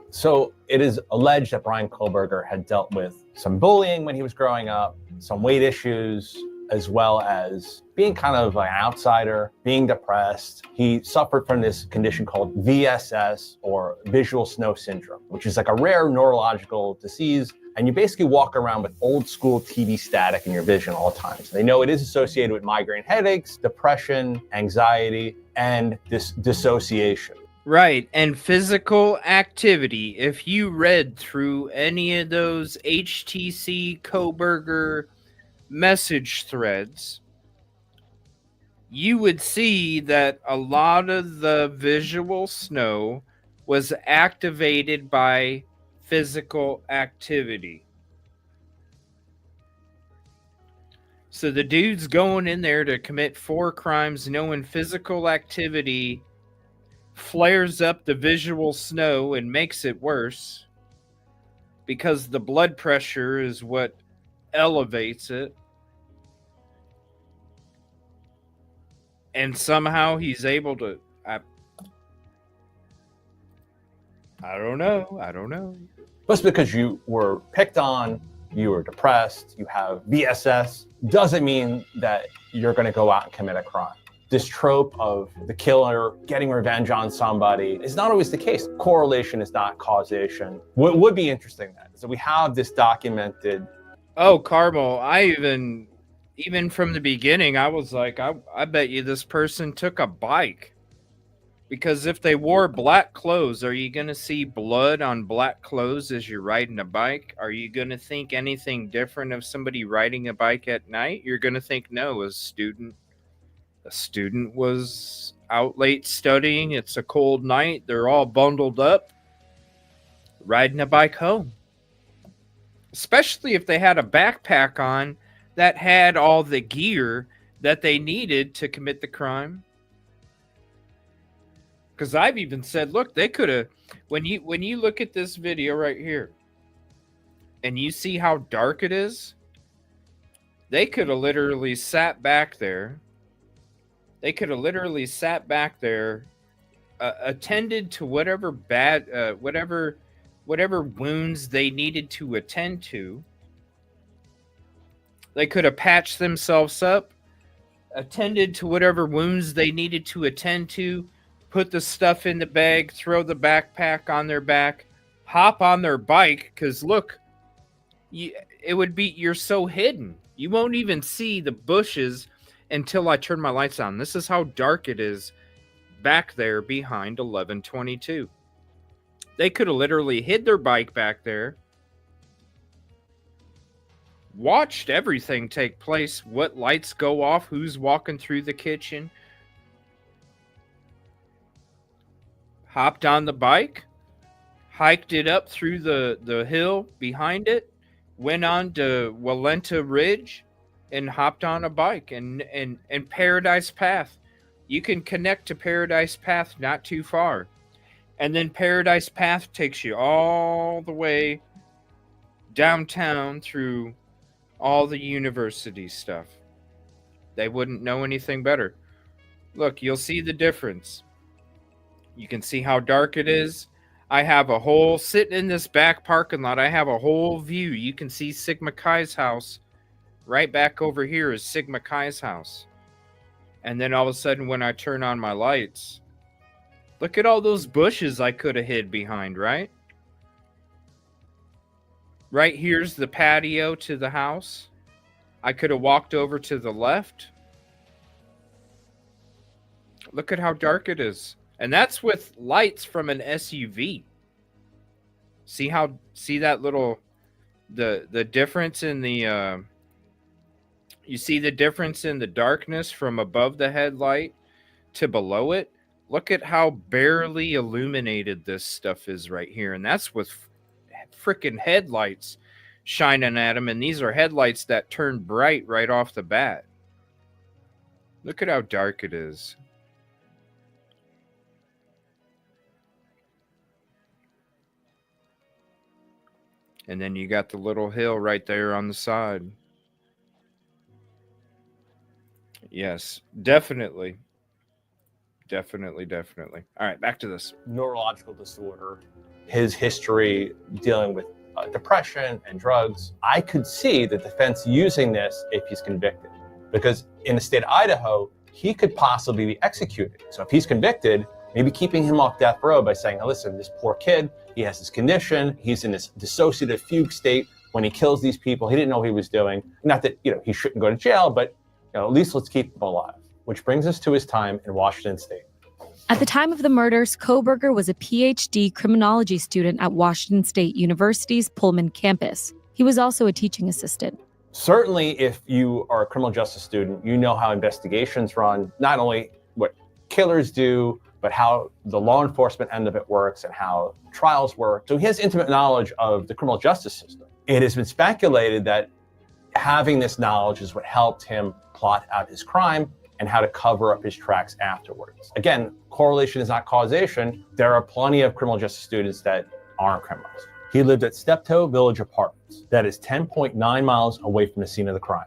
So it is alleged that Brian Kohberger had dealt with some bullying when he was growing up, some weight issues, as well as being kind of an outsider, being depressed. He suffered from this condition called VSSS, or visual snow syndrome, which is like a rare neurological disease. And you basically walk around with old school TV static in your vision all the time. So they know it is associated with migraine headaches, depression, anxiety, and this dissociation. Right, and physical activity. If you read through any of those HTC Kohberger message threads, you would see that a lot of the visual snow was activated by physical activity. So the dude's going in there to commit 4 crimes, knowing physical activity flares up the visual snow and makes it worse because the blood pressure is what elevates it. And somehow he's able to... I don't know. Just because you were picked on, you were depressed, you have VSS, doesn't mean that you're going to go out and commit a crime. This trope of the killer getting revenge on somebody is not always the case. Correlation is not causation. What would be interesting then is that we have this documented... Oh, Carmel, I even from the beginning, I was like, I bet you this person took a bike. Because if they wore black clothes, are you going to see blood on black clothes as you're riding a bike? Are you going to think anything different of somebody riding a bike at night? You're going to think, no, a student was out late studying. It's a cold night. They're all bundled up, riding a bike home. Especially if they had a backpack on that had all the gear that they needed to commit the crime. Because I've even said, look, they could have, when you look at this video right here, and you see how dark it is, they could have literally sat back there. They could have literally sat back there, attended to whatever whatever wounds they needed to attend to. They could have patched themselves up, attended to whatever wounds they needed to attend to, put the stuff in the bag, throw the backpack on their back, hop on their bike, because look, you're so hidden. You won't even see the bushes until I turn my lights on. This is how dark it is back there behind 1122. They could have literally hid their bike back there, watched everything take place, what lights go off, who's walking through the kitchen, hopped on the bike, hiked it up through the hill behind it, went on to Walenta Ridge, and hopped on a bike and Paradise Path. You can connect to Paradise Path not too far. And then Paradise Path takes you all the way downtown through all the university stuff. They wouldn't know anything better. Look, you'll see the difference. You can see how dark it is. I have a whole, sitting in this back parking lot, I have a whole view. You can see Sigma Chi's house. Right back over here is Sigma Chi's house. And then all of a sudden when I turn on my lights, look at all those bushes I could have hid behind, right? Right here's the patio to the house. I could have walked over to the left. Look at how dark it is. And that's with lights from an SUV. See that little, the difference in the, you see the difference in the darkness from above the headlight to below it? Look at how barely illuminated this stuff is right here. And that's with freaking headlights shining at them. And these are headlights that turn bright right off the bat. Look at how dark it is. And then you got the little hill right there on the side. Yes, definitely. Definitely. All right, back to this. Neurological disorder, his history dealing with depression and drugs. I could see the defense using this if he's convicted. Because in the state of Idaho, he could possibly be executed. So if he's convicted, maybe keeping him off death row by saying, listen, this poor kid, he has this condition, he's in this dissociative fugue state. When he kills these people, he didn't know what he was doing. Not that, he shouldn't go to jail, but at least let's keep him alive. Which brings us to his time in Washington State. At the time of the murders, Kohberger was a PhD criminology student at Washington State University's Pullman campus. He was also a teaching assistant. Certainly, if you are a criminal justice student, you know how investigations run, not only what killers do, but how the law enforcement end of it works and how trials work. So he has intimate knowledge of the criminal justice system. It has been speculated that having this knowledge is what helped him plot out his crime and how to cover up his tracks afterwards. Again, correlation is not causation. There are plenty of criminal justice students that aren't criminals. He lived at Steptoe Village Apartments. That is 10.9 miles away from the scene of the crime.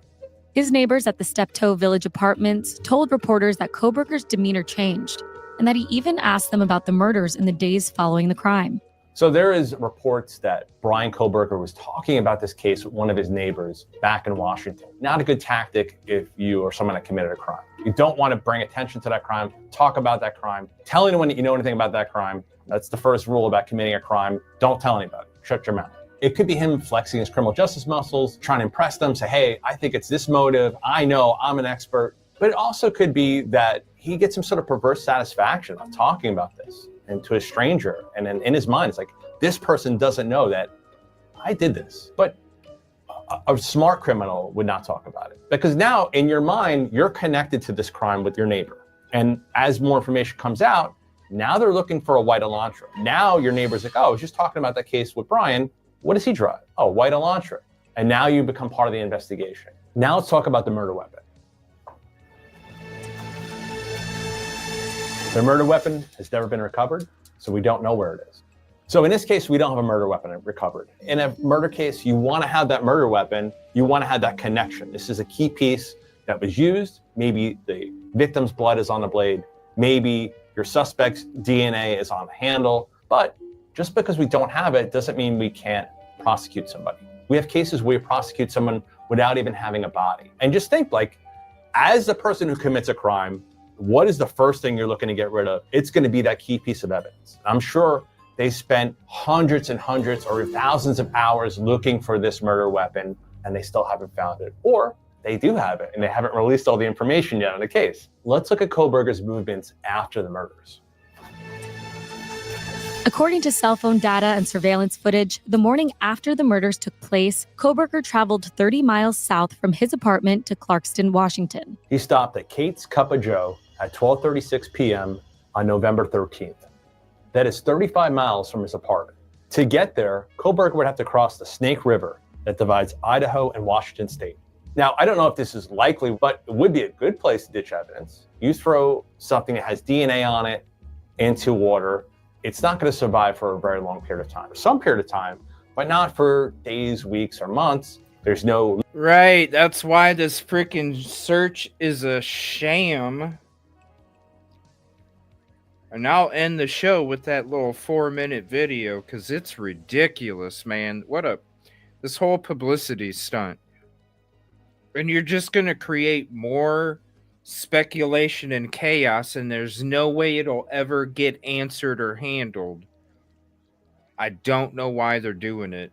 His neighbors at the Steptoe Village Apartments told reporters that Kohberger's demeanor changed, and that he even asked them about the murders in the days following the crime. So there is reports that Brian Kohberger was talking about this case with one of his neighbors back in Washington. Not a good tactic if you are someone that committed a crime. You don't want to bring attention to that crime, talk about that crime, tell anyone that you know anything about that crime. That's the first rule about committing a crime. Don't tell anybody. Shut your mouth. It could be him flexing his criminal justice muscles, trying to impress them, say, hey, I think it's this motive. I know, I'm an expert. But it also could be that he gets some sort of perverse satisfaction of talking about this and to a stranger. And then in his mind, it's like, this person doesn't know that I did this. But a smart criminal would not talk about it. Because now in your mind, you're connected to this crime with your neighbor. And as more information comes out, now they're looking for a white Elantra. Now your neighbor's like, oh, I was just talking about that case with Brian. What does he drive? Oh, white Elantra. And now you become part of the investigation. Now let's talk about the murder weapon. The murder weapon has never been recovered, so we don't know where it is. So in this case, we don't have a murder weapon recovered. In a murder case, you want to have that murder weapon. You want to have that connection. This is a key piece that was used. Maybe the victim's blood is on the blade. Maybe your suspect's DNA is on the handle. But just because we don't have it doesn't mean we can't prosecute somebody. We have cases where we prosecute someone without even having a body. And just think, like, as the person who commits a crime, what is the first thing you're looking to get rid of? It's going to be that key piece of evidence. I'm sure they spent hundreds and hundreds or thousands of hours looking for this murder weapon and they still haven't found it. Or they do have it and they haven't released all the information yet on the case. Let's look at Kohberger's movements after the murders. According to cell phone data and surveillance footage, the morning after the murders took place, Kohberger traveled 30 miles south from his apartment to Clarkston, Washington. He stopped at Kate's Cup of Joe at 12:36 p.m. on November 13th. That is 35 miles from his apartment. To get there, Kohberger would have to cross the Snake River that divides Idaho and Washington State. Now, I don't know if this is likely, but it would be a good place to ditch evidence. You throw something that has DNA on it into water, it's not going to survive for a very long period of time. For some period of time, but not for days, weeks, or months. There's no... Right, that's why this freaking search is a sham. And I'll end the show with that little 4-minute video because it's ridiculous, man. This whole publicity stunt. And you're just going to create more speculation and chaos, and there's no way it'll ever get answered or handled. I don't know why they're doing it.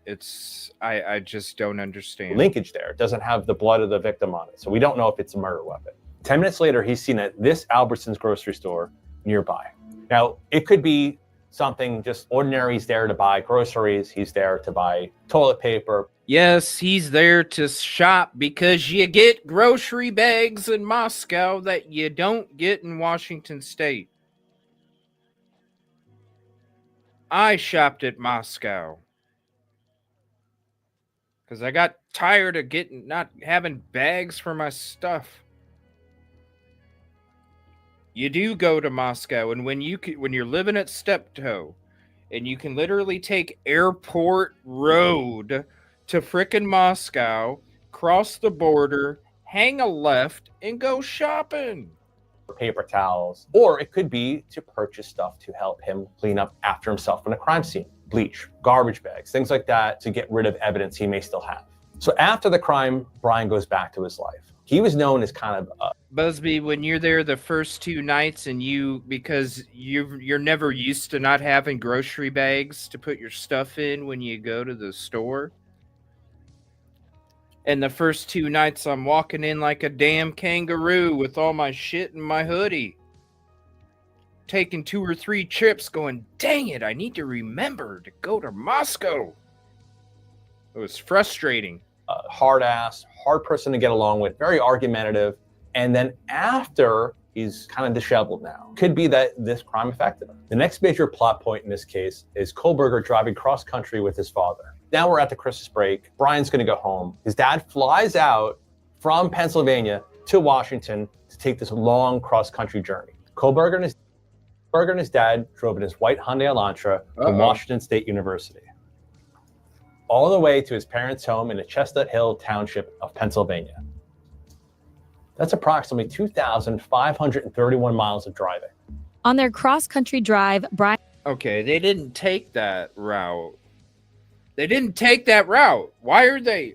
I just don't understand. Linkage there. It doesn't have the blood of the victim on it. So we don't know if it's a murder weapon. 10 minutes later, he's seen at this Albertsons grocery store nearby. Now, it could be something just ordinary. He's there to buy groceries. He's there to buy toilet paper. Yes, he's there to shop because you get grocery bags in Moscow that you don't get in Washington State. I shopped at Moscow because I got tired of not having bags for my stuff. You do go to Moscow, and when you're living at Steptoe, and you can literally take Airport Road to frickin' Moscow, cross the border, hang a left, and go shopping. Paper towels, or it could be to purchase stuff to help him clean up after himself in a crime scene. Bleach, garbage bags, things like that to get rid of evidence he may still have. So after the crime, Brian goes back to his life. He was known as kind of Busby, when you're there the first 2 nights and because you're never used to not having grocery bags to put your stuff in when you go to the store. And the first 2 nights I'm walking in like a damn kangaroo with all my shit in my hoodie. taking 2 or 3 trips going, dang it, I need to remember to go to Moscow. It was frustrating. Hard ass, hard person to get along with, very argumentative. And then after, he's kind of disheveled now. Could be that this crime affected him. The next major plot point in this case is Kohberger driving cross country with his father. Now we're at the Christmas break. Brian's going to go home. His dad flies out from Pennsylvania to Washington to take this long cross country journey. Kohberger and his dad drove in his white Hyundai Elantra from Washington State University, all the way to his parents' home in the Chestnut Hill Township of Pennsylvania. That's approximately 2,531 miles of driving. On their cross-country drive, Brian... Okay, they didn't take that route. They didn't take that route. Why are they...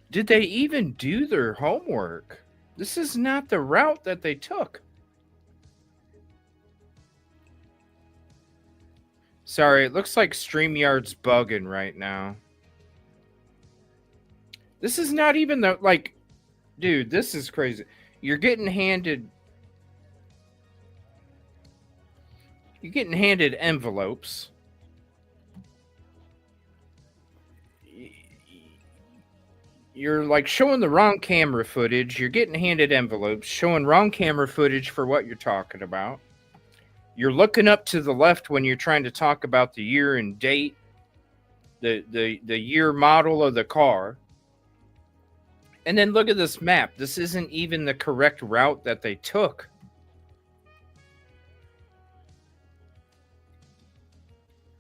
Did they even do their homework? This is not the route that they took. Sorry, it looks like StreamYard's bugging right now. This is not even the, like, dude, this is crazy. You're getting handed envelopes. You're like showing the wrong camera footage. You're getting handed envelopes, showing wrong camera footage for what you're talking about. You're looking up to the left when you're trying to talk about the year and date, the year model of the car. And then look at this map. This isn't even the correct route that they took.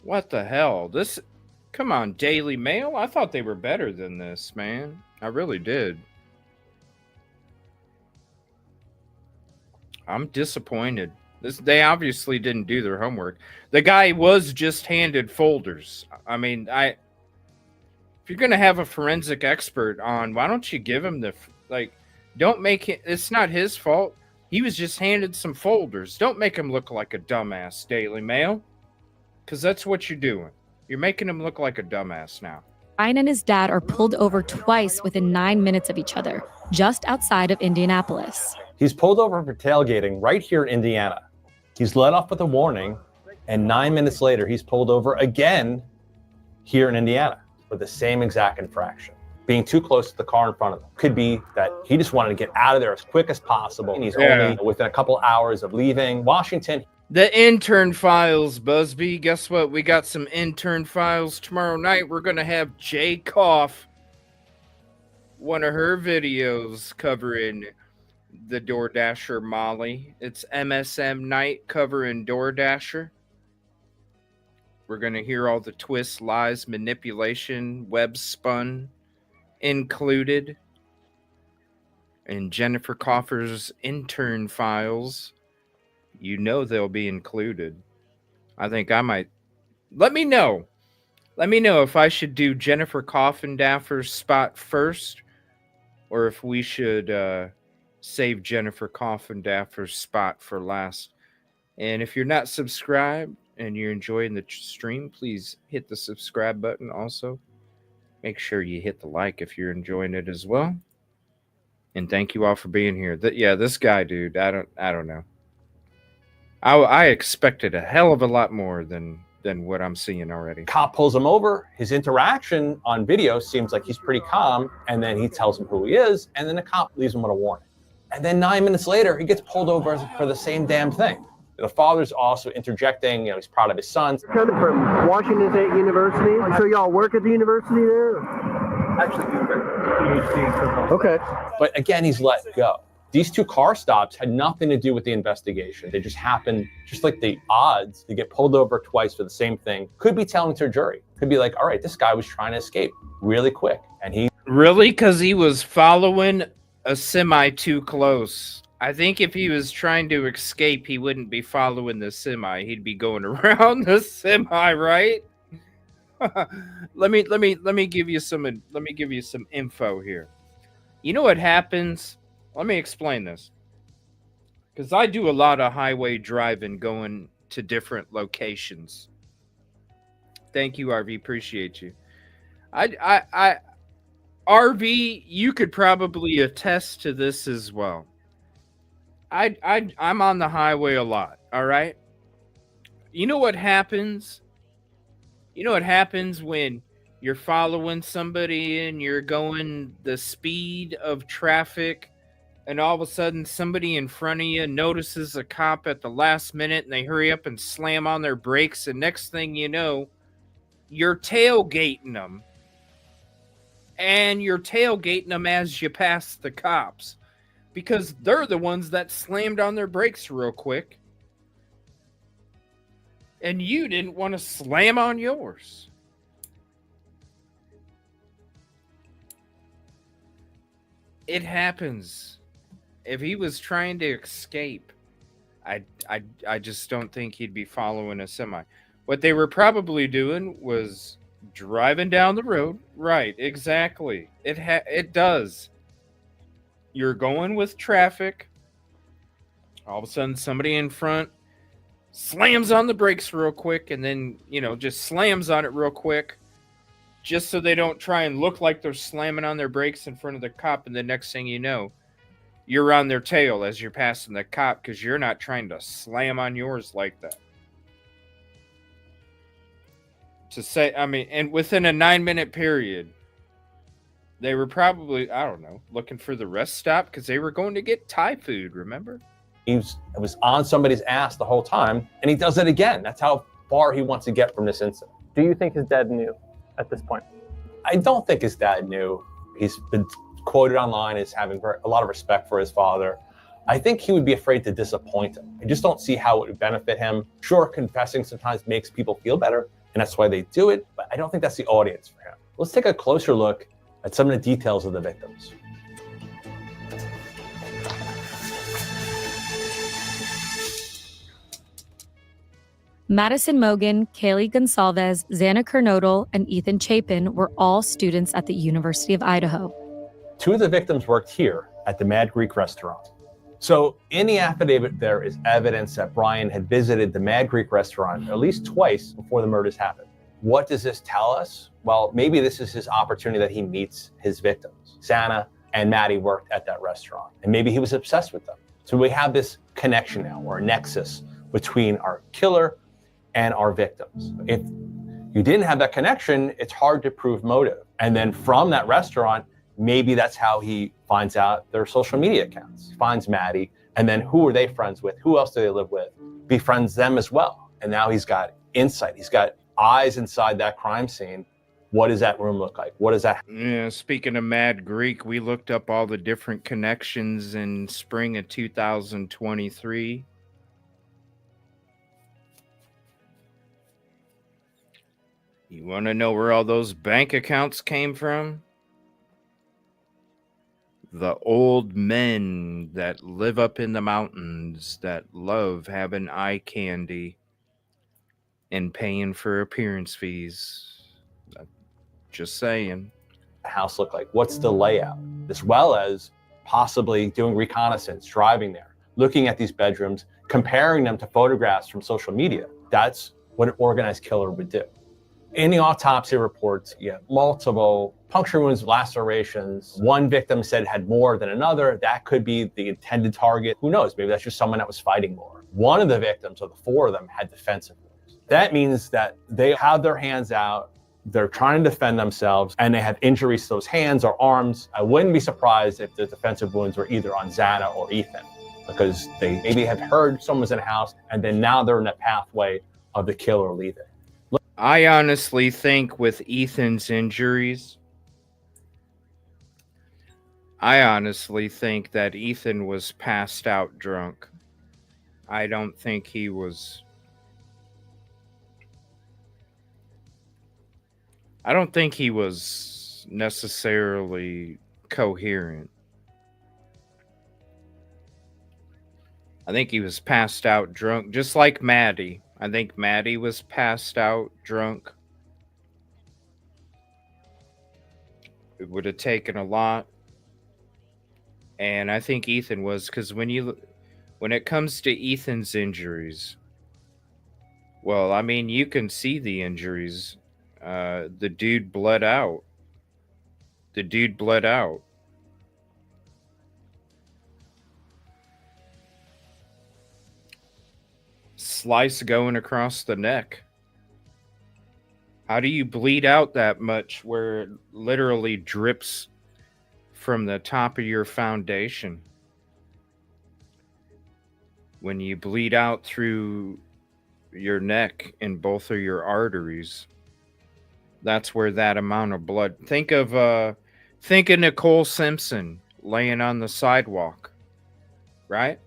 What the hell? This, come on, Daily Mail? I thought they were better than this, man. I really did. I'm disappointed. They obviously didn't do their homework. The guy was just handed folders. I mean, if you're going to have a forensic expert on, why don't you give him the, like, don't make it, it's not his fault. He was just handed some folders. Don't make him look like a dumbass, Daily Mail. Because that's what you're doing. You're making him look like a dumbass now. Brian and his dad are pulled over twice within 9 minutes of each other, just outside of Indianapolis. He's pulled over for tailgating right here in Indiana. He's let off with a warning, and 9 minutes later, he's pulled over again here in Indiana for the same exact infraction. Being too close to the car in front of him. Could be that he just wanted to get out of there as quick as possible. And he's only within a couple hours of leaving Washington. The intern files, Busby. Guess what? We got some intern files tomorrow night. We're going to have Jay Koff, one of her videos covering the DoorDasher Molly. It's MSM night covering DoorDasher. We're going to hear all the twists, lies, manipulation, web spun included. And Jennifer Coffer's intern files. You know they'll be included. I think I might. Let me know. Let me know if I should do Jennifer Coffindaffer's spot first, or if we should save Jennifer Coffindaffer's spot for last. And if you're not subscribed and you're enjoying the stream, please hit the subscribe button also. Make sure you hit the like if you're enjoying it as well. And thank you all for being here. This guy, dude, I don't know. I expected a hell of a lot more than what I'm seeing already. Cop pulls him over. His interaction on video seems like he's pretty calm, and then he tells him who he is, and then the cop leaves him with a warning. And then 9 minutes later, he gets pulled over for the same damn thing. The father's also interjecting, he's proud of his son. Coming from Washington State University. So y'all work at the university there? Actually, PhD. Okay. But again, he's let go. These two car stops had nothing to do with the investigation. They just happened, just like the odds to get pulled over twice for the same thing could be telling to a jury. Could be like, all right, this guy was trying to escape really quick. And he... Really? Because he was following a semi too close. I think if he was trying to escape, he wouldn't be following the semi. He'd be going around the semi, right? Let me give you some info here. You know what happens? Let me explain this. Because I do a lot of highway driving going to different locations. Thank you, RV. Appreciate you. RV, you could probably attest to this as well. I'm on the highway a lot, all right? You know what happens? You know what happens when you're following somebody and you're going the speed of traffic, and all of a sudden somebody in front of you notices a cop at the last minute and they hurry up and slam on their brakes, and next thing you know, you're tailgating them. And you're tailgating them as you pass the cops, because they're the ones that slammed on their brakes real quick. And you didn't want to slam on yours. It happens. If he was trying to escape, I just don't think he'd be following a semi. What they were probably doing was driving down the road. Right, exactly. It does. You're going with traffic. All of a sudden, somebody in front slams on the brakes real quick, and then, just slams on it real quick, just so they don't try and look like they're slamming on their brakes in front of the cop. And the next thing you know, you're on their tail as you're passing the cop, because you're not trying to slam on yours like that. And within a 9-minute period, they were probably, I don't know, looking for the rest stop because they were going to get Thai food, remember? He was on somebody's ass the whole time, and he does it again. That's how far he wants to get from this incident. Do you think his dad knew at this point? I don't think his dad knew. He's been quoted online as having a lot of respect for his father. I think he would be afraid to disappoint him. I just don't see how it would benefit him. Sure, confessing sometimes makes people feel better, and that's why they do it, but I don't think that's the audience for him. Let's take a closer look at some of the details of the victims. Madison Mogan, Kaylee Gonsalves, Xana Kernodle, and Ethan Chapin were all students at the University of Idaho. 2 of the victims worked here at the Mad Greek restaurant. So in the affidavit, there is evidence that Brian had visited the Mad Greek restaurant at least twice before the murders happened. What does this tell us? Well, maybe this is his opportunity that he meets his victims. Xana and Maddie worked at that restaurant, and maybe he was obsessed with them. So we have this connection now, or a nexus, between our killer and our victims. If you didn't have that connection, it's hard to prove motive. And then from that restaurant, maybe that's how he finds out their social media accounts. He finds Maddie, and then who are they friends with? Who else do they live with? Befriends them as well. And now he's got insight. He's got eyes inside that crime scene. What does that room look like? What is that? Yeah, speaking of Mad Greek, we looked up all the different connections in spring of 2023. You want to know where all those bank accounts came from? The old men that live up in the mountains that love having eye candy and paying for appearance fees. Just saying. The house look like? What's the layout? As well as possibly doing reconnaissance, driving there, looking at these bedrooms, comparing them to photographs from social media. That's what an organized killer would do. In the autopsy reports, you have multiple puncture wounds, lacerations. One victim said had more than another. That could be the intended target. Who knows? Maybe that's just someone that was fighting more. One of the victims, or the 4 of them, had defensive wounds. That means that they have their hands out, they're trying to defend themselves, and they have injuries to those hands or arms. I wouldn't be surprised if the defensive wounds were either on Xana or Ethan, because they maybe have heard someone was in a house, and then now they're in the pathway of the killer leaving. I honestly think with Ethan's injuries, I honestly think that Ethan was passed out drunk. I don't think he was... I don't think he was necessarily coherent. I think he was passed out drunk, just like Maddie. I think Maddie was passed out drunk. It would have taken a lot. And I think Ethan was, because when it comes to Ethan's injuries, well, I mean, you can see the injuries. The dude bled out. The dude bled out. slice going across the neck. How do you bleed out that much where it literally drips from the top of your foundation? When you bleed out through your neck and both of your arteries, that's where that amount of blood. Think of Nicole Simpson laying on the sidewalk, right?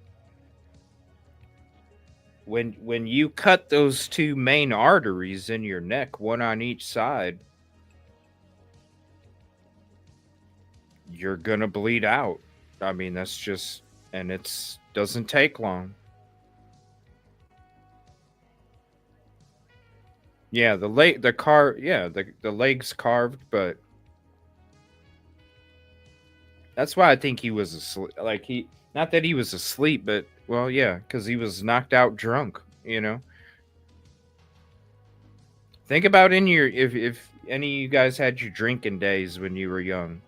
When you cut those two main arteries in your neck, one on each side, you're gonna bleed out. I mean, that's just, and it's doesn't take long. Yeah, the leg's carved, but that's why I think he was asleep. Like, not that he was asleep, but well, yeah, because he was knocked out drunk, you know. Think about if any of you guys had your drinking days when you were young,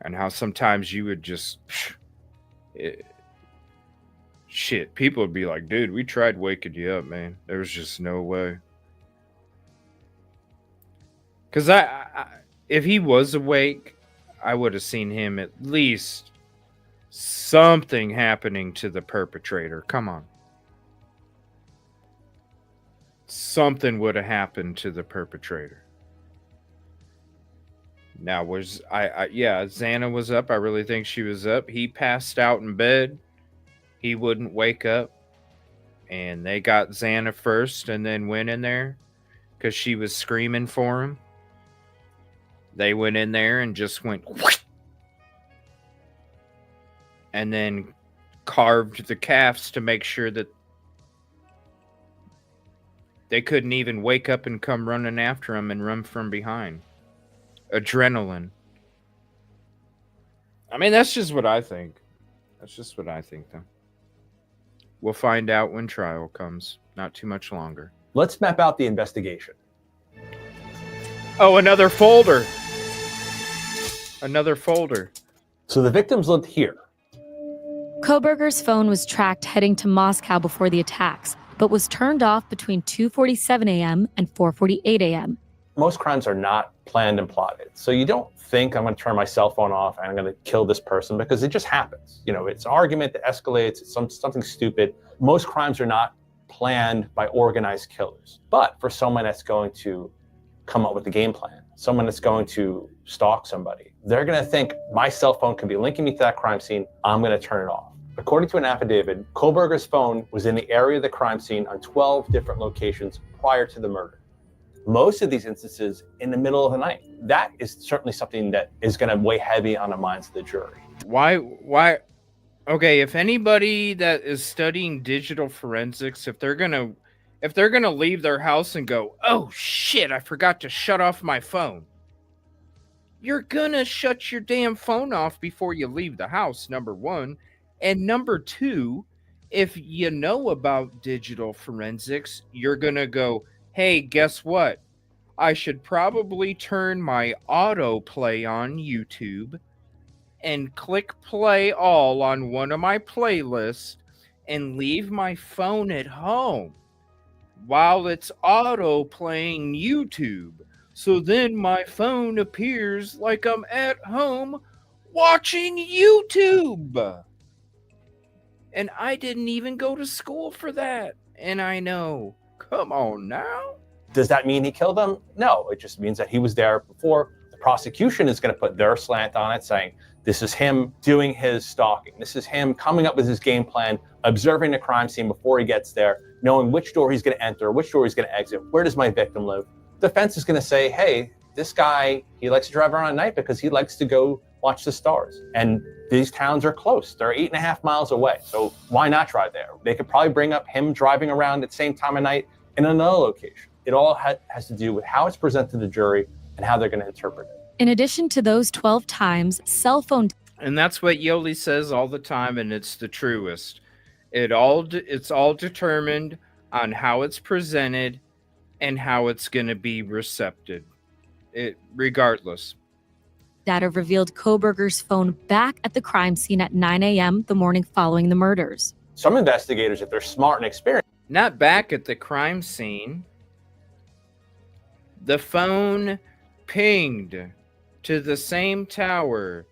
and how sometimes you would just shit. People would be like, "Dude, we tried waking you up, man. There was just no way." Because if he was awake, I would have seen him at least something happening to the perpetrator. Come on. Something would have happened to the perpetrator. Now, Xana was up. I really think she was up. He passed out in bed. He wouldn't wake up. And they got Xana first and then went in there because she was screaming for him. They went in there and just went and then carved the calves to make sure that they couldn't even wake up and come running after him and run from behind. Adrenaline. I mean, that's just what I think. That's just what I think, though. We'll find out when trial comes. Not too much longer. Let's map out the investigation. Oh, another folder. Another folder. So the victims lived here. Kohbergers' phone was tracked heading to Moscow before the attacks, but was turned off between 2:47 a.m. and 4:48 a.m. Most crimes are not planned and plotted. So you don't think I'm going to turn my cell phone off and I'm going to kill this person, because it just happens. You know, it's an argument that escalates. It's something stupid. Most crimes are not planned by organized killers. But for someone that's going to come up with a game plan, someone that's going to stalk somebody, they're going to think my cell phone could be linking me to that crime scene. I'm going to turn it off. According to an affidavit, Kohbergers' phone was in the area of the crime scene on 12 different locations prior to the murder. Most of these instances in the middle of the night. That is certainly something that is going to weigh heavy on the minds of the jury. Why? Okay, if anybody that is studying digital forensics, if they're gonna leave their house and go, "Oh shit, I forgot to shut off my phone," you're gonna shut your damn phone off before you leave the house, number one. And number two, if you know about digital forensics, you're gonna go, "Hey, guess what? I should probably turn my autoplay on YouTube and click play all on one of my playlists and leave my phone at home while it's auto playing YouTube. So then my phone appears like I'm at home watching YouTube. And I didn't even go to school for that. And I know. Come on now." Does that mean he killed them? No, it just means that he was there before. The prosecution is going to put their slant on it, saying this is him doing his stalking. This is him coming up with his game plan, observing the crime scene before he gets there, knowing which door he's going to enter, which door he's going to exit. Where does my victim live? The defense is going to say, hey, this guy, he likes to drive around at night because he likes to go watch the stars. And these towns are close. They're 8.5 miles away. So why not drive there? They could probably bring up him driving around at the same time of night in another location. It all has to do with how it's presented to the jury and how they're going to interpret it. In addition to those 12 times, cell phone... And that's what Yoli says all the time, and it's the truest. It's all determined on how it's presented and how it's going to be recepted. Regardless. Data revealed Kohbergers' phone back at the crime scene at 9 a.m. the morning following the murders. Some investigators, if they're smart and experienced, not back at the crime scene. The phone pinged to the same tower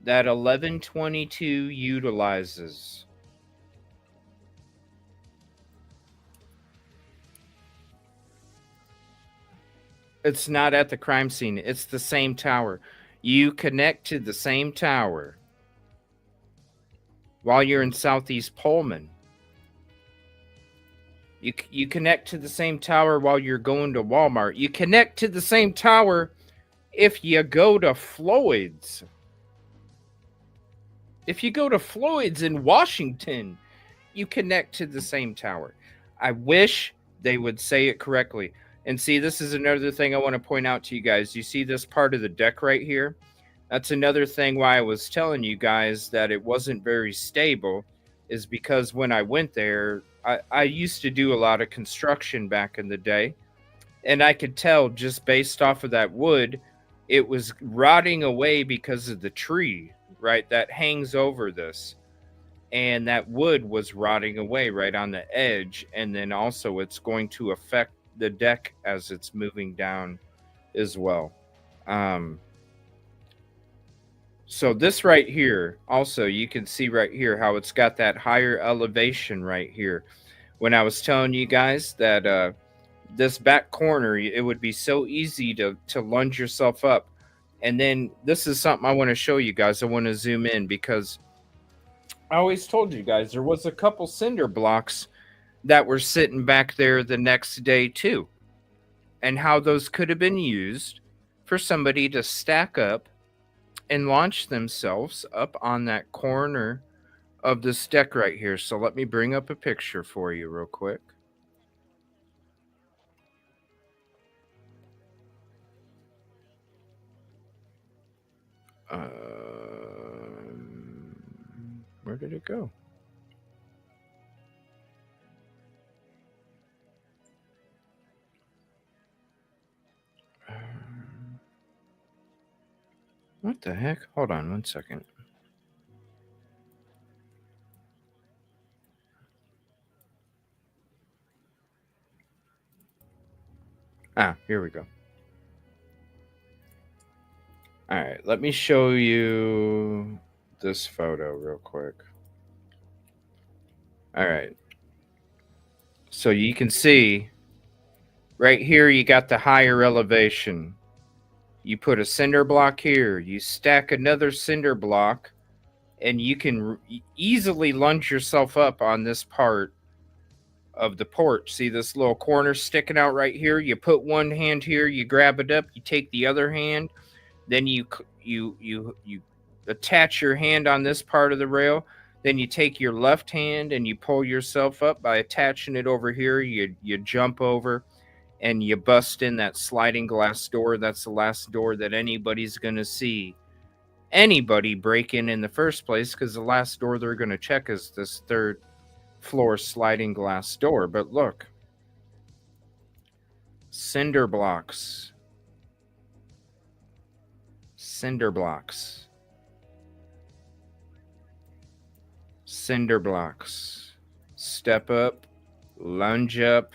that 1122 utilizes. It's not at the crime scene. It's the same tower. You connect to the same tower while you're in Southeast Pullman. You connect to the same tower while you're going to Walmart. You connect to the same tower if you go to Floyd's. If you go to Floyd's in Washington, you connect to the same tower. I wish they would say it correctly. And see, this is another thing I want to point out to you guys. You see this part of the deck right here? That's another thing why I was telling you guys that it wasn't very stable, is because when I went there, I used to do a lot of construction back in the day, and I could tell just based off of that wood, it was rotting away because of the tree, right, that hangs over this. And that wood was rotting away right on the edge, and then also it's going to affect the deck as it's moving down as well. So this right here, also, you can see right here how it's got that higher elevation right here. When I was telling you guys that this back corner, it would be so easy to lunge yourself up. And then this is something I want to show you guys. I want to zoom in because I always told you guys there was a couple cinder blocks that were sitting back there the next day too. And how those could have been used for somebody to stack up and launch themselves up on that corner of this deck right here. So let me bring up a picture for you real quick. Where did it go? What the heck? Hold on one second. Here we go. All right, let me show you this photo real quick. All right. So you can see right here, you got the higher elevation. You put a cinder block here, you stack another cinder block, and you can easily lunge yourself up on this part of the porch. See this little corner sticking out right here? You put one hand here, you grab it up, you take the other hand, then you attach your hand on this part of the rail, then you take your left hand and you pull yourself up by attaching it over here. You jump over and you bust in that sliding glass door. That's the last door that anybody's going to see anybody break in the first place, because the last door they're going to check is this third floor sliding glass door. But look, cinder blocks, cinder blocks, cinder blocks. Step up, lunge up,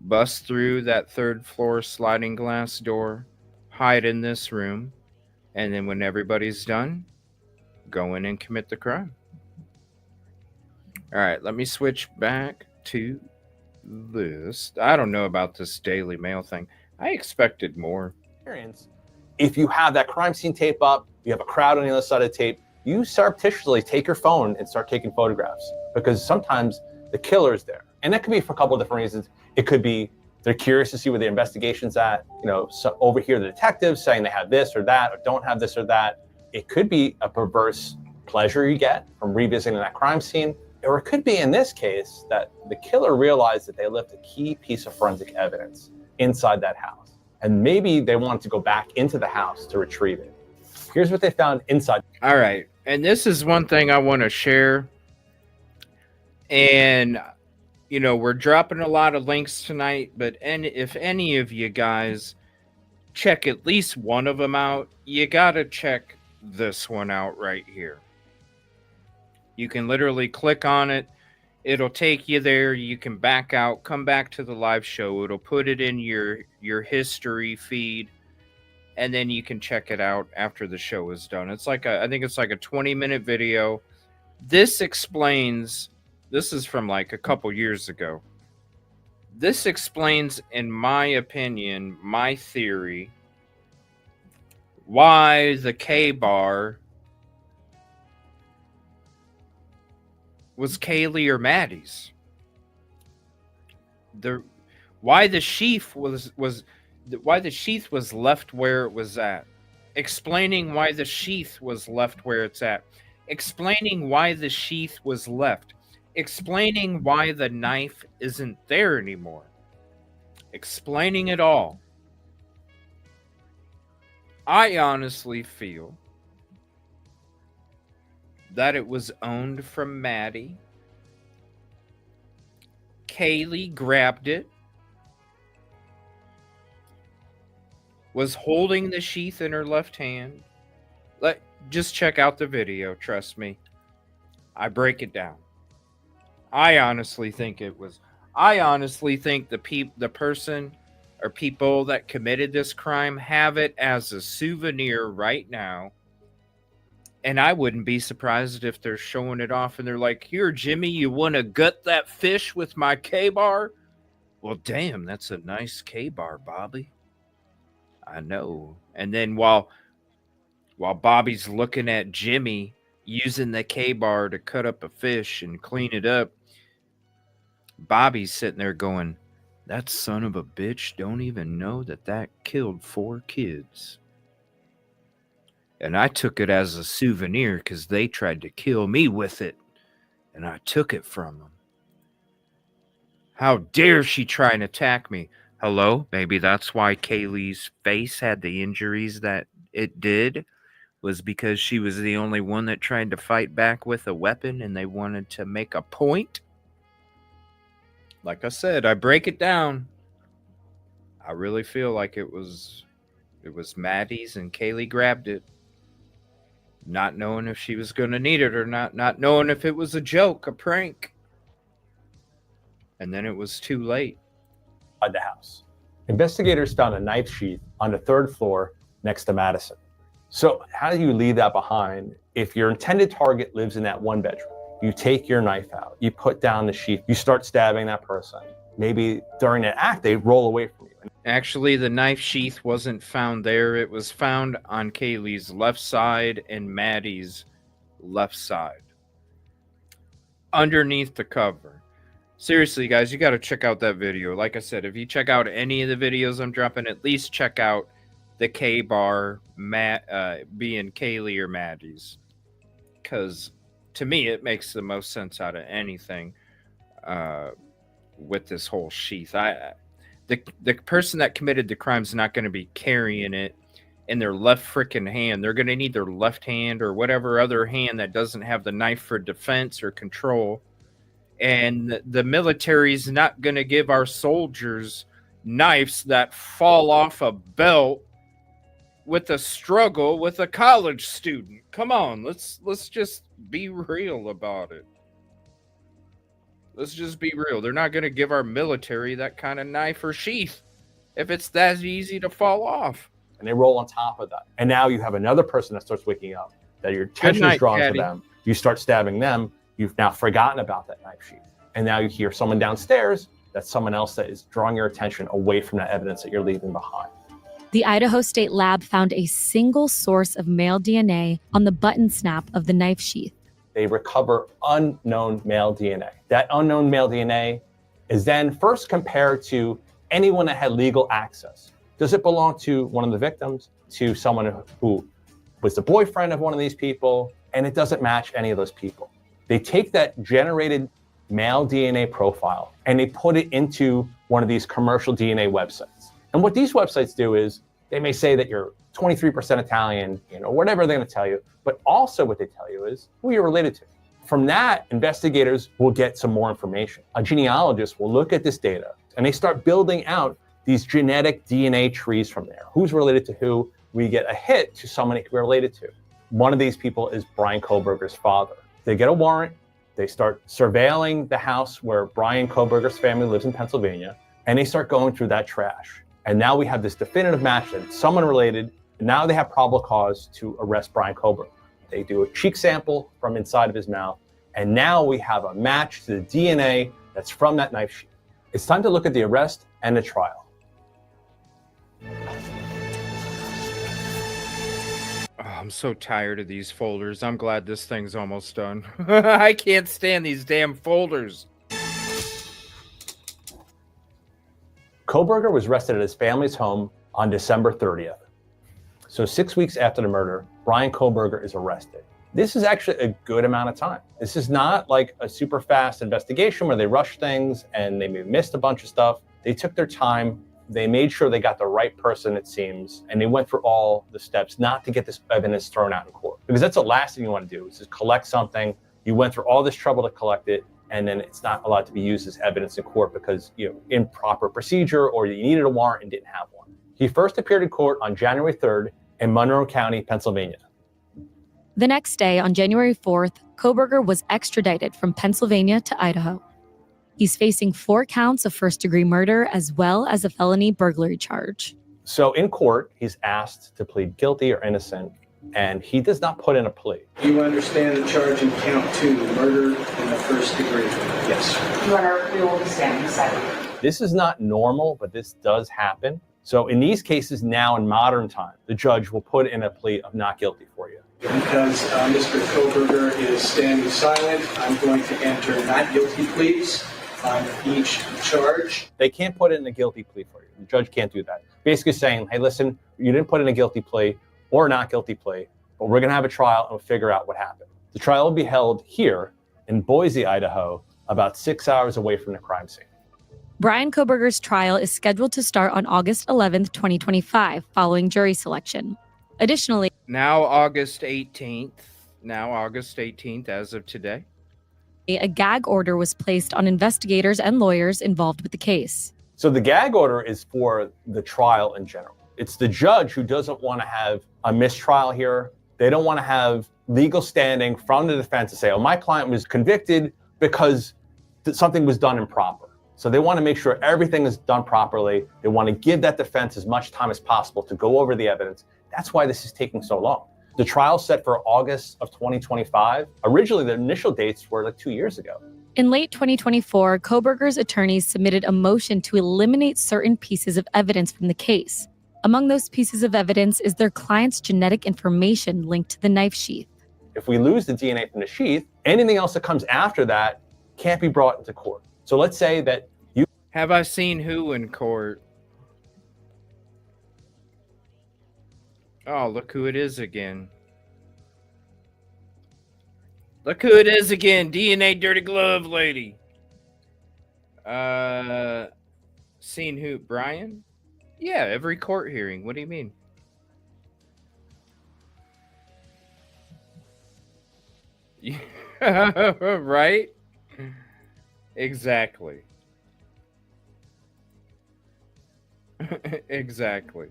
bust through that third floor sliding glass door, hide in this room, and then when everybody's done, go in and commit the crime. All right, let me switch back to this. I don't know about this Daily Mail thing. I expected more. If you have that crime scene tape up, you have a crowd on the other side of the tape, you surreptitiously take your phone and start taking photographs, because sometimes the killer's there. And that could be for a couple of different reasons. It could be they're curious to see where the investigation's at. So over here, the detectives saying they have this or that, or don't have this or that. It could be a perverse pleasure you get from revisiting that crime scene. Or it could be, in this case, that the killer realized that they left a key piece of forensic evidence inside that house. And maybe they wanted to go back into the house to retrieve it. Here's what they found inside. All right. And this is one thing I want to share. And we're dropping a lot of links tonight, but if any of you guys check at least one of them out, you got to check this one out right here. You can literally click on it. It'll take you there. You can back out, come back to the live show. It'll put it in your history feed, and then you can check it out after the show is done. It's like I think it's like a 20-minute video. This explains, this is from like a couple years ago. This explains, in my opinion, my theory, why the K-bar was Kaylee or Maddie's. Why the sheath was left where it was at. Explaining why the sheath was left where it's at. Explaining why the sheath was left. Explaining why the knife isn't there anymore. Explaining it all. I honestly feel that it was owned from Maddie. Kaylee grabbed it, was holding the sheath in her left hand. Just check out the video, trust me. I break it down. I honestly think it was. I honestly think the person or people that committed this crime have it as a souvenir right now. And I wouldn't be surprised if they're showing it off and they're like, here, Jimmy, you want to gut that fish with my K-bar? Well, damn, that's a nice K-bar, Bobby. I know. And then while Bobby's looking at Jimmy using the K-bar to cut up a fish and clean it up, Bobby's sitting there going, that son of a bitch don't even know that killed 4 kids. And I took it as a souvenir because they tried to kill me with it. And I took it from them. How dare she try and attack me? Hello? Maybe that's why Kaylee's face had the injuries that it did. Was because she was the only one that tried to fight back with a weapon and they wanted to make a point. Like I said, I break it down. I really feel like it was Maddie's and Kaylee grabbed it. Not knowing if she was going to need it or not. Not knowing if it was a joke, a prank. And then it was too late. At the house. Investigators found a knife sheath on the 3rd floor next to Madison. So how do you leave that behind if your intended target lives in that 1 bedroom? You take your knife out, you put down the sheath, you start stabbing that person. Maybe during an act, they roll away from you. Actually, the knife sheath wasn't found there. It was found on Kaylee's left side and Maddie's left side. Underneath the cover. Seriously, guys, you got to check out that video. Like I said, if you check out any of the videos I'm dropping, at least check out the K-bar being Kaylee or Maddie's. Because to me, it makes the most sense out of anything with this whole sheath. The person that committed the crime is not going to be carrying it in their left freaking hand. They're going to need their left hand or whatever other hand that doesn't have the knife for defense or control. And the military is not going to give our soldiers knives that fall off a belt with a struggle with a college student. Come on, let's just be real about it. Let's just be real. They're not going to give our military that kind of knife or sheath if it's that easy to fall off. And they roll on top of that. And now you have another person that starts waking up, that your attention is drawn to them. You start stabbing them. You've now forgotten about that knife sheath. And now you hear someone downstairs. That's someone else that is drawing your attention away from that evidence that you're leaving behind. The Idaho State Lab found a single source of male DNA on the button snap of the knife sheath. They recover unknown male DNA. That unknown male DNA is then first compared to anyone that had legal access. Does it belong to one of the victims, to someone who was the boyfriend of one of these people? And it doesn't match any of those people. They take that generated male DNA profile and they put it into one of these commercial DNA websites. And what these websites do is they may say that you're 23% Italian, whatever they're going to tell you, but also what they tell you is who you're related to. From that, investigators will get some more information. A genealogist will look at this data and they start building out these genetic DNA trees from there. Who's related to who? We get a hit to someone we're related to. One of these people is Brian Kohbergers' father. They get a warrant. They start surveilling the house where Brian Kohberger's family lives in Pennsylvania, and they start going through that trash. And now we have this definitive match that someone related. Now they have probable cause to arrest Brian Kohberger. They do a cheek sample from inside of his mouth, and now we have a match to the DNA that's from that knife sheath. It's time to look at the arrest and the trial. I'm so tired of these folders. I'm glad this thing's almost done. I can't stand these damn folders. Kohberger was arrested at his family's home on December 30th. So 6 weeks after the murder, Brian Kohberger is arrested. This is actually a good amount of time. This is not like a super fast investigation where they rushed things and they missed a bunch of stuff. They took their time. They made sure they got the right person, it seems, and they went through all the steps not to get this evidence thrown out in court. Because that's the last thing you want to do, is just collect something. You went through all this trouble to collect it, and then it's not allowed to be used as evidence in court because, improper procedure, or you needed a warrant and didn't have one. He first appeared in court on January 3rd in Monroe County, Pennsylvania. The next day, on January 4th, Kohberger was extradited from Pennsylvania to Idaho. He's facing 4 counts of first-degree murder as well as a felony burglary charge. So in court, he's asked to plead guilty or innocent, and he does not put in a plea. Do you understand the charge in count 2, murder in the first degree? Yes. Your Honor, we will be standing silent. This is not normal, but this does happen. So in these cases now in modern time, the judge will put in a plea of not guilty for you. Because Mr. Kohberger is standing silent, I'm going to enter not guilty pleas on each charge. They can't put in a guilty plea for you. The judge can't do that. Basically saying, hey, listen, you didn't put in a guilty plea or not guilty plea, but we're going to have a trial and we'll figure out what happened. The trial will be held here in Boise, Idaho, about 6 hours away from the crime scene. Brian Kohberger's trial is scheduled to start on August 11th, 2025, following jury selection. Additionally, Now August 18th as of today. a gag order was placed on investigators and lawyers involved with the case. So the gag order is for the trial in general. It's the judge who doesn't want to have a mistrial here. They don't want to have legal standing from the defense to say, oh, my client was convicted because something was done improper. So they want to make sure everything is done properly. They want to give that defense as much time as possible to go over the evidence. That's why this is taking so long. The trial's set for August of 2025. Originally, the initial dates were like 2 years ago. In late 2024, Kohberger's attorneys submitted a motion to eliminate certain pieces of evidence from the case. Among those pieces of evidence is their client's genetic information linked to the knife sheath. If we lose the DNA from the sheath, anything else that comes after that can't be brought into court. So let's say that you... Have I seen who in court? Oh, look who it is again. Look who it is again. DNA Dirty Glove lady. Seen who? Brian? Yeah, every court hearing. What do you mean? Right? Exactly. Exactly.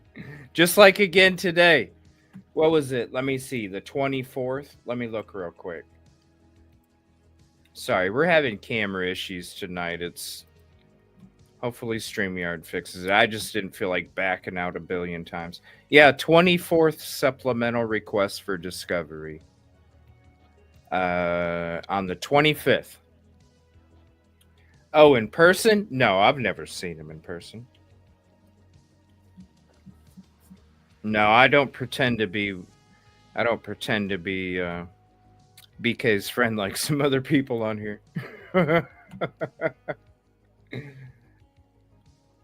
Just like again today. What was it? Let me see. The 24th. Let me look real quick. Sorry, we're having camera issues tonight. It's hopefully StreamYard fixes it. I just didn't feel like backing out a billion times. Yeah, 24th supplemental request for discovery. On the 25th. Oh, in person? No, I've never seen him in person. No, I don't pretend to be BK's friend like some other people on here.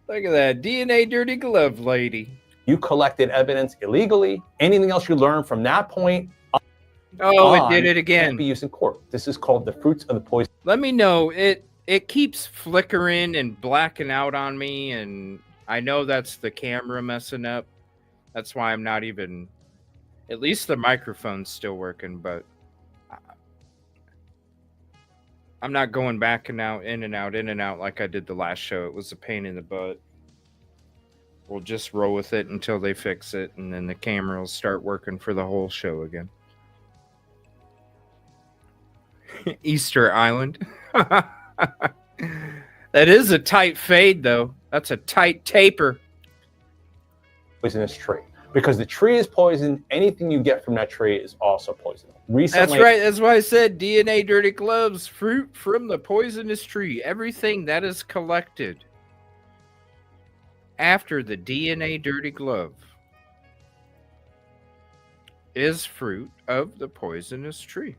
Look at that DNA Dirty Glove lady. You collected evidence illegally. Anything else you learned from that point it did it again. Can't be used in court. This is called the fruits of the poison. Let me know. It keeps flickering and blacking out on me, and I know that's the camera messing up. That's why I'm not even... At least the microphone's still working, but... I'm not going back and out, in and out like I did the last show. It was a pain in the butt. We'll just roll with it until they fix it, and then the camera will start working for the whole show again. Easter Island. That is a tight fade, though. That's a tight taper. Poisonous tree. Because the tree is poisoned, anything you get from that tree is also poison. Recently, That's right. That's why I said DNA dirty gloves, fruit from the poisonous tree. Everything that is collected after the DNA dirty glove is fruit of the poisonous tree.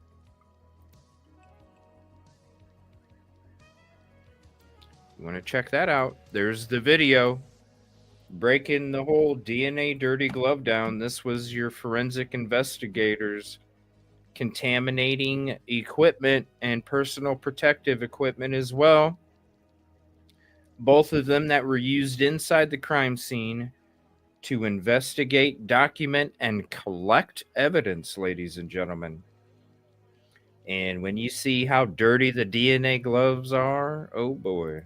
You want to check that out? There's the video breaking the whole DNA dirty glove down. This was your forensic investigators contaminating equipment and personal protective equipment as well. Both of them that were used inside the crime scene to investigate, document, and collect evidence, ladies and gentlemen. And when you see how dirty the DNA gloves are, oh boy.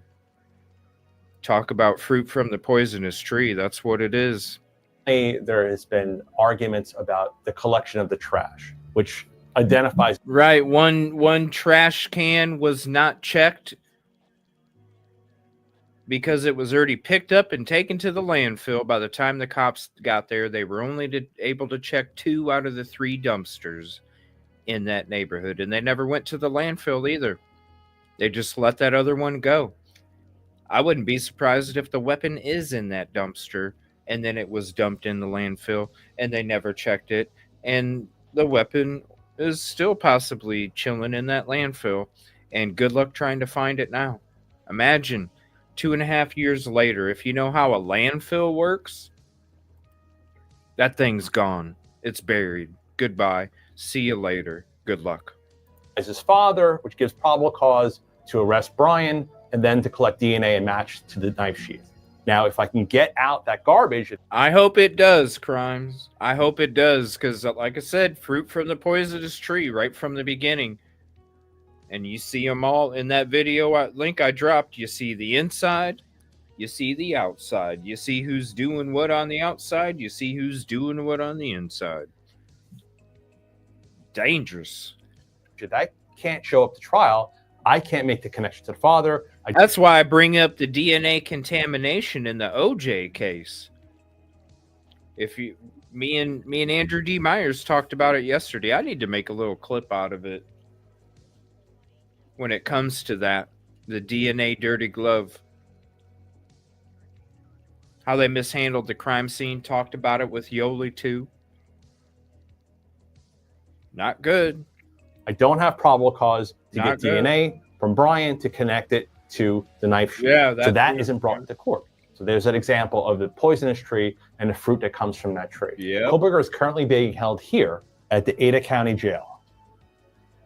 Talk about fruit from the poisonous tree. That's what it is. there has been arguments about the collection of the trash, which identifies. Right. One trash can was not checked because it was already picked up and taken to the landfill. By the time the cops got there, they were only able to check 2 out of the 3 dumpsters in that neighborhood. And they never went to the landfill either. They just let that other one go. I wouldn't be surprised if the weapon is in that dumpster and then it was dumped in the landfill and they never checked it. And the weapon is still possibly chilling in that landfill. And good luck trying to find it now. Imagine 2.5 years later, if you know how a landfill works, that thing's gone. It's buried. Goodbye. See you later. Good luck. As his father, which gives probable cause to arrest Brian and then to collect DNA and match to the knife sheath. Now, if I can get out that garbage. I hope it does, Crimes. I hope it does, because like I said, fruit from the poisonous tree right from the beginning. And you see them all in that video link I dropped. You see the inside. You see the outside. You see who's doing what on the outside. You see who's doing what on the inside. Dangerous. If I can't show up to trial, I can't make the connection to the father. That's why I bring up the DNA contamination in the OJ case. Me and Andrew D. Myers talked about it yesterday. I need to make a little clip out of it. When it comes to that, the DNA dirty glove, how they mishandled the crime scene, talked about it with Yoli too. Not good. I don't have probable cause to Not get good. DNA from Brian to connect it to the knife sheath. Yeah, so that isn't brought to court. So there's an example of the poisonous tree and the fruit that comes from that tree. Yeah. Kohberger is currently being held here at the Ada County Jail.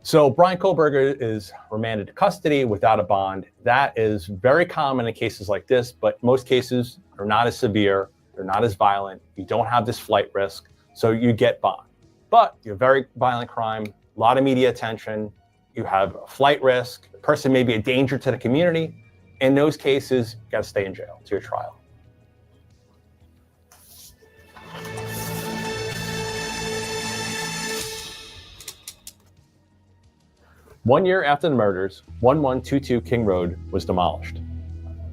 So Brian Kohberger is remanded to custody without a bond. That is very common in cases like this, but most cases are not as severe. They're not as violent. You don't have this flight risk, so you get bond. But you have very violent crime, a lot of media attention. You have a flight risk. The person may be a danger to the community. In those cases, you got to stay in jail to your trial. One year after the murders, 1122 King Road was demolished.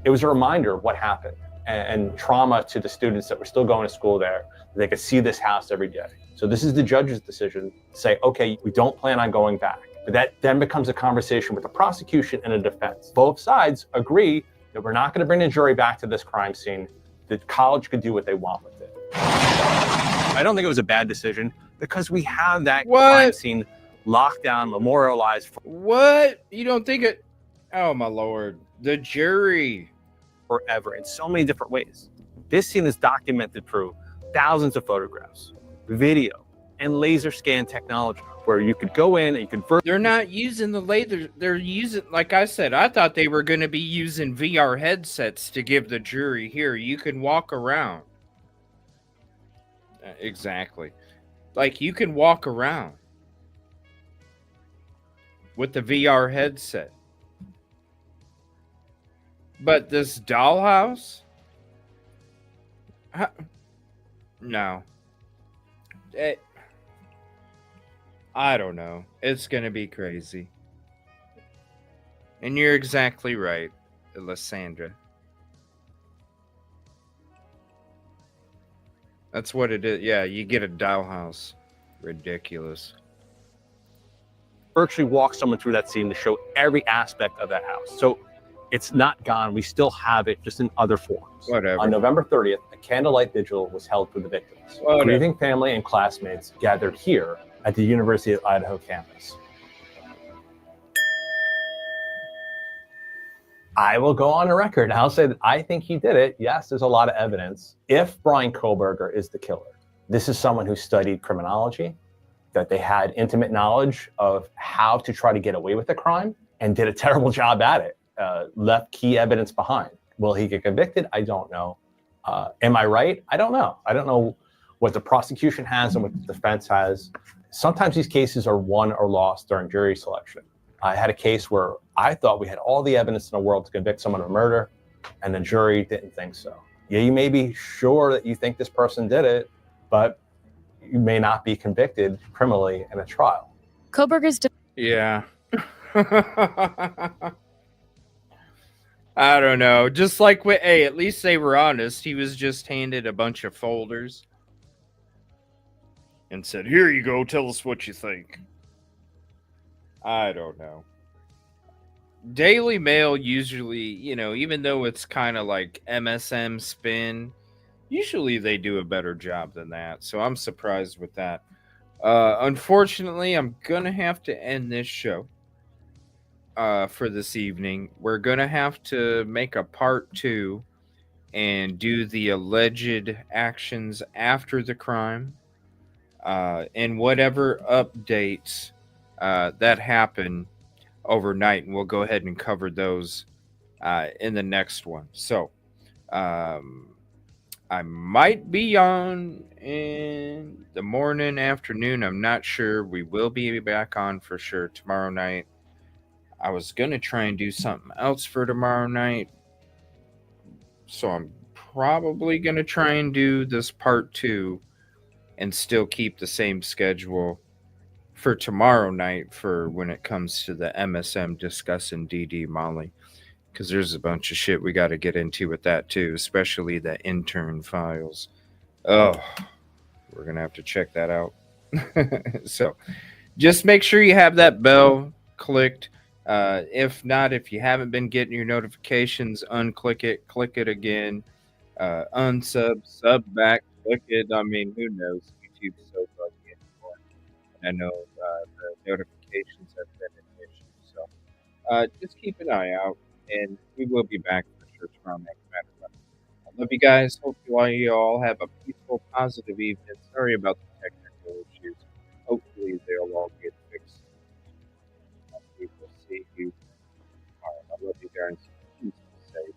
It was a reminder of what happened and trauma to the students that were still going to school there. They could see this house every day. So this is the judge's decision to say, okay, we don't plan on going back. But that then becomes a conversation with the prosecution and the defense. Both sides agree that we're not going to bring the jury back to this crime scene. The college could do what they want with it. I don't think it was a bad decision because we have that crime scene locked down, memorialized. What? You don't think it? Oh, my Lord. The jury. Forever in so many different ways. This scene is documented through thousands of photographs, video, and laser scan technology where you could go in and you could... They're not using the laser. They're using, like I said, I thought they were going to be using VR headsets to give the jury, here, you can walk around. Exactly. Like, you can walk around with the VR headset. But this dollhouse? No. I don't know. It's going to be crazy. And you're exactly right, Lysandra. That's what it is. Yeah, you get a dollhouse. Ridiculous. Virtually walk someone through that scene to show every aspect of that house. So it's not gone. We still have it, just in other forms. Whatever. On November 30th, a candlelight vigil was held for the victims. Whatever. Grieving family and classmates gathered here at the University of Idaho campus. I will go on a record. I'll say that I think he did it. Yes, there's a lot of evidence. If Brian Kohberger is the killer, this is someone who studied criminology, that they had intimate knowledge of how to try to get away with the crime and did a terrible job at it, left key evidence behind. Will he get convicted? I don't know. Am I right? I don't know. I don't know what the prosecution has and what the defense has. Sometimes these cases are won or lost during jury selection. I had a case where I thought we had all the evidence in the world to convict someone of murder, and the jury didn't think so. Yeah, you may be sure that you think this person did it, but you may not be convicted criminally in a trial. Kohberger's Yeah. I don't know. Just like with, hey, at least they were honest. He was just handed a bunch of folders and said, "Here you go. Tell us what you think." I don't know. Daily Mail usually, you know, even though it's kind of like MSM spin, usually they do a better job than that. So I'm surprised with that. Unfortunately, I'm going to have to end this show for this evening. We're going to have to make a part 2 and do the alleged actions after the crime and whatever updates that happen overnight, and we'll go ahead and cover those in the next one. So I might be on in the morning, afternoon. I'm not sure. We will be back on for sure tomorrow night. I was going to try and do something else for tomorrow night, so I'm probably going to try and do this part 2 and still keep the same schedule for tomorrow night for when it comes to the MSM discussing DD Molly, because there's a bunch of shit we got to get into with that too, especially the intern files. Oh, we're gonna have to check that out. So just make sure you have that bell clicked. If not, if you haven't been getting your notifications, unclick it, click it again, unsub, sub back, click it. I mean, who knows? YouTube's so buggy anymore. I know the notifications have been an issue. So just keep an eye out, and we will be back for sure tomorrow night. I love you guys. Hope you all have a peaceful, positive evening. Sorry about the technical issues. Hopefully they'll all get fixed. We will see you tomorrow. I love you guys. Please be safe.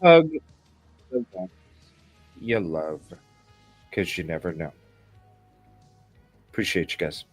Hug the ones you love, because you never know. Appreciate you guys.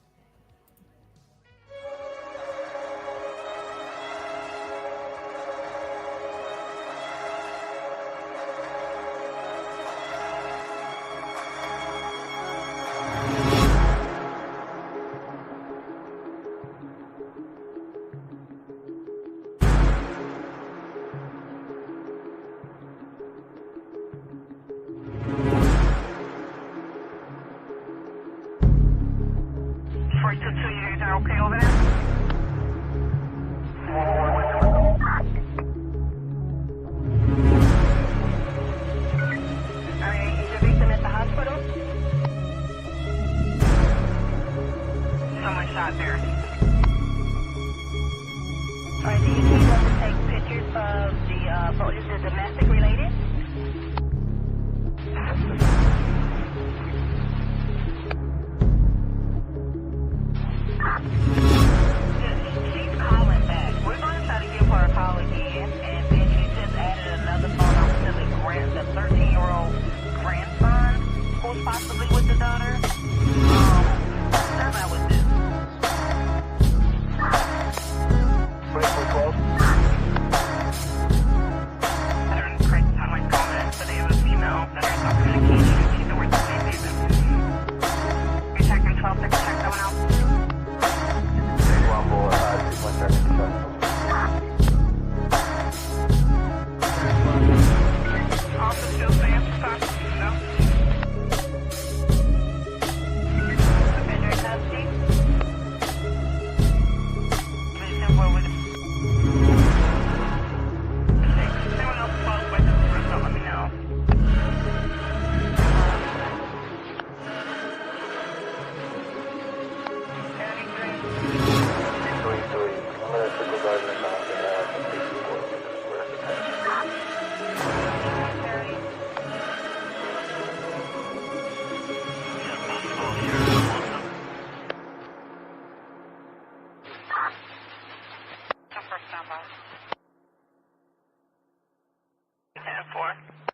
10-4.